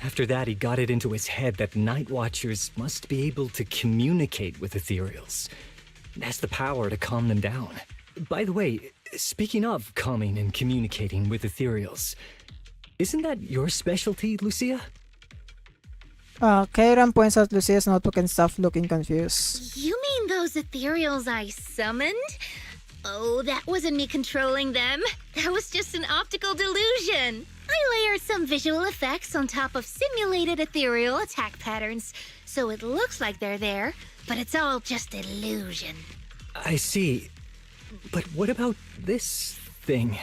After that, he got it into his head that night watchers must be able to communicate with ethereals. It has the power to calm them down. By the way, speaking of calming and communicating with ethereals, isn't that your specialty, Lucia? Kairan points out Lucia's notebook and stuff looking confused. You mean those ethereals I summoned? Oh, that wasn't me controlling them. That was just an optical delusion. I layered some visual effects on top of simulated ethereal attack patterns, so it looks like they're there, but it's all just illusion. I see. But what about this thing?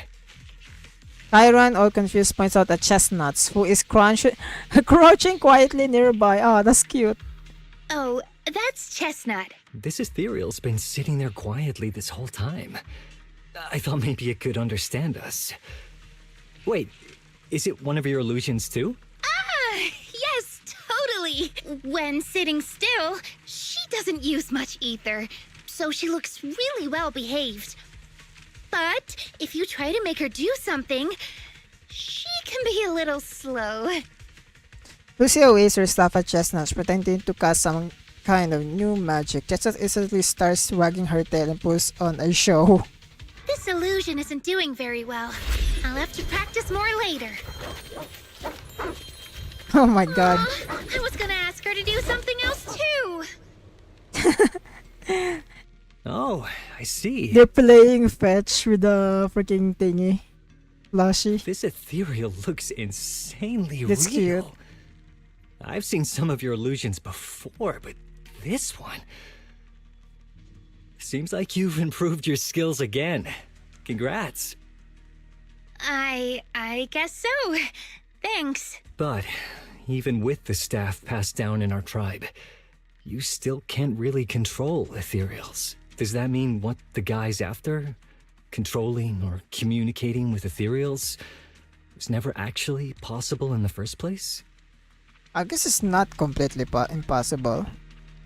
Kairan, all confused, points out at Chestnuts, who is crouching quietly nearby. Oh, that's cute. Oh, that's Chestnut. This ethereal's been sitting there quietly this whole time. I thought maybe it could understand us. Wait, is it one of your illusions too? Ah, yes, totally. When sitting still, she doesn't use much ether, so she looks really well behaved. But if you try to make her do something, she can be a little slow. Lucia waves her staff at Chestnuts, pretending to cast some kind of new magic. Chestnut instantly starts wagging her tail and puts on a show. This illusion isn't doing very well. I'll have to practice more later. Oh my god. I was gonna ask her to do something else too. Oh, I see. They're playing fetch with the freaking thingy. Plushie. This ethereal looks insanely That's real. cute. I've seen some of your illusions before, but this one... Seems like you've improved your skills again. Congrats. I guess so. Thanks. But even with the staff passed down in our tribe, you still can't really control ethereals. Does that mean what the guy's after? Controlling or communicating with ethereals was never actually possible in the first place? I guess it's not completely impossible.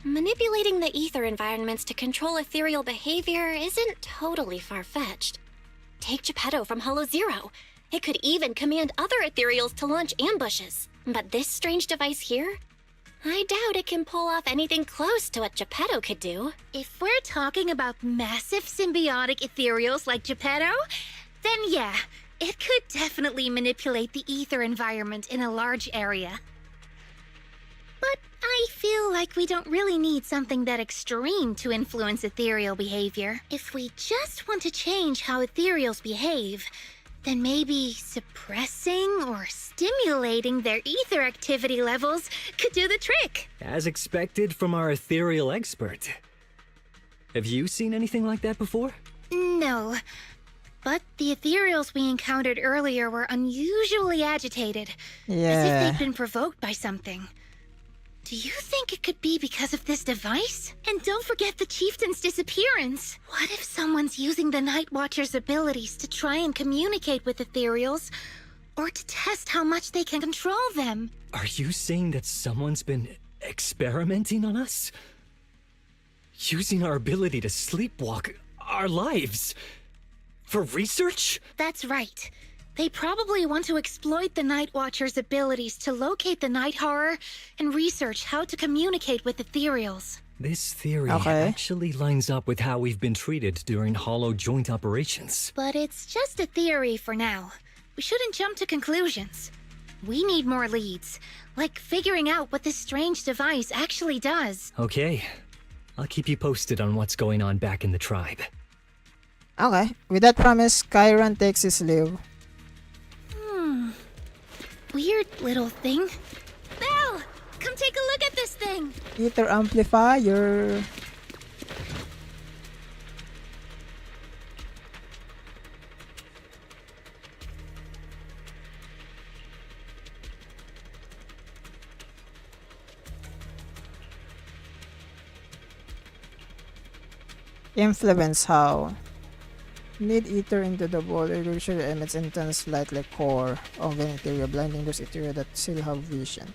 Manipulating the ether environments to control ethereal behavior isn't totally far-fetched. Take Geppetto from Hollow Zero. It could even command other ethereals to launch ambushes. But this strange device here? I doubt it can pull off anything close to what Geppetto could do. If we're talking about massive symbiotic ethereals like Geppetto, then yeah, it could definitely manipulate the ether environment in a large area. But I feel like we don't really need something that extreme to influence ethereal behavior. If we just want to change how ethereals behave, then maybe suppressing or stimulating their ether activity levels could do the trick. As expected from our ethereal expert. Have you seen anything like that before? No. But the ethereals we encountered earlier were unusually agitated, as if Yeah. they'd been provoked by something. Do you think it could be because of this device? And don't forget the chieftain's disappearance. What if someone's using the Night Watcher's abilities to try and communicate with ethereals, or to test how much they can control them? Are you saying that someone's been experimenting on us? Using our ability to sleepwalk our lives? For research? That's right. They probably want to exploit the Night Watcher's abilities to locate the night horror and research how to communicate with ethereals. This theory Okay. actually lines up with how we've been treated during Hollow joint operations. But it's just a theory for now. We shouldn't jump to conclusions. We need more leads, like figuring out what this strange device actually does. Okay, I'll keep you posted on what's going on back in the tribe. Okay. With that promise, Kyron takes his leave. Weird little thing. Belle! Come take a look at this thing! Ether amplifier. Influence how? Need ether into the ball. It usually emits intense light like core of an ethereal, blinding those ethereal that still have vision.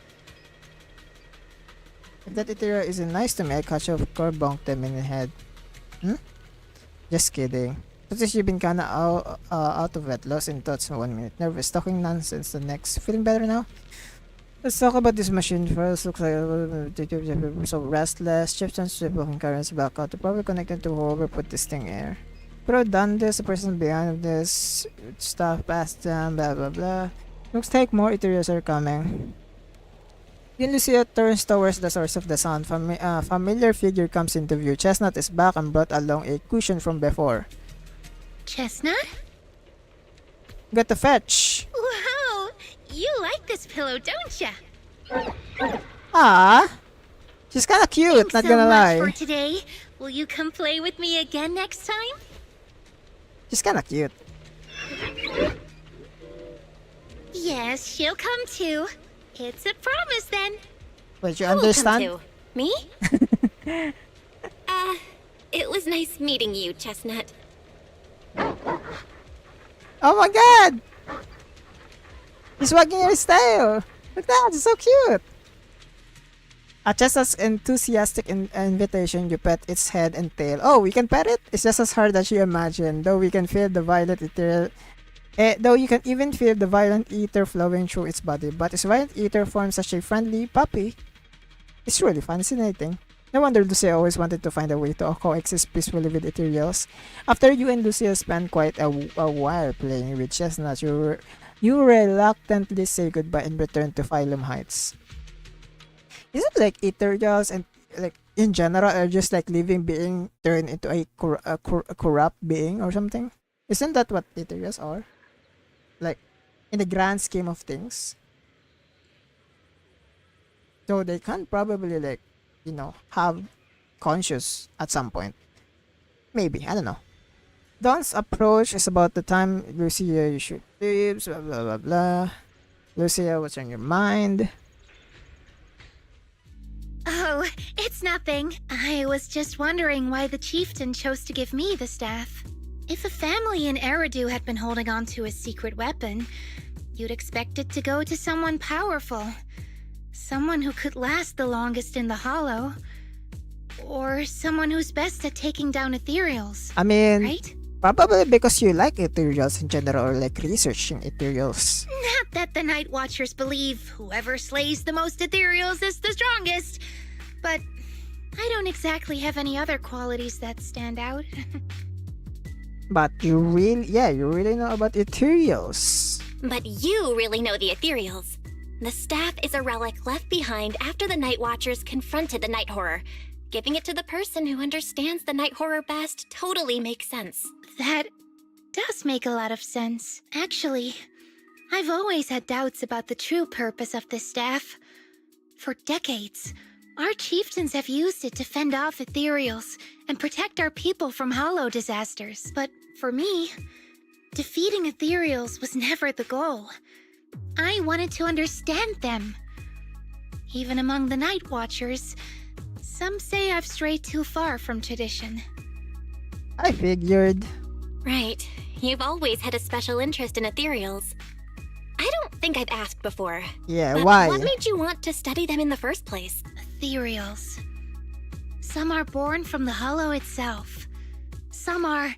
If that ethereal isn't nice to me, I catch up core bonk them in the head. Just kidding. But you've been kinda out of it, lost in thoughts in 1 minute. Nervous, talking nonsense the next. Feeling better now? Let's talk about this machine first. Looks like so restless. Chips and sweeping currents back out. Probably connected to whoever put this thing here. Could have done this, the person behind this stuff past them, blah blah blah. Looks like more ethereals are coming. Then LUCIA turns towards the source of the sound. Familiar figure comes into view. Chestnut is back and brought along a cushion from before. Chestnut? Got to fetch. Wow! You like this pillow, don't ya? Ah, she's kinda cute, Thanks not so gonna much lie. for today. Will you come play with me again next time? She's kinda cute. Yes, she'll come too. It's a promise then. Wait, you Who will come understand? too? Me? It was nice meeting you, Chestnut. Oh my god! He's wagging her tail! Look at that, it's so cute! At just as enthusiastic invitation, you pet its head and tail. Oh, we can pet it? It's just as hard as you imagine, though we can feel the violent ether. Though you can even feel the violent ether flowing through its body, but its violent ether forms such a friendly puppy. It's really fascinating. No wonder Lucia always wanted to find a way to coexist peacefully with ethereals. After you and Lucia spent quite a while playing with Chestnut, you reluctantly say goodbye and return to Phylum Heights. Is it like ethereals and like in general are just like living being turned into a corrupt being or something? Isn't that what ethereals are? Like in the grand scheme of things. So they can probably like, you know, have conscious at some point. Maybe, I don't know. Dawn's approach is about the time. Lucia, you should leave, blah blah blah blah. Lucia, what's on your mind? Oh, it's nothing. I was just wondering why the chieftain chose to give me the staff. If a family in Eridu had been holding on to a secret weapon, you'd expect it to go to someone powerful. Someone who could last the longest in the Hollow. Or someone who's best at taking down ethereals. I mean, Right? probably because you like ethereals in general or like researching ethereals. Not that the Night Watchers believe whoever slays the most ethereals is the strongest, but I don't exactly have any other qualities that stand out. But you really know about ethereals. But you really know the ethereals. The staff is a relic left behind after the Night Watchers confronted the night horror. Giving it to the person who understands the night horror best totally makes sense. That does make a lot of sense. Actually, I've always had doubts about the true purpose of this staff. For decades, our chieftains have used it to fend off ethereals and protect our people from hollow disasters. But for me, defeating ethereals was never the goal. I wanted to understand them. Even among the Night Watchers, some say I've strayed too far from tradition. I figured. Right. You've always had a special interest in ethereals. I don't think I've asked before. Yeah, But why? what made you want to study them in the first place? Ethereals. Some are born from the hollow itself. Some are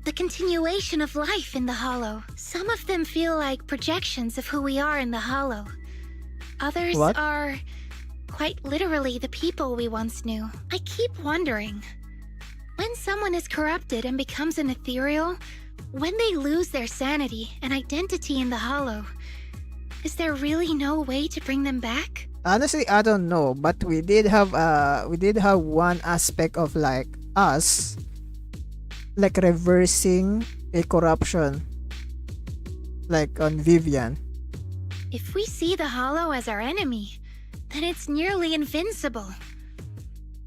the continuation of life in the hollow. Some of them feel like projections of who we are in the hollow. Others What? are quite literally the people we once knew. I keep wondering, when someone is corrupted and becomes an ethereal, when they lose their sanity and identity in the hollow, is there really no way to bring them back? Honestly, I don't know, but we did have one aspect of like us like reversing a corruption like on Vivian. If we see the hollow as our enemy, then it's nearly invincible.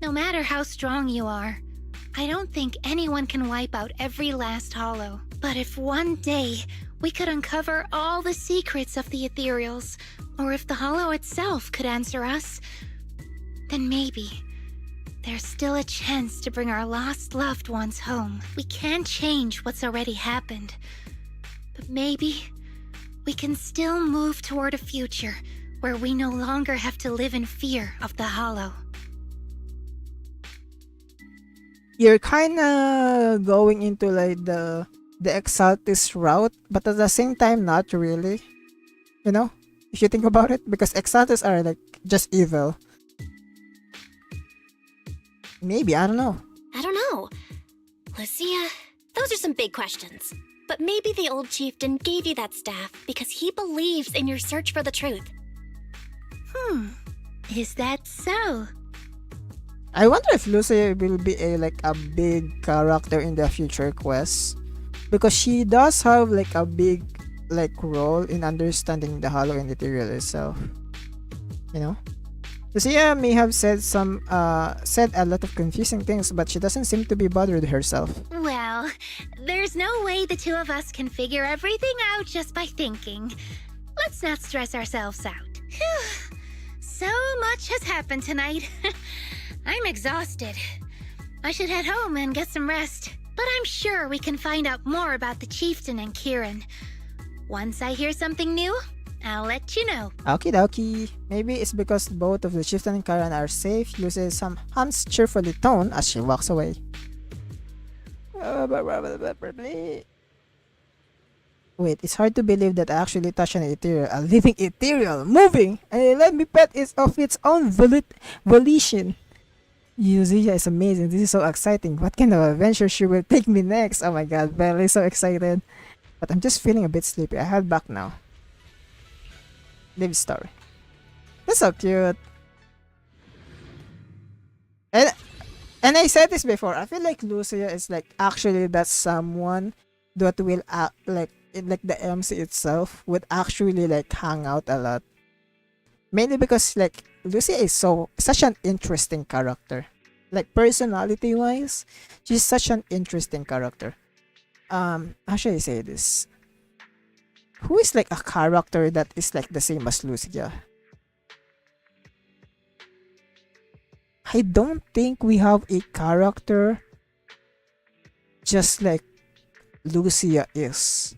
No matter how strong you are, I don't think anyone can wipe out every last hollow. But if one day we could uncover all the secrets of the ethereals, or if the hollow itself could answer us, then maybe there's still a chance to bring our lost loved ones home. We can't change what's already happened, but maybe we can still move toward a future where we no longer have to live in fear of the hollow. You're kind of going into like the Exaltis route, but at the same time not really. You know, if you think about it, because Exaltis are like just evil. Maybe, I don't know. I don't know. Lucia, those are some big questions. But maybe the old chieftain gave you that staff because he believes in your search for the truth. Is that so? I wonder if Lucia will be a big character in the future quest, because she does have like a big like role in understanding the hollow and ethereal itself. You know, Lucia may have said a lot of confusing things, but she doesn't seem to be bothered herself. Well, there's no way the two of us can figure everything out just by thinking. Let's not stress ourselves out. Phew. So much has happened tonight. I'm exhausted. I should head home and get some rest. But I'm sure we can find out more about the chieftain and Kieran. Once I hear something new, I'll let you know. Okie dokie. Maybe it's because both of the chieftain and Karen are safe. Lucia hums cheerfully tone as she walks away. Wait, it's hard to believe that I actually touched an ethereal, a living ethereal, moving, and let me pet it of its own volition. Lucia is amazing. This is so exciting. What kind of adventure she will take me next? Oh my god, very so excited. But I'm just feeling a bit sleepy. I head back now. Live story. That's so cute. And I said this before. I feel like Lucia is like actually that someone that will act like the MC itself would actually like hang out a lot. Mainly because like Lucia is such an interesting character. Like personality wise, she's such an interesting character. How should I say this? Who is like a character that is like the same as Lucia? I don't think we have a character just like Lucia is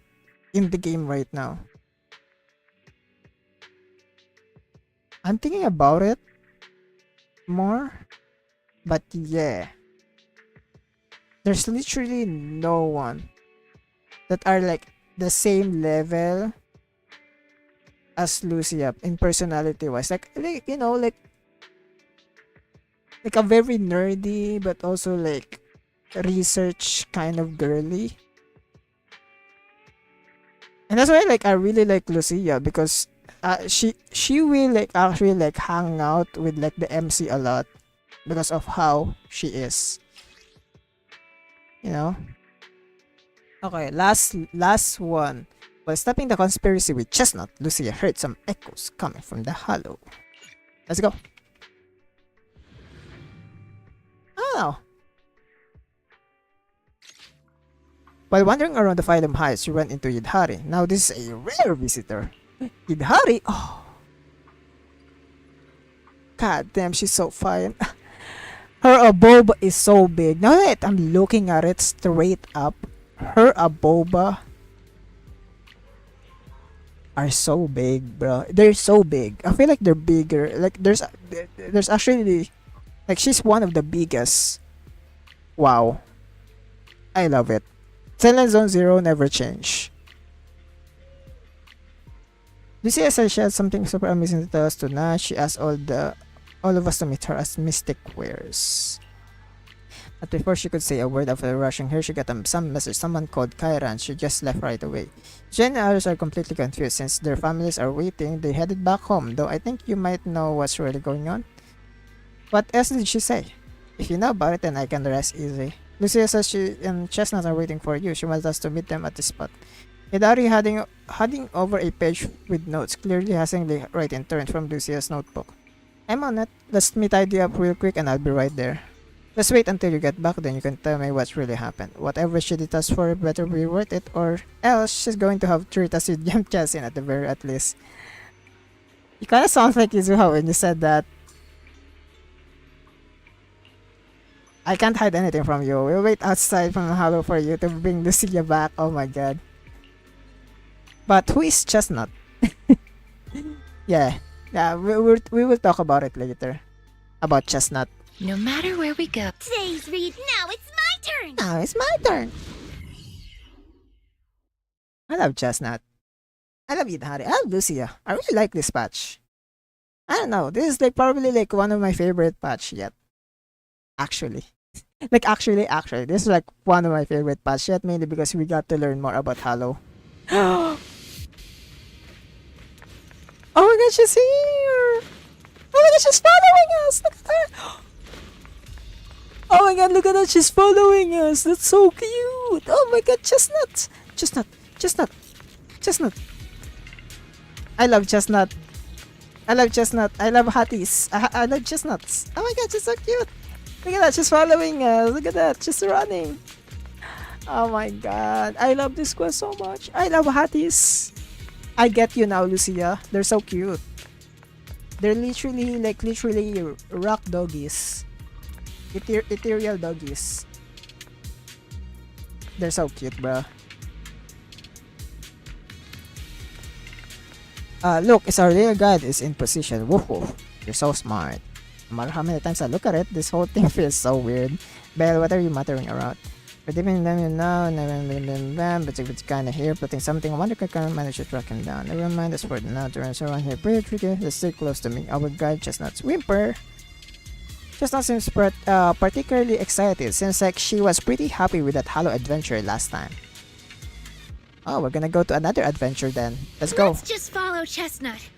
in the game right now. I'm thinking about it more, but yeah, there's literally no one that are like the same level as Lucia in personality wise. Like you know, like a very nerdy but also like research kind of girly. And that's why like I really like Lucia, because she will like actually like hang out with like the MC a lot because of how she is. You know? Okay, last one. While stopping the conspiracy with Chestnut, Lucia heard some echoes coming from the hollow. Let's go. Oh. While wandering around the Phylum Heights, she ran into Yidhari. Now this is a rare visitor. Yidhari? Oh. God damn, she's so fine. Her aboba is so big. Now that I'm looking at it straight up, her aboba are so big, bro. They're so big. I feel like they're bigger. Like there's actually like she's one of the biggest. Wow, I love it. Zenless Zone Zero never change. Lucia says she has something super amazing to tell us tonight. She asked all of us to meet her as Mystic Wears. But before she could say a word after rushing here, she got some message. Someone called Kyran. She just left right away. Jen and others are completely confused. Since their families are waiting, they headed back home. Though I think you might know what's really going on. What else did she say? If you know about it, then I can rest easy. Lucia says she and Chestnut are waiting for you. She wants us to meet them at the spot. Hidari heading over a page with notes, clearly hastily writing turn from Lucia's notebook. I'm on it. Let's me tidy up real quick and I'll be right there. Let's wait until you get back, then you can tell me what's really happened. Whatever she did us for better be worth it, or else she's going to have treat us with jump chasing at the very at least. You kinda sound like Izuha when you said that. I can't hide anything from you. We'll wait outside from the hollow for you to bring Lucia back. Oh my god. But who is Chestnut? Yeah, we will talk about it later. About Chestnut. No matter where we go. Today's read. Now it's my turn. Now it's my turn. I love Chestnut. I love Hidari. I love Lucia. I really like this patch. I don't know. This is like probably like one of my favorite patch yet. Actually. Actually, this is like one of my favorite patch yet, mainly because we got to learn more about Hollow. Oh my god, she's here! Oh my god, she's following us! Look at her! Oh my god, look at that, she's following us! That's so cute! Oh my god, Chestnut! Chestnut! I love Chestnut. I love Hatties. I love Chestnuts. Oh my god, she's so cute! Look at that, she's following us! Look at that, she's running! Oh my god, I love this quest so much. I love Hatties. I get you now, Lucia. They're so cute. They're literally rock doggies. Ethereal doggies. They're so cute, bro. Look, it's our little guide is in position. Woof woof. You're so smart. No matter how many times I look at it, this whole thing feels so weird. Belle, what are you muttering around? But even them you know, but it's kinda here, putting something. I wonder if I can manage to track him down. Never mind, that's for the now. To run around here pretty tricky. Let's stay close to me. Our guide Chestnut's whimper. Chestnut seems particularly excited. Seems like she was pretty happy with that Hollow adventure last time. Oh, we're gonna go to another adventure then. Let's go. Let's just follow Chestnut.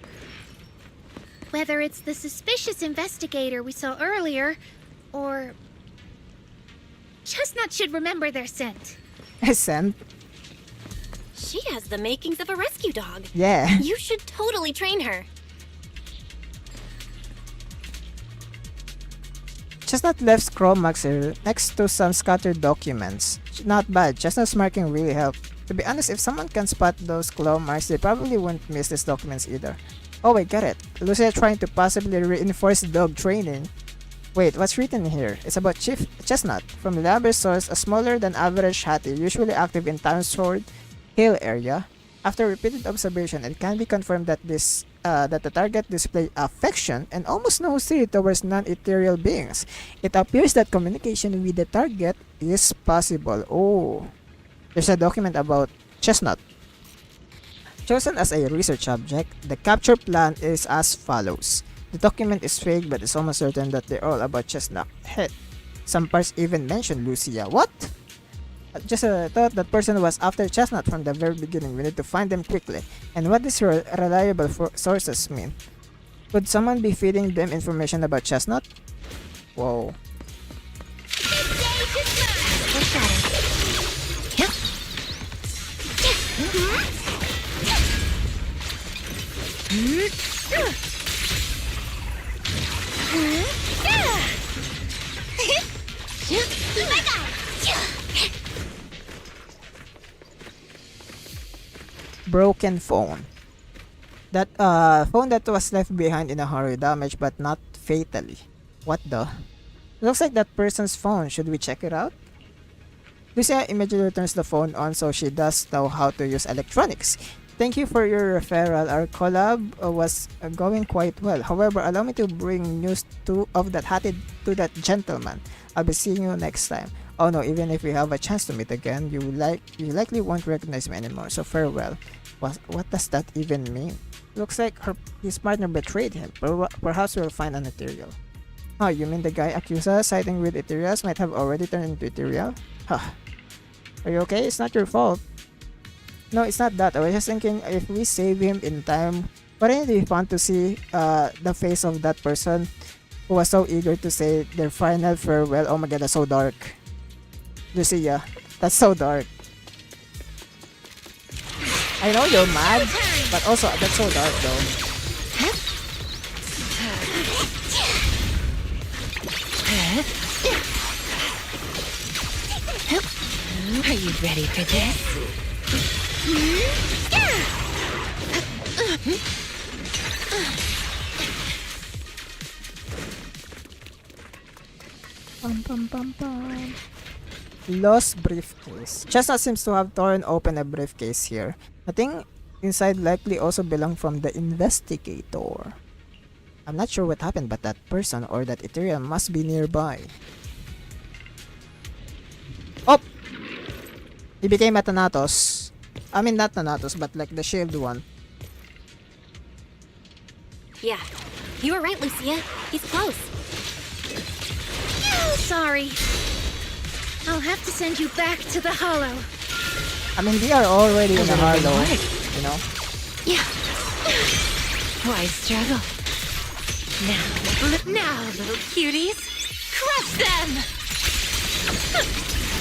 Whether it's the suspicious investigator we saw earlier, or Chestnut should remember their scent. Scent? She has the makings of a rescue dog. Yeah. You should totally train her. Chestnut left scroll marks here next to some scattered documents. Not bad. Chestnut's marking really helped. To be honest, if someone can spot those claw marks, they probably won't miss these documents either. Oh, I get it. Lucia trying to possibly reinforce dog training. Wait, what's written here? It's about Chief Chestnut. From the library source, a smaller than average hattie, usually active in Townsford Hill area. After repeated observation, it can be confirmed that that the target display affection and almost no hostility towards non-ethereal beings. It appears that communication with the target is possible. Oh, there's a document about Chestnut. Chosen as a research object, the capture plan is as follows. The document is fake, but it's almost certain that they're all about Chestnut. Heck, some parts even mention Lucia. What? Just thought that person was after Chestnut from the very beginning. We need to find them quickly. And what does reliable sources mean? Could someone be feeding them information about Chestnut? Whoa. Broken phone. That phone that was left behind in a hurry, damaged but not fatally. What the? Looks like that person's phone. Should we check it out? Lucia immediately turns the phone on, so she does know how to use electronics. Thank you for your referral. Our collab was going quite well. However, allow me to bring news of that hatted to that gentleman. I'll be seeing you next time. Oh no, even if we have a chance to meet again, you likely won't recognize me anymore, so farewell. What does that even mean? Looks like his partner betrayed him. Perhaps we'll find an ethereal. Oh, you mean the guy accused us siding with ethereals might have already turned into ethereal? Huh. Are you okay? It's not your fault. No, it's not that. I was just thinking if we save him in time, wouldn't it be fun to see the face of that person who was so eager to say their final farewell? Oh my god, that's so dark. Lucia, that's so dark. I know you're mad, but also that's so dark though. Are you ready for this? Lost briefcase. Chestnut seems to have torn open a briefcase here. Nothing inside likely also belonged from the investigator. I'm not sure what happened, but that person or that ethereal must be nearby. Oh! He became a Thanatos. I mean, not Thanatos, but like the shield one. Yeah, you were right, Lucia. He's close. Sorry. I'll have to send you back to the Hollow. I mean, we are already in the hollow, you know? Yeah. Why struggle? Now, little cuties, crush them!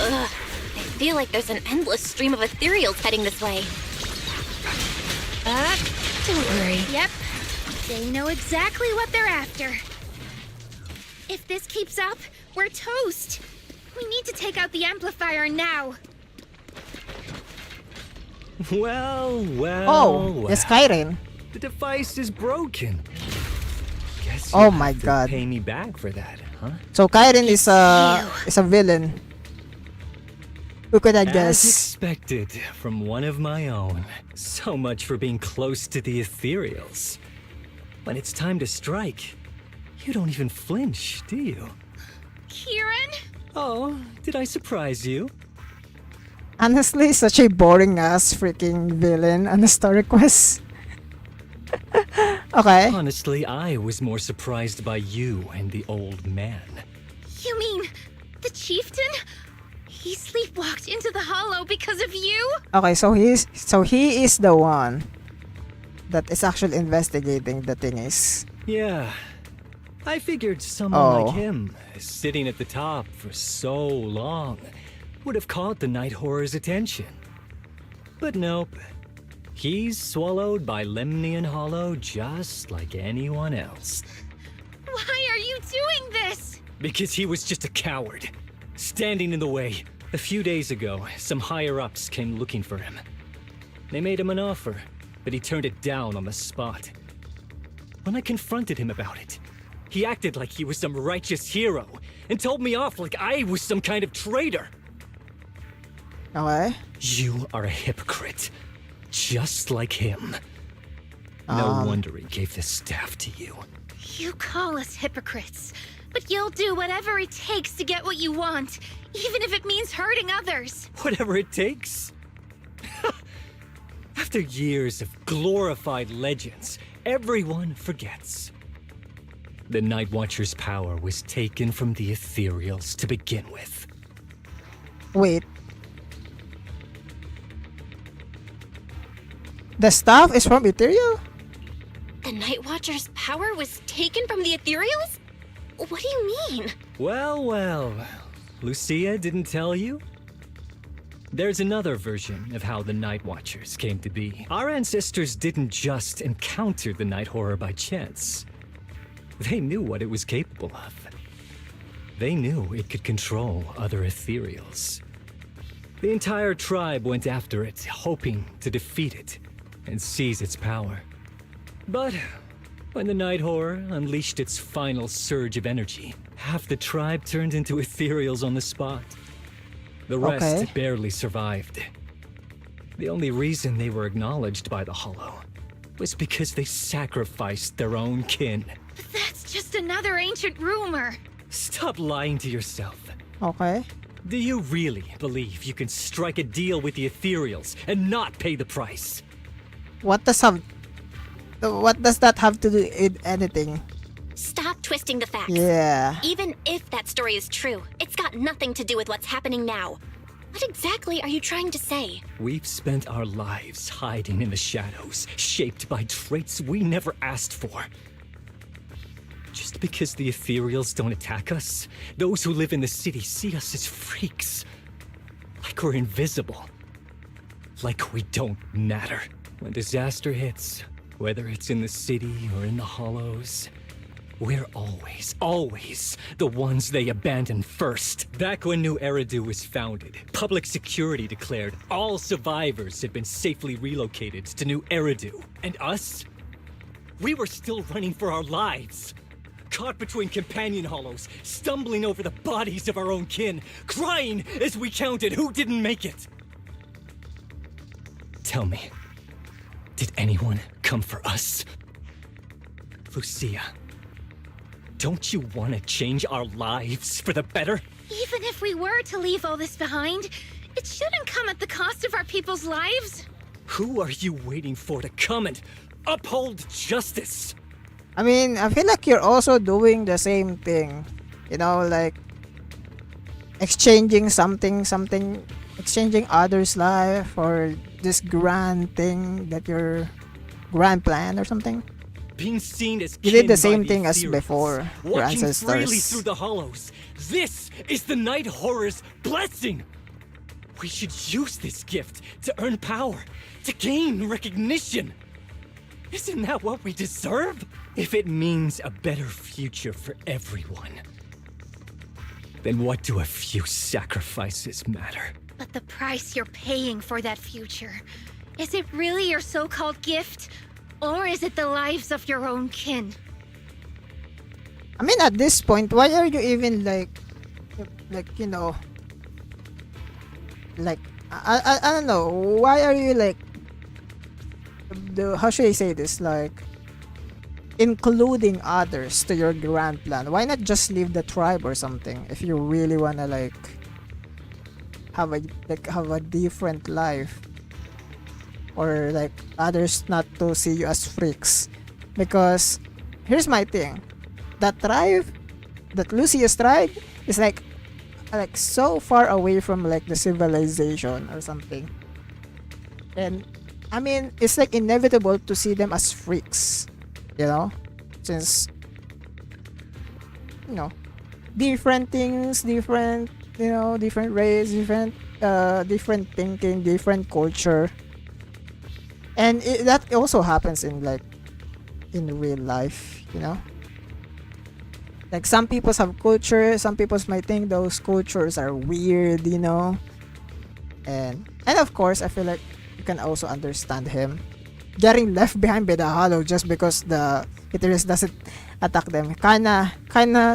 Ugh, I feel like there's an endless stream of ethereals heading this way. Don't worry. Yep. They know exactly what they're after. If this keeps up, we're toast. We need to take out the amplifier now. Well, Oh, it's Kyren. The device is broken. Guess Oh you my have to god. pay me back for that, huh? So Kyren is a villain. Who could have As guessed? expected from one of my own. So much for being close to the ethereals. When it's time to strike, you don't even flinch, do you? Kieran? Oh, did I surprise you? Honestly, such a boring ass freaking villain on a story quest. Okay. Honestly, I was more surprised by you and the old man. You mean the chieftain? He sleepwalked into the Hollow because of you? Okay, so he is the one that is actually investigating the thingies. Yeah. I figured someone Oh. like him, sitting at the top for so long, would have caught the Night Horror's attention. But nope. He's swallowed by Lemnian Hollow just like anyone else. Why are you doing this? Because he was just a coward, standing in the way. A few days ago, some higher-ups came looking for him. They made him an offer, but he turned it down on the spot. When I confronted him about it, he acted like he was some righteous hero and told me off like I was some kind of traitor. Okay. You are a hypocrite, just like him. No wonder he gave this staff to you. You call us hypocrites, but you'll do whatever it takes to get what you want, even if it means hurting others. Whatever it takes. After years of glorified legends, everyone forgets. The Night Watcher's power was taken from the ethereals to begin with. Wait. The staff is from Ethereal? The Night Watcher's power was taken from the ethereals? What do you mean? Well, Lucia didn't tell you? There's another version of how the Night Watchers came to be. Our ancestors didn't just encounter the Night Horror by chance. They knew what it was capable of. They knew it could control other ethereals. The entire tribe went after it, hoping to defeat it and seize its power. But When the night horror unleashed its final surge of energy, half the tribe turned into ethereals on the spot. The rest Okay. barely survived. The only reason they were acknowledged by the Hollow was because they sacrificed their own kin. But that's just another ancient rumor. Stop lying to yourself. Okay. Do you really believe you can strike a deal with the ethereals and not pay the price? What does that have to do with anything? Stop twisting the facts. Yeah. Even if that story is true, it's got nothing to do with what's happening now. What exactly are you trying to say? We've spent our lives hiding in the shadows, shaped by traits we never asked for. Just because the ethereals don't attack us, those who live in the city see us as freaks. Like we're invisible. Like we don't matter. When disaster hits, whether it's in the city or in the hollows, we're always the ones they abandon first. Back when New Eridu was founded, public security declared all survivors had been safely relocated to New Eridu. And us? We were still running for our lives. Caught between companion hollows, stumbling over the bodies of our own kin, crying as we counted who didn't make it. Tell me, did anyone come for us? Lucia, don't you want to change our lives for the better? Even if we were to leave all this behind, it shouldn't come at the cost of our people's lives. Who are you waiting for to come and uphold justice? I mean, I feel like you're also doing the same thing. You know, like exchanging exchanging others' life for this grand thing that your grand plan or something. Being seen as You did kin the by same the thing as ethereals, before, your walking freely ancestors. through the hollows. This is the night horror's blessing. We should use this gift to earn power, to gain recognition. Isn't that what we deserve? If it means a better future for everyone, then what do a few sacrifices matter? But the price you're paying for that future, is it really your so-called gift? Or is it the lives of your own kin? I mean, at this point, why are you even like you know, like I don't know, why are you like how should I say this, like including others to your grand plan? Why not just leave the tribe or something if you really wanna like have a different life, or like others not to see you as freaks? Because here's my thing, that tribe, that Lucia's tribe, is like so far away from like the civilization or something, and I mean it's like inevitable to see them as freaks, you know, since you know different things, different, you know, different race, different thinking, different culture. And that also happens in like in real life, you know, like some people have culture, some people might think those cultures are weird, you know, and of course I feel like you can also understand him getting left behind by the hollow just because the Ethereals doesn't attack them. Kinda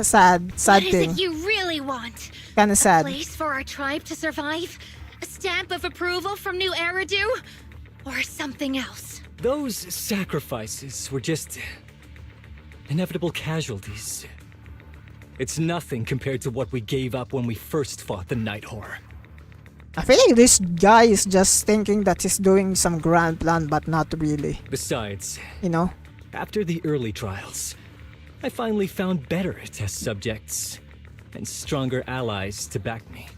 sad What is thing. it you really want? Kinda A sad. place for our tribe to survive? A stamp of approval from New Eridu? Or something else? Those sacrifices were just inevitable casualties. It's nothing compared to what we gave up when we first fought the Night Horror. I feel like this guy is just thinking that he's doing some grand plan, but not really, Besides, you know. after the early trials, I finally found better test subjects and stronger allies to back me.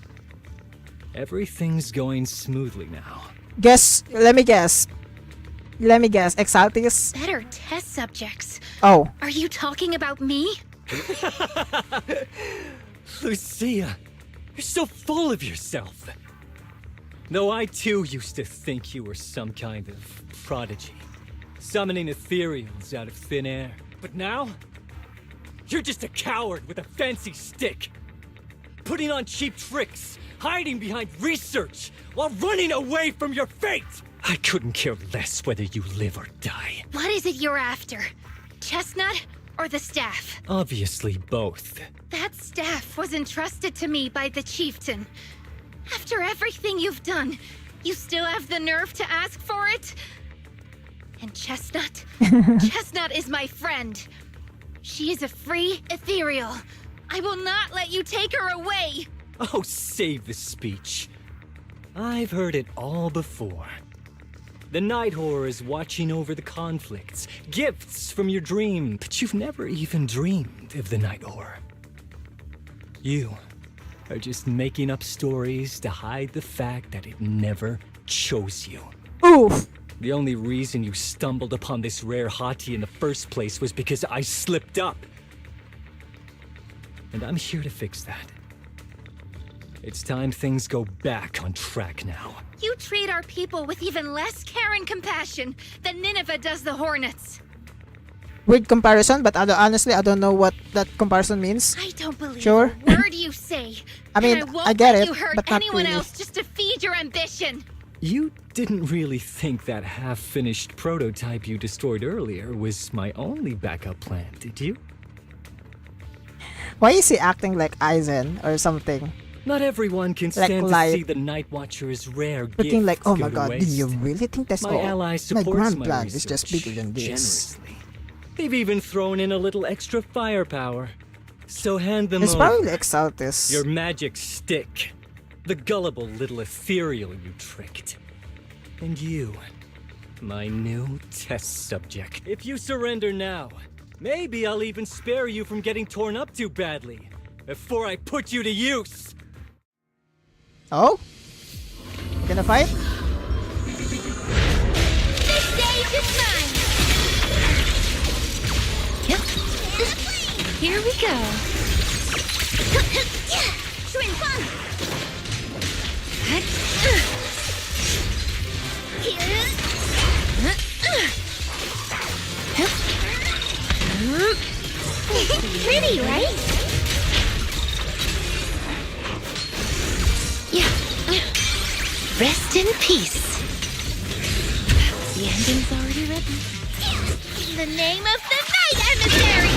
Everything's going smoothly now. Let me guess, Exaltis. Better test subjects. Oh, Are you talking about me? Lucia, you're so full of yourself. Though I too used to think you were some kind of prodigy, summoning ethereals out of thin air. But now, you're just a coward with a fancy stick, putting on cheap tricks, hiding behind research, while running away from your fate! I couldn't care less whether you live or die. What is it you're after? Chestnut or the staff? Obviously, both. That staff was entrusted to me by the chieftain. After everything you've done, you still have the nerve to ask for it? And Chestnut? Chestnut is my friend. She is a free ethereal. I will not let you take her away. Oh, save the speech. I've heard it all before. The Night Horror is watching over the conflicts, gifts from your dream, but you've never even dreamed of the Night Horror. You are just making up stories to hide the fact that it never chose you. Oof. The only reason you stumbled upon this rare hottie in the first place was because I slipped up. And I'm here to fix that. It's time things go back on track now. You treat our people with even less care and compassion than Nineveh does the Hornets. Weird comparison, but honestly, I don't know what that comparison means. I don't believe Sure. a word you say. I mean, and I won't I get let it, you hurt but not anyone really. else just to feed your ambition. You didn't really think that half-finished prototype you destroyed earlier was my only backup plan, did you? Why is he acting like Aizen or something? Not everyone can Like stand light. to see the Night Watcher's rare Looking like, gifts oh go my to god, do waste. you really think that's My all? ally My supports grand my plan is just research bigger than this. generously. They've even thrown in a little extra firepower. So hand them It's over probably Exaltis. your magic stick, the gullible little ethereal you tricked. And you, my new test subject. If you surrender now, maybe I'll even spare you from getting torn up too badly before I put you to use. Oh? You gonna fight? The stage is mine. Yep. Here we go. Swing fun. Pretty, right? Yeah. Rest in peace. The ending's already written. In the name of the night emissary!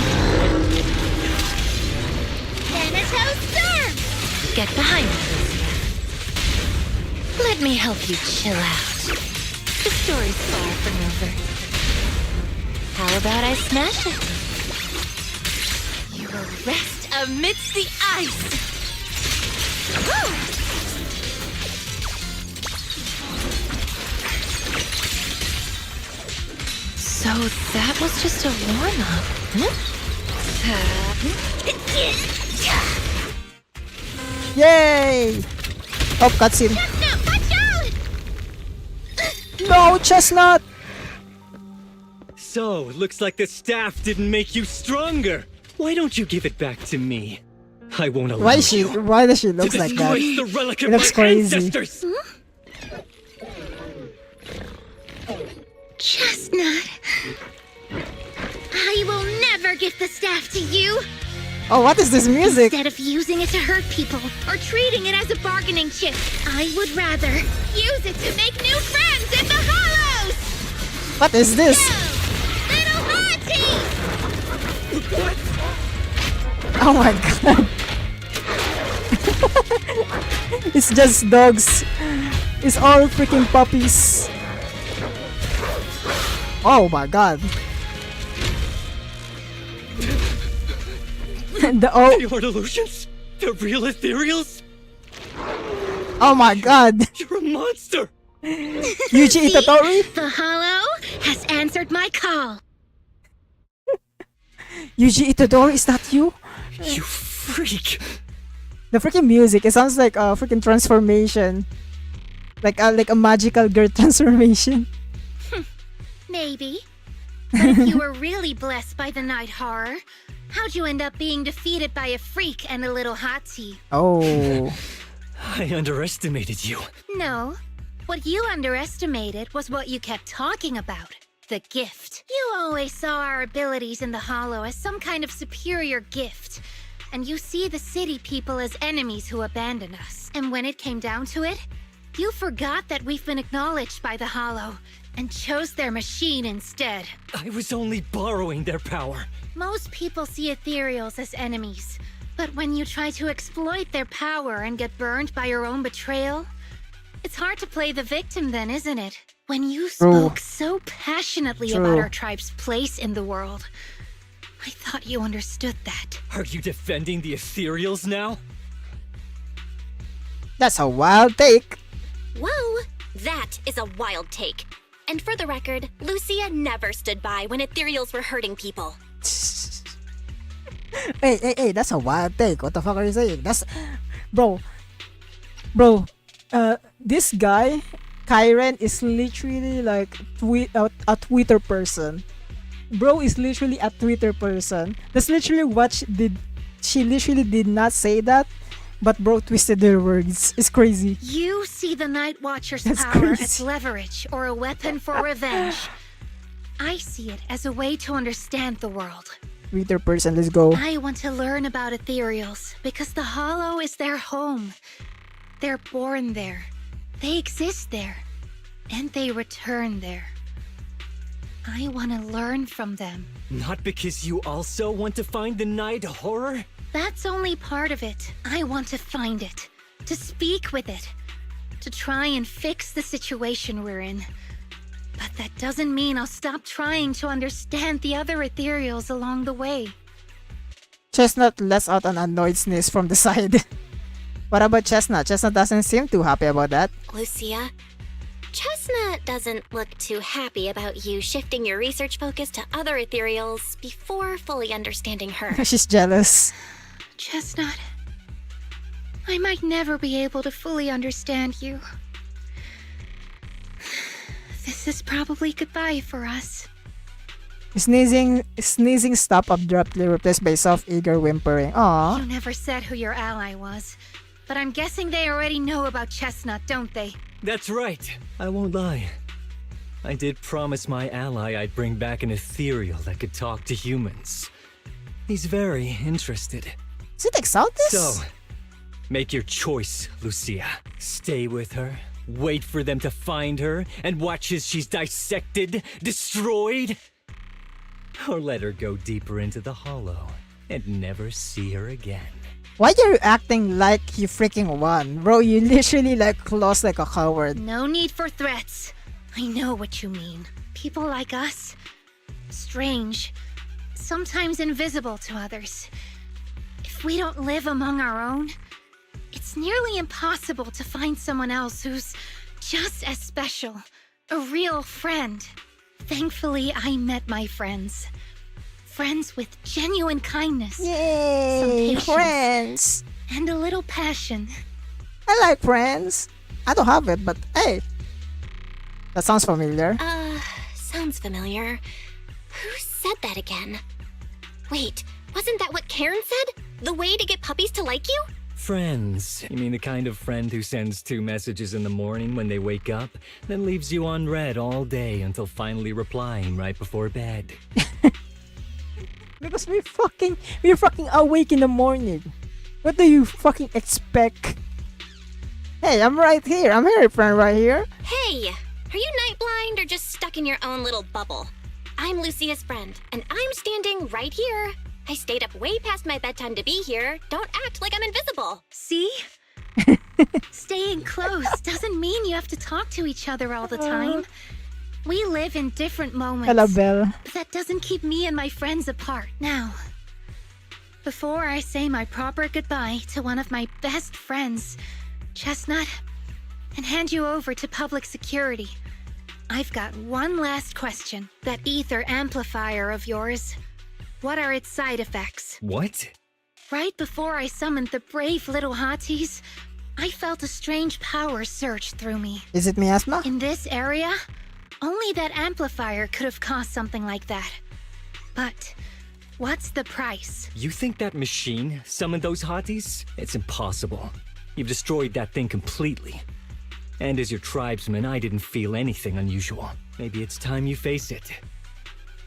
Thanatos Storm! Get behind me, LUCIA. Let me help you chill out. The story's far from over. How about I smash it? You will rest amidst the ice. Woo! So that was just a warm-up. Yay! Oh, cutscene. Now, watch out! No, Chestnut! So, looks like the staff didn't make you stronger. Why don't you give it back to me? I won't allow Why you does she to look like destroy that? the relic It of my looks crazy. ancestors. Chestnut. I will never give the staff to you. Oh, what is this music? Instead of using it to hurt people or treating it as a bargaining chip, I would rather use it to make new friends in the hollows. What is this? Little Hottie! Oh my god. It's just dogs. It's all freaking puppies. Oh my god. Your delusions? The real ethereals? Oh my god. You're a monster! Yuji Itadori? The hollow has answered my call. Yuji Itadori, is that you? You freak! The freaking music, it sounds like a freaking transformation. Like a magical girl transformation. Maybe. But if you were really blessed by the night horror, how'd you end up being defeated by a freak and a little hottie? Oh. I underestimated you. No. What you underestimated was what you kept talking about. The gift. You always saw our abilities in the Hollow as some kind of superior gift. And you see the city people as enemies who abandon us. And when it came down to it, you forgot that we've been acknowledged by the Hollow. and chose their machine instead. I was only borrowing their power. Most people see ethereals as enemies, but when you try to exploit their power and get burned by your own betrayal, it's hard to play the victim then, isn't it? When you spoke so passionately about our tribe's place in the world, I thought you understood that. Are you defending the ethereals now? That's a wild take. Whoa, that is a wild take. And for the record, Lucia never stood by when ethereals were hurting people. Hey, that's a wild take. What the fuck are you saying? That's... Bro, this guy, Kyren, is literally like a Twitter person. Bro is literally a Twitter person. That's literally what she literally did not say that, but bro twisted their words. It's crazy. You see the Night Watcher's That's power crazy. as leverage or a weapon for revenge. I see it as a way to understand the world. Twitter person, let's go. I want to learn about ethereals because the Hollow is their home. They're born there. They exist there. And they return there. I want to learn from them. Not because you also want to find the night horror? That's only part of it. I want to find it. To speak with it. To try and fix the situation we're in. But that doesn't mean I'll stop trying to understand the other ethereals along the way. Chestnut lets out an annoyed sneeze from the side. What about Chestnut? Chestnut doesn't seem too happy about that. Lucia, Chestnut doesn't look too happy about you shifting your research focus to other ethereals before fully understanding her. She's jealous. Chestnut, I might never be able to fully understand you. This is probably goodbye for us. Sneezing stopped abruptly, replaced by soft, eager whimpering. Aww. You never said who your ally was, but I'm guessing they already know about Chestnut, don't they? That's right. I won't lie. I did promise my ally I'd bring back an ethereal that could talk to humans. He's very interested. Is it Exaltus? So, make your choice, Lucia. Stay with her, wait for them to find her, and watch as she's dissected, destroyed? Or let her go deeper into the Hollow and never see her again. Why are you acting like you freaking won? Bro, you literally like lost like a coward. No need for threats. I know what you mean. People like us, strange, sometimes invisible to others. If we don't live among our own, it's nearly impossible to find someone else who's just as special, a real friend. Thankfully, I met my friends. Friends with genuine kindness. Yay! Some patience. Friends! And a little passion. I like friends. I don't have it, but hey. That sounds familiar. Sounds familiar. Who said that again? Wait, wasn't that what Karen said? The way to get puppies to like you? Friends. You mean the kind of friend who sends 2 messages in the morning when they wake up, then leaves you unread all day until finally replying right before bed? Because we're fucking awake in the morning. What do you fucking expect? Hey, I'm right here. I'm here, friend, right here. Hey, are you night blind or just stuck in your own little bubble? I'm Lucia's friend, and I'm standing right here. I stayed up way past my bedtime to be here. Don't act like I'm invisible. See? Staying close doesn't mean you have to talk to each other all the time. We live in different moments. Hello, Belle. But that doesn't keep me and my friends apart. Now, before I say my proper goodbye to one of my best friends, Chestnut, and hand you over to public security, I've got one last question. That ether amplifier of yours, what are its side effects? What? Right before I summoned the brave little hotties, I felt a strange power surge through me. Is it miasma? In this area, only that amplifier could have caused something like that. But what's the price? You think that machine summoned those hotties? It's impossible. You've destroyed that thing completely. And as your tribesman, I didn't feel anything unusual. Maybe it's time you face it.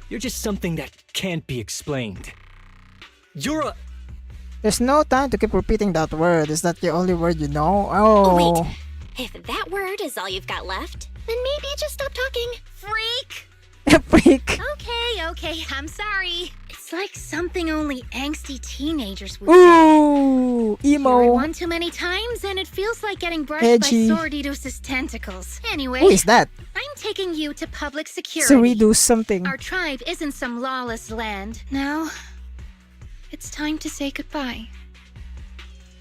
You're just something that can't be explained. You're a... There's no time to keep repeating that word. Is that the only word you know? Oh, Oh. wait. If that word is all you've got left, Then maybe just stop talking. Freak! Freak. Okay, I'm sorry. It's like something only angsty teenagers would say. Ooh, Hear it emo. one too many times, and it feels like getting brushed Edgy. by Sordidus's tentacles. Anyway, Who is that? I'm taking you to public security. Cerritos something. Our tribe isn't some lawless land. Now, it's time to say goodbye.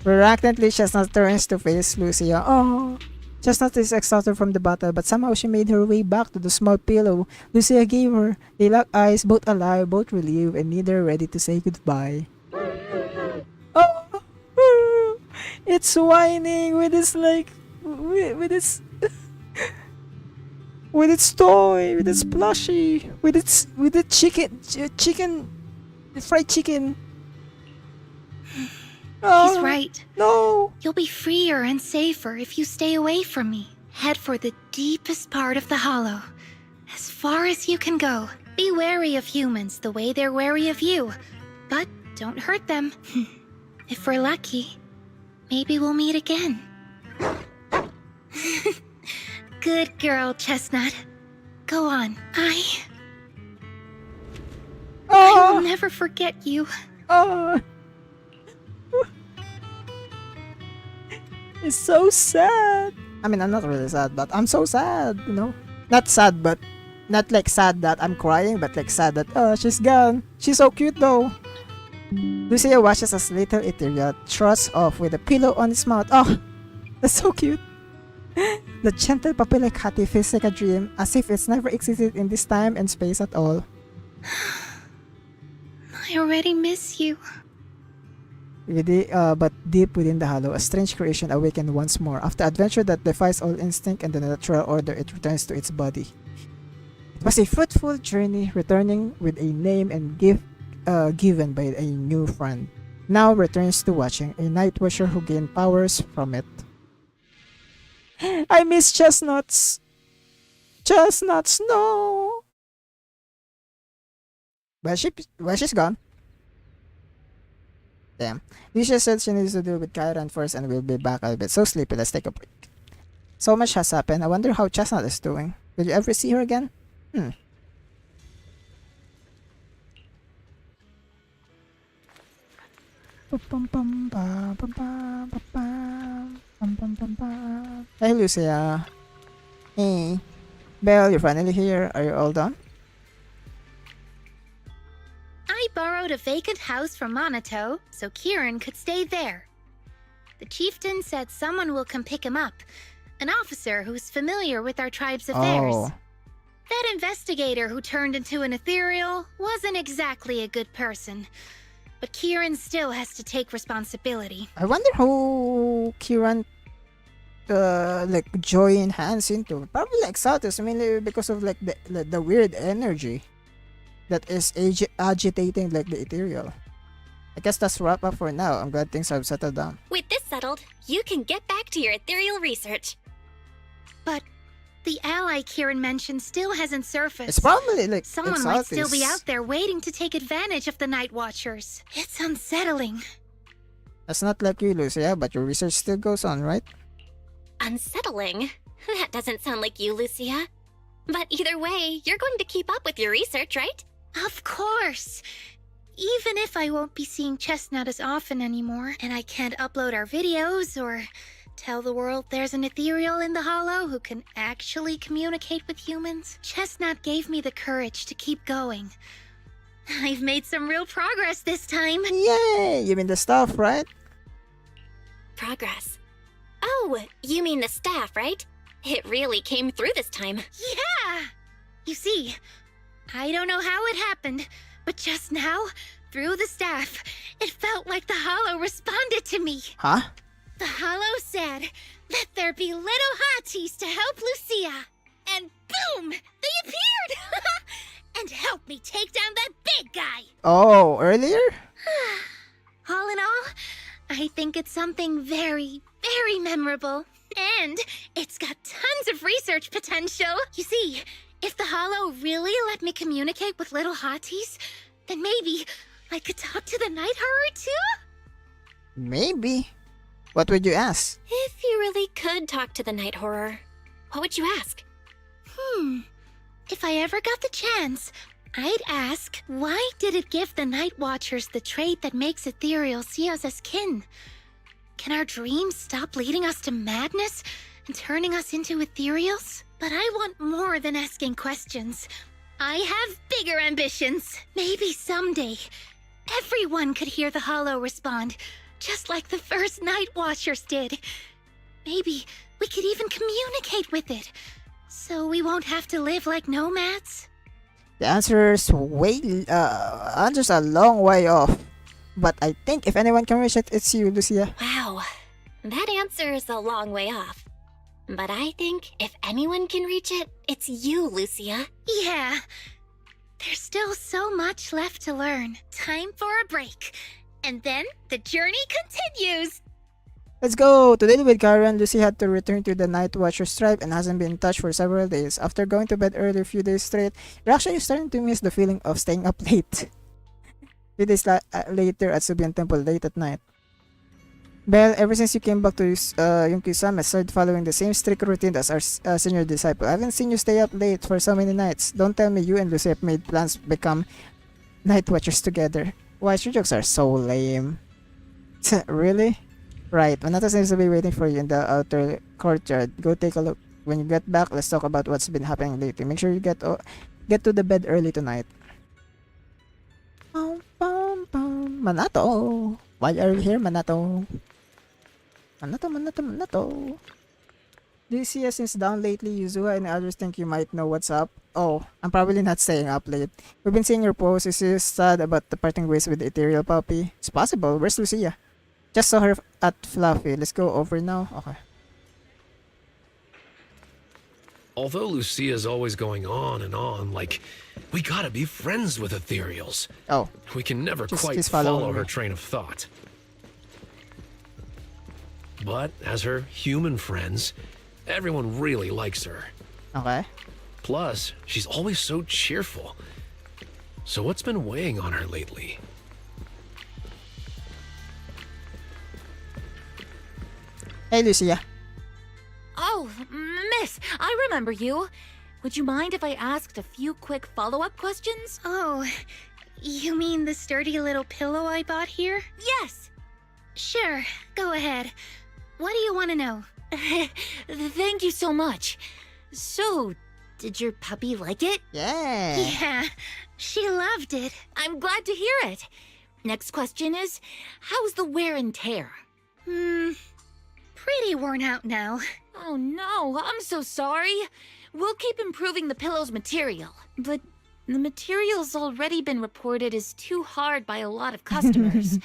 Reluctantly, Chestnut turns to face Lucia. Oh, Chestnut is exhausted from the battle, but somehow she made her way back to the small pillow Lucia gave her. They lock eyes, both alive, both relieved, and neither ready to say goodbye. Oh, it's whining with its with its with its toy, with its plushie, with the fried chicken. Oh, He's right. No. You'll be freer and safer if you stay away from me. Head for the deepest part of the hollow, as far as you can go. Be wary of humans the way they're wary of you, but don't hurt them. If we're lucky, maybe we'll meet again. Good girl, Chestnut. Go on. I will Oh, never forget you. oh. It's so sad. I mean, I'm not really sad, but I'm so sad, you know? Not sad, but not like sad that I'm crying, but like sad that, oh, she's gone. She's so cute though. Lucia watches as little Etheria trots off with a pillow on its mouth. Oh, that's so cute. The gentle puppy like Hattie feels like a dream, as if it's never existed in this time and space at all. I already miss you. But deep within the hollow, a strange creation awakened once more. After adventure that defies all instinct and the natural order, it returns to its body. It was a fruitful journey, returning with a name and gift given by a new friend. Now returns to watching, a night watcher who gained powers from it. I miss chestnuts. Chestnuts, no. Well, she's gone. Damn. Lucia said she needs to deal with Kyran first and we'll be back a bit. So sleepy, let's take a break. So much has happened. I wonder how Chestnut is doing. Will you ever see her again? Hey Lucia. Hey. Belle, you're finally here. Are you all done? I borrowed a vacant house from Monato so Kieran could stay there. The chieftain said someone will come pick him up, an officer who's familiar with our tribe's affairs. Oh. That investigator who turned into an ethereal wasn't exactly a good person, but Kieran still has to take responsibility. I wonder who Kieran join hands into. Probably like Satis, mainly because of like the weird energy that is agitating like the ethereal. I guess that's wrap up for now. I'm glad things have settled down. With this settled, you can get back to your ethereal research. But the ally Kieran mentioned still hasn't surfaced. It's probably like Someone might still be Exaltis. out there waiting to take advantage of the Night Watchers. It's unsettling. That's not like you, Lucia, but your research still goes on, right? Unsettling? That doesn't sound like you, Lucia. But either way, you're going to keep up with your research, right? Of course. Even if I won't be seeing Chestnut as often anymore, and I can't upload our videos or tell the world there's an ethereal in the hollow who can actually communicate with humans, Chestnut gave me the courage to keep going. I've made some real progress this time. Yay! You mean the stuff, right? Progress. Oh, you mean the staff, right? It really came through this time. Yeah! You see, I don't know how it happened, but just now, through the staff, it felt like the hollow responded to me. Huh? The hollow said, "Let there be little hotties to help Lucia." And boom! They appeared! And helped me take down that big guy. Oh, earlier? All in all, I think it's something very, very memorable. And it's got tons of research potential. You see, if the hollow really let me communicate with little hotties, then maybe I could talk to the night horror too? Maybe. What would you ask? If you really could talk to the night horror, what would you ask? If I ever got the chance, I'd ask, why did it give the Night Watchers the trait that makes ethereal see us as kin? Can our dreams stop leading us to madness and turning us into ethereals? But I want more than asking questions. I have bigger ambitions. Maybe someday, everyone could hear the Hollow respond, just like the first Night Watchers did. Maybe we could even communicate with it, so we won't have to live like nomads. The answer's answer's a long way off. But I think if anyone can reach it, it's you, Lucia. Wow, that answer is a long way off. But I think if anyone can reach it, it's you, Lucia. Yeah. There's still so much left to learn. Time for a break. And then the journey continues. Let's go! Today with Karen, Lucy had to return to the Night Watcher's tribe and hasn't been in touch for several days. After going to bed early a few days straight, you're actually starting to miss the feeling of staying up late. Few days later at Subian Temple late at night. Belle, ever since you came back to Yunki-sama, started following the same strict routine as our senior disciple. I haven't seen you stay up late for so many nights. Don't tell me you and Lucy have made plans to become Night Watchers together. Why, your jokes are so lame. Really? Right, Manata seems to be waiting for you in the outer courtyard. Go take a look. When you get back, let's talk about what's been happening lately. Make sure you get to the bed early tonight. Manato! Why are you here, Manato? Manato. Do you see us since down lately? Yuzuha and others think you might know what's up. Oh, I'm probably not staying up late. We've been seeing your posts. Is you sad about the parting ways with the ethereal puppy? It's possible. Where's Lucia? Just saw her at Fluffy. Let's go over now. Okay. Although Lucia's always going on and on, like, we gotta be friends with ethereals. Oh. We can never quite just follow her me. train of thought. But as her human friends, everyone really likes her. Okay. Plus, she's always so cheerful. So what's been weighing on her lately? Hey, Lucia. Oh, miss, I remember you. Would you mind if I asked a few quick follow-up questions? Oh, you mean the sturdy little pillow I bought here? Yes. Sure, go ahead. What do you want to know? Thank you so much. So, did your puppy like it? Yeah. Yeah, she loved it. I'm glad to hear it. Next question is, how's the wear and tear? Pretty worn out now. Oh no, I'm so sorry. We'll keep improving the pillow's material. But the material's already been reported as too hard by a lot of customers.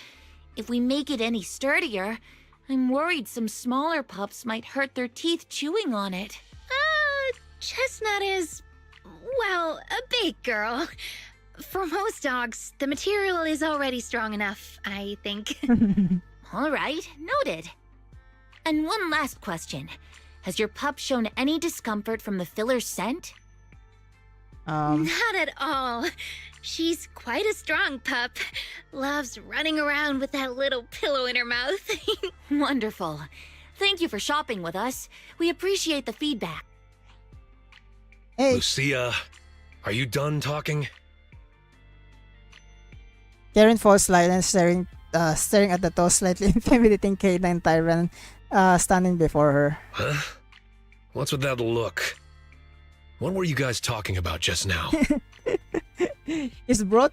If we make it any sturdier, I'm worried some smaller pups might hurt their teeth chewing on it. Chestnut is, well, a big girl. For most dogs, the material is already strong enough, I think. All right, noted. And one last question. Has your pup shown any discomfort from the filler's scent? Not at all. She's quite a strong pup. Loves running around with that little pillow in her mouth. Wonderful. Thank you for shopping with us. We appreciate the feedback. Hey. Lucia, are you done talking? Karen falls silent, staring at the tall, slightly intimidating K9 Tyrant standing before her. Huh? What's with that look? What were you guys talking about just now? Is bro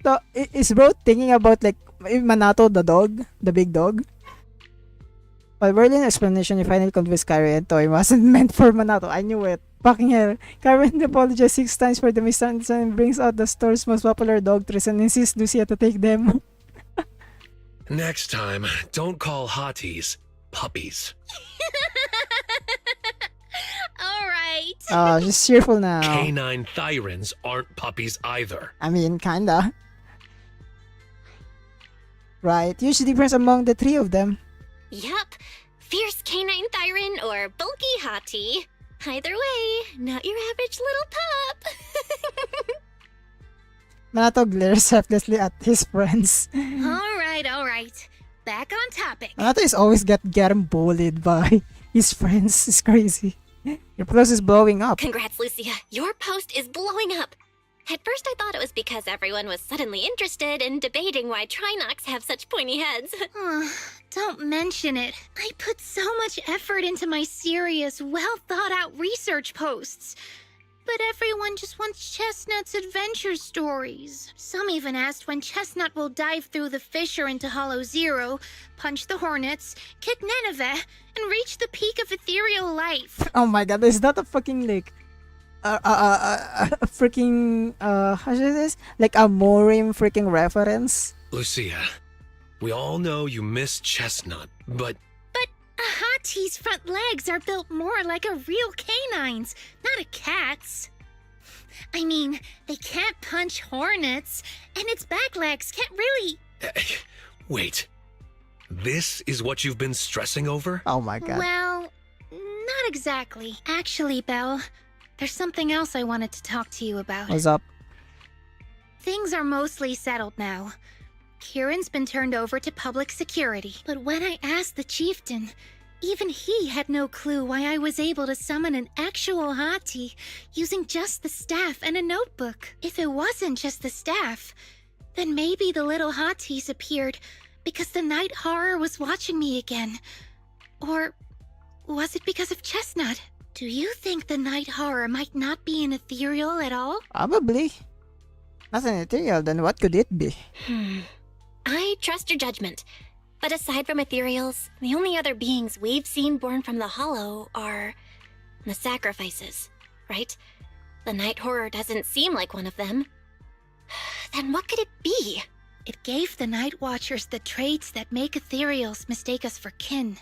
thinking about like Manato, the dog, the big dog? While whirling an explanation, you finally convinced Karen and Toy wasn't meant for Manato. I knew it. Fucking hell. Karen apologizes 6 times for the misunderstanding and brings out the store's most popular dog trees and insists Lucia to take them. Next time, don't call hotties puppies. All right. She's cheerful now. Canine Thyrans aren't puppies either. I mean, kinda. Right, huge difference among the 3 of them. Yup. Fierce canine Thyran or bulky hottie. Either way, not your average little pup. Manato glares helplessly at his friends. All right. Back on topic. Manato is always getting bullied by his friends. It's crazy. Your post is blowing up. Congrats, Lucia. Your post is blowing up. At first, I thought it was because everyone was suddenly interested in debating why Trinocs have such pointy heads. Don't mention it. I put so much effort into my serious, well thought out research posts. But everyone just wants Chestnut's adventure stories. Some even asked when Chestnut will dive through the fissure into Hollow Zero, punch the hornets, kick Nineveh, and reach the peak of ethereal life. Oh my god, is that a fucking like a freaking how should I say this? Like a Morim freaking reference? Lucia, we all know you miss Chestnut, but A Hati's front legs are built more like a real canine's, not a cat's. I mean, they can't punch hornets, and its back legs can't really... wait. This is what you've been stressing over? Oh my god. Well, not exactly. Actually, Belle, there's something else I wanted to talk to you about. What's up? Things are mostly settled now. Kieran's been turned over to public security. But when I asked the chieftain, even he had no clue why I was able to summon an actual Hati using just the staff and a notebook. If it wasn't just the staff, then maybe the little Hatis appeared because the night horror was watching me again. Or was it because of Chestnut? Do you think the night horror might not be an ethereal at all? Probably. Not an ethereal, then what could it be? I trust your judgment. But aside from ethereals, the only other beings we've seen born from the Hollow are the sacrifices, right? The night horror doesn't seem like one of them. Then what could it be? It gave the Night Watchers the traits that make ethereals mistake us for kin.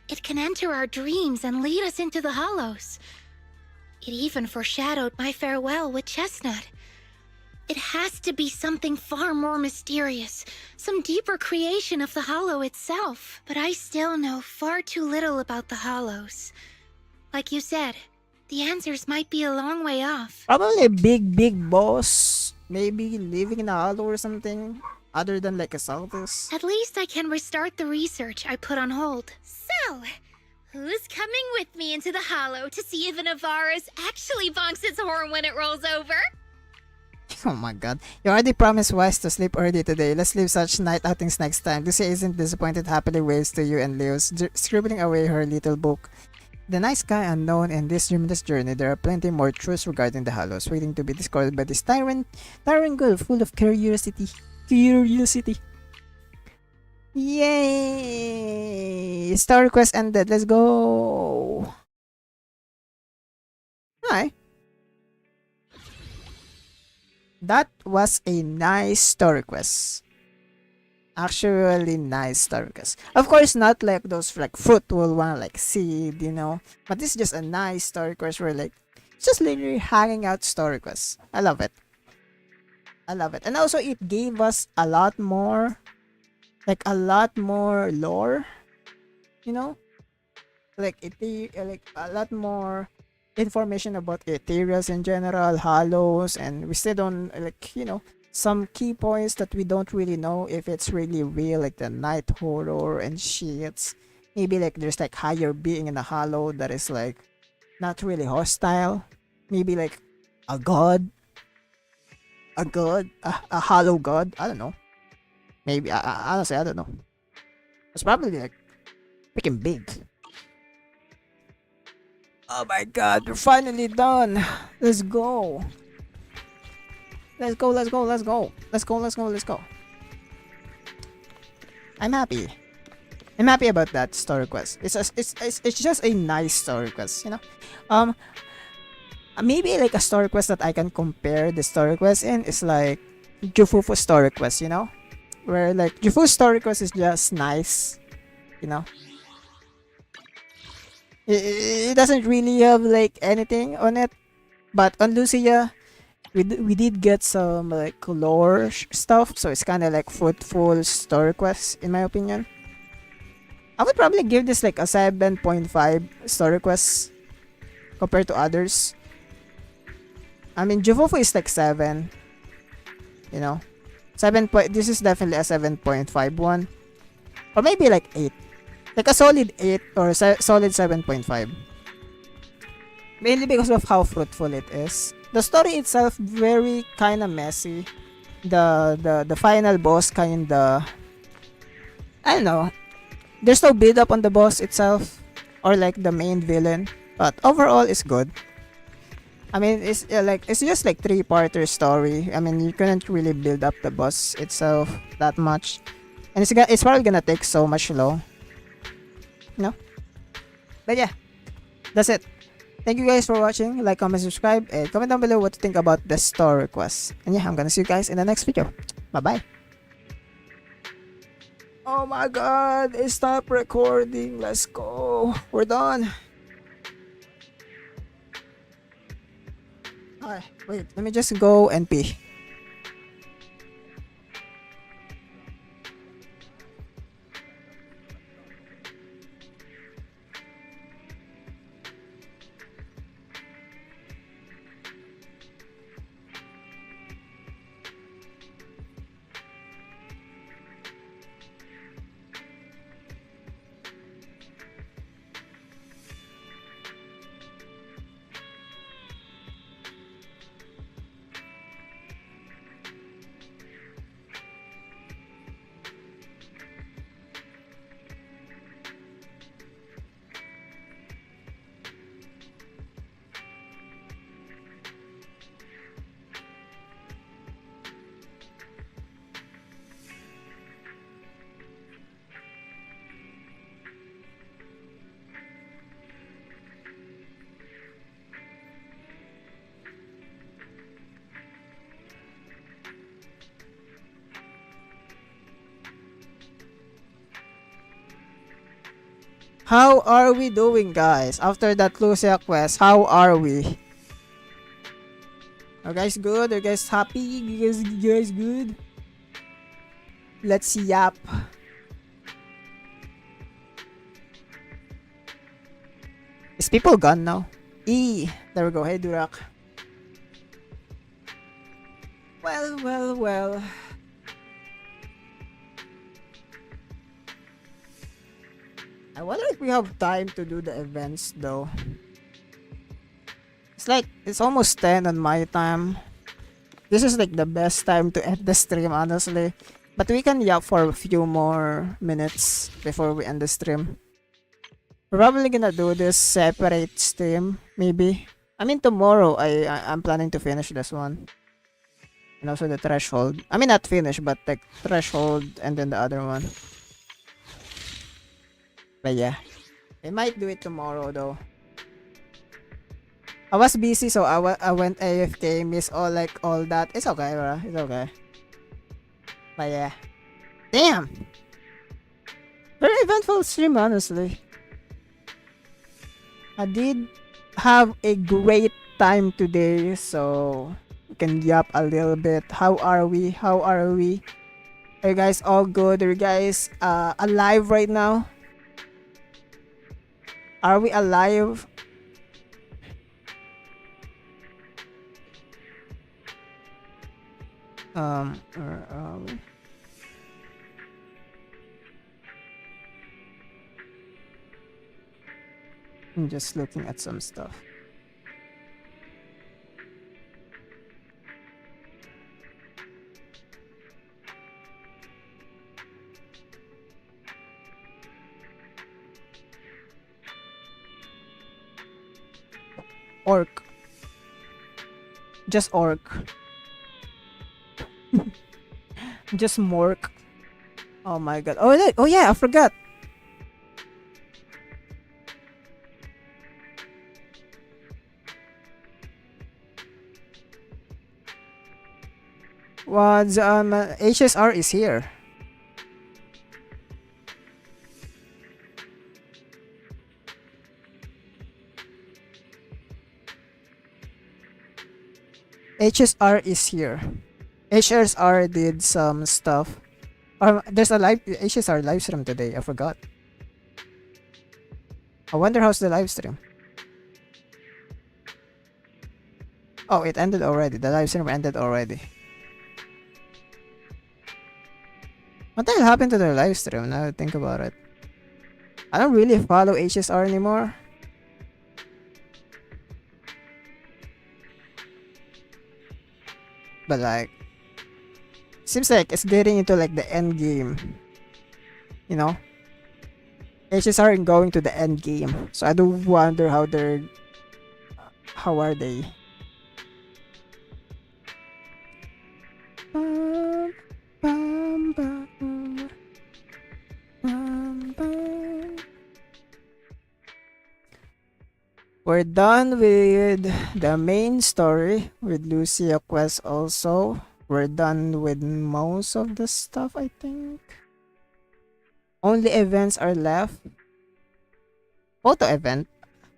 It can enter our dreams and lead us into the Hollows. It even foreshadowed my farewell with Chestnut. It has to be something far more mysterious, some deeper creation of the Hollow itself. But I still know far too little about the Hollows. Like you said, the answers might be a long way off. Probably a big boss. Maybe living in a hollow or something. Other than like a Saltus. At least I can restart the research I put on hold. So, who's coming with me into the Hollow to see if an Avaris actually bonks its horn when it rolls over? Oh my god. You already promised Wise to sleep early today. Let's leave such night outings next time. Lucia isn't disappointed, happily waves to you and Leo's, scribbling away her little book. The night sky unknown in this dreamless journey, there are plenty more truths regarding the Hollows waiting to be discovered by this tyrant girl full of curiosity. Yay! Story quest ended. Let's go. Hi. That was a nice story quest. Actually nice story quest. Of course, not like those like fruitful one like seed, you know. But this is just a nice story quest where like it's just literally hanging out story quests. I love it. And also it gave us a lot more lore, you know, like a lot more information about ethereals in general, hollows, and we still don't like, you know, some key points that we don't really know if it's really real, like the night horror and shits. Maybe like there's like higher being in a hollow that is like not really hostile. Maybe like a god, a hollow god. I don't know. Maybe honestly I don't know. It's probably like freaking big. Oh my god, we're finally done. Let's go. Let's go. I'm happy about that story quest. It's just a nice story quest, you know. Maybe like a story quest that I can compare the story quest in is like Jufufu story quest, you know, where like Jufufu's story quest is just nice, you know. It doesn't really have like anything on it, but on Lucia, we did get some like lore stuff, so it's kind of like fruitful story quest in my opinion. I would probably give this like a 7.5 story quest compared to others. I mean, Jufufu is like 7, you know, this is definitely a 7.5 one, or maybe like 8. Like a solid 8 or solid 7.5. mainly because of how fruitful it is. The story itself very kind of messy. The final boss kind of, I don't know. There's no build up on the boss itself or like the main villain, but overall it's good. I mean, it's it's just like three-parter story. I mean, you couldn't really build up the boss itself that much, and it's probably gonna take so much long. You know? But yeah, that's it. Thank you guys for watching. Like, comment, subscribe, and comment down below what you think about the store requests. And yeah, I'm gonna see you guys in the next video. Bye bye. Oh my god, stop recording. Let's go. We're done. Alright, wait, let me just go and pee. How are we doing, guys? After that LUCIA quest, how are we? Are you guys good? Are you guys happy? You guys good? Let's see, yap. Is people gone now? There we go. Hey, Durak. Well. I wonder if we have time to do the events though. It's almost 10 on my time. This is like the best time to end the stream, honestly. But we can yap for a few more minutes before we end the stream. We're probably gonna do this separate stream, maybe. I mean, tomorrow I'm planning to finish this one. And also the threshold. I mean, not finish, but like threshold and then the other one. But yeah, I might do it tomorrow though. I was busy, so I went AFK, missed all that. It's okay, bro. It's okay. But yeah, damn, very eventful stream, honestly. I did have a great time today, so we can yap a little bit. How are we? How are we? Are you guys all good? Are you guys alive right now? Are we alive? Where are we? I'm just looking at some stuff. Orc. Just orc. Just mork. Oh my god. Oh yeah, I forgot. What's HSR is here. HSR is here. HSR did some stuff. There's a live HSR live stream today. I forgot. I wonder how's the live stream. Oh, it ended already. The live stream ended already. What the hell happened to their live stream? Now I think about it. I don't really follow HSR anymore. But like, seems like it's getting into like the end game. You know? H's aren't going to the end game. So I do wonder how are they? Bum, bum, bum, bum, bum. We're done with the main story with Lucia quest also. We're done with most of the stuff, I think. Only events are left. Photo event.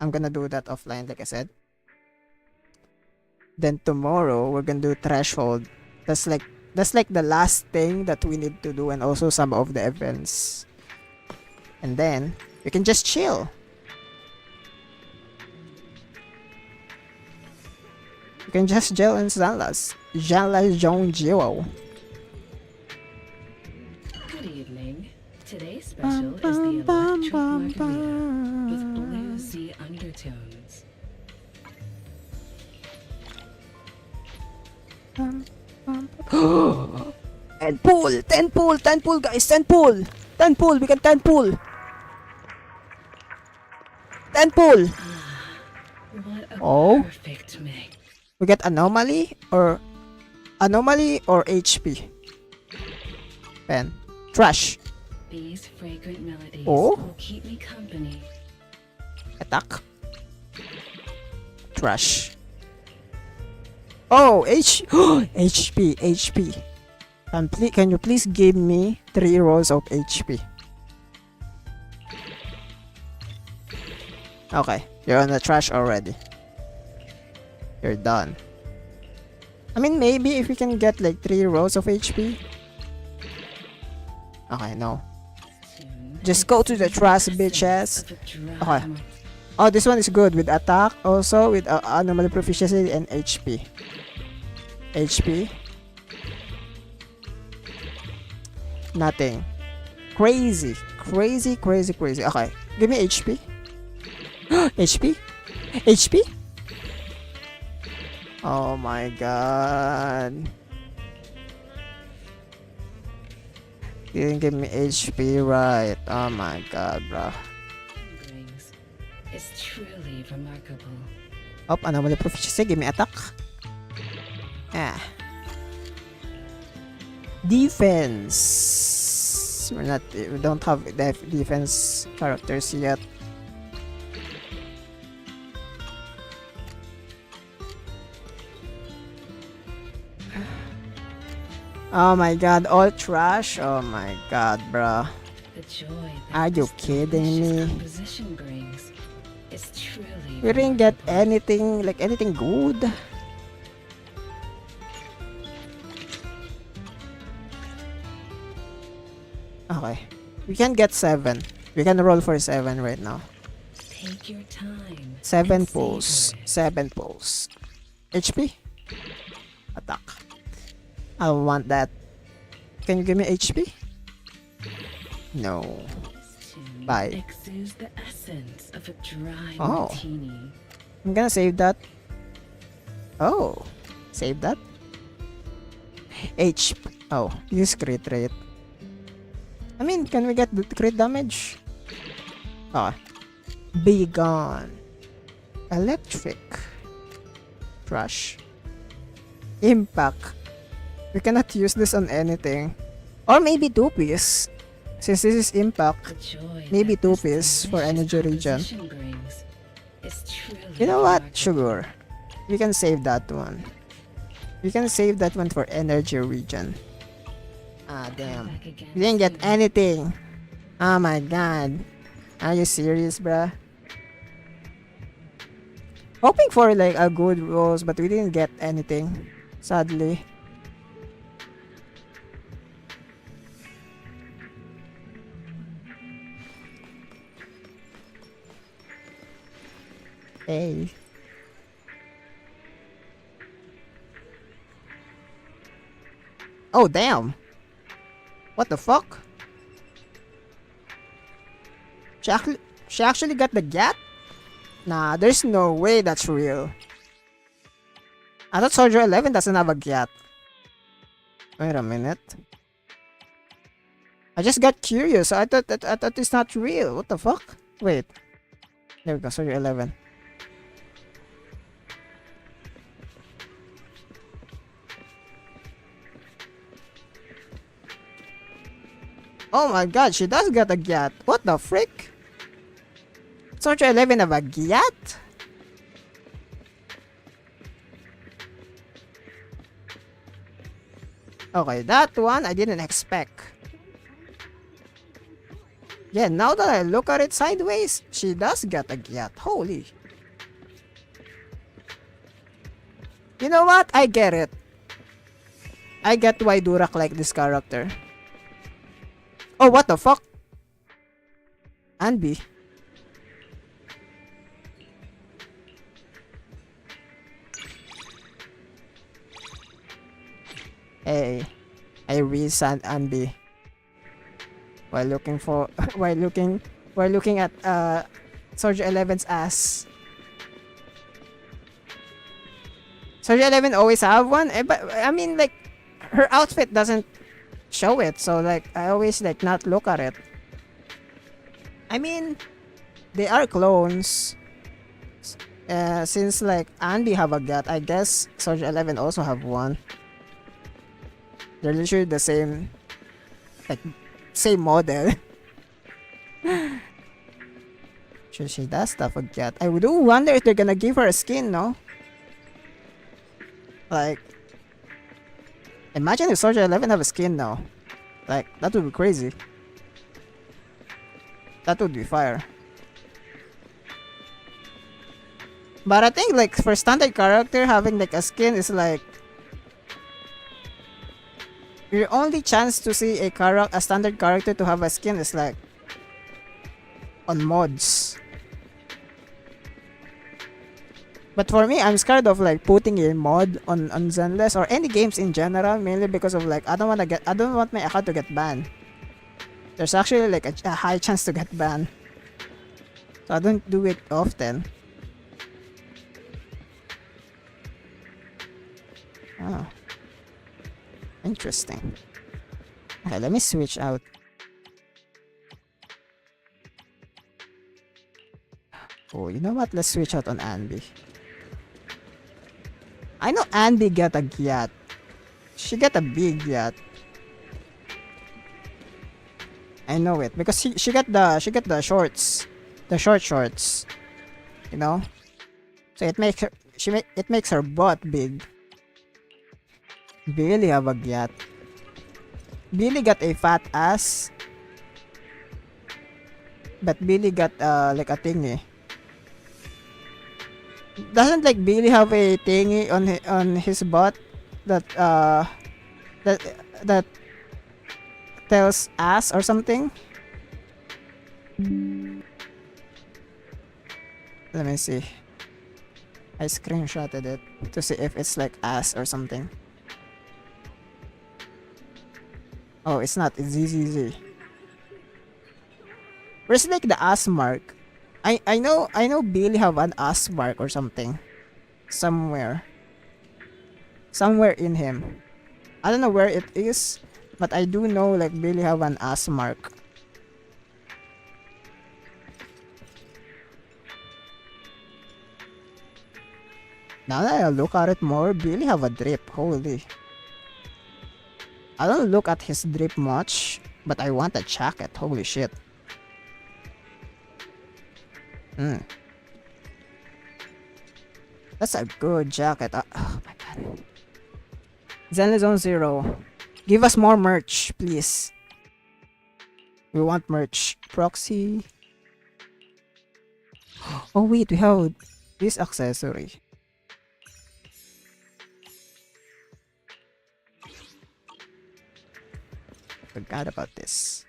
I'm gonna do that offline, like I said. Then tomorrow we're gonna do threshold. That's like the last thing that we need to do, and also some of the events. And then we can just chill. You can just chill in Zenless. Zenless Zone Zero. Good evening. Today's special is the electric margarita with blue sea undertones. Ten pool, guys, 10 pool, we can 10 pool. 10 pool. What a Oh. perfect mix. We get anomaly or HP. Pen. Trash. These fragrant melodies Oh. will keep me company. Attack. Trash. Oh, HP. Can you please give me 3 rolls of HP? Okay, you're on the trash already. You're done. I mean, maybe if we can get like 3 rolls of HP. Okay, no. Just go to the trash, bitches. Okay. Oh, this one is good with attack, also with anomaly proficiency and HP. HP. Nothing. Crazy. Okay, give me HP. HP? HP? Oh my god. You didn't give me HP right. Oh my god, bro. Brings is truly remarkable. Oh, anomaly proficiency. Give me attack. Ah. Defense. We don't have defense characters yet. Oh my god, all trash. Oh my god, bro. The joy Are that you this kidding delicious me? composition brings is truly We didn't get remarkable. anything good. Okay. We can get 7. We can roll for 7 right now. Take your time. 7 and pulls. savor it. 7 pulls. HP? Attack. I want that. Can you give me HP? No. This tune Bye. exudes the essence of a dry Oh. martini. I'm gonna save that. Oh. Save that. HP. Oh. Use crit rate. I mean, can we get the crit damage? Ah. Be gone. Electric. Trash. Impact. We cannot use this on anything. Or maybe 2-piece. Since this is impact. The joy Maybe that this 2-piece for delicious energy regen. composition brings is truly You know what? remarkable. Sugar. We can save that one. We can save that one for energy regen. Ah, damn. Back again We didn't get soon. anything. Oh my god. Are you serious, bruh? Hoping for like a good rolls, but we didn't get anything. Sadly. Hey. Oh damn. What the fuck? She actually got the gat? Nah, there's no way that's real. I thought Soldier 11 doesn't have a gat. Wait a minute. I just got curious. I thought it's not real. What the fuck? Wait. There we go. Soldier 11. Oh my god, she does get a gyat. What the frick? Soldier 11 have a gyat? Okay, that one I didn't expect. Yeah, now that I look at it sideways, she does get a gyat. Holy. You know what? I get it. I get why Durak like this character. Oh, what the fuck? Anby. Hey, I resent Anby. While looking for while looking at Soldier 11's ass. Soldier 11 always have one, but I mean like her outfit doesn't show it, so like I always like not look at it. I mean, they are clones. Since like Andy have a gut, I guess Soldier 11 also have one. They're literally the same, like same model. Sure, she does stuff a gut. I do wonder if they're gonna give her a skin, no? Like, imagine if Soldier 11 have a skin now. Like, that would be crazy. That would be fire. But I think like for standard character, having like a skin is like your only chance to see a standard character to have a skin is like on mods. But for me, I'm scared of like putting a mod on Zenless or any games in general, mainly because of like I don't want my account to get banned. There's actually like a high chance to get banned, so I don't do it often. Oh, interesting. Okay, let me switch out. Oh, you know what? Let's switch out on Anby. I know Andy got a gyat. She got a big gyat. I know it because she got the shorts, the short shorts. You know, so it makes her it makes her butt big. Billy have a gyat. Billy got a fat ass, but Billy got like a thingy. Doesn't like Billy have a thingy on his butt that that tells ass or something? Let me see. I screenshotted it to see if it's like ass or something. Oh, it's not. It's ZZZ. Where's like the ass mark? I know Billy have an ass mark or something. Somewhere in him. I don't know where it is, but I do know like Billy have an ass mark. Now that I look at it more, Billy have a drip. Holy. I don't look at his drip much, but I want a jacket. Holy shit. That's a good jacket. Oh my god. Zenless Zone 0. Give us more merch, please. We want merch. Proxy. Oh wait, we have this accessory. Forgot about this.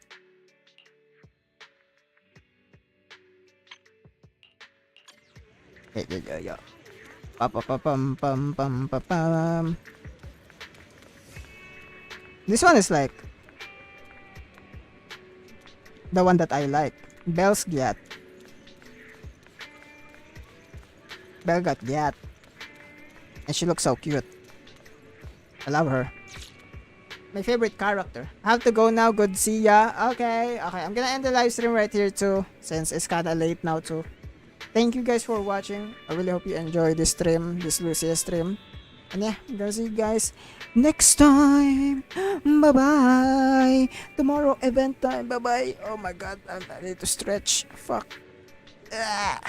Yeah. Pum. This one is like the one that I like. Belle's Gyat. Belle got Gyat. And she looks so cute. I love her. my favorite character. I have to go now. Good, see ya. Okay, I'm gonna end the live stream right here too, since it's kinda late now too. Thank you guys for watching. I really hope you enjoy this stream, this Lucia stream. And yeah, I'm gonna see you guys next time. Bye bye. Tomorrow event time. Bye bye. Oh my god, I need to stretch. Fuck. Ah.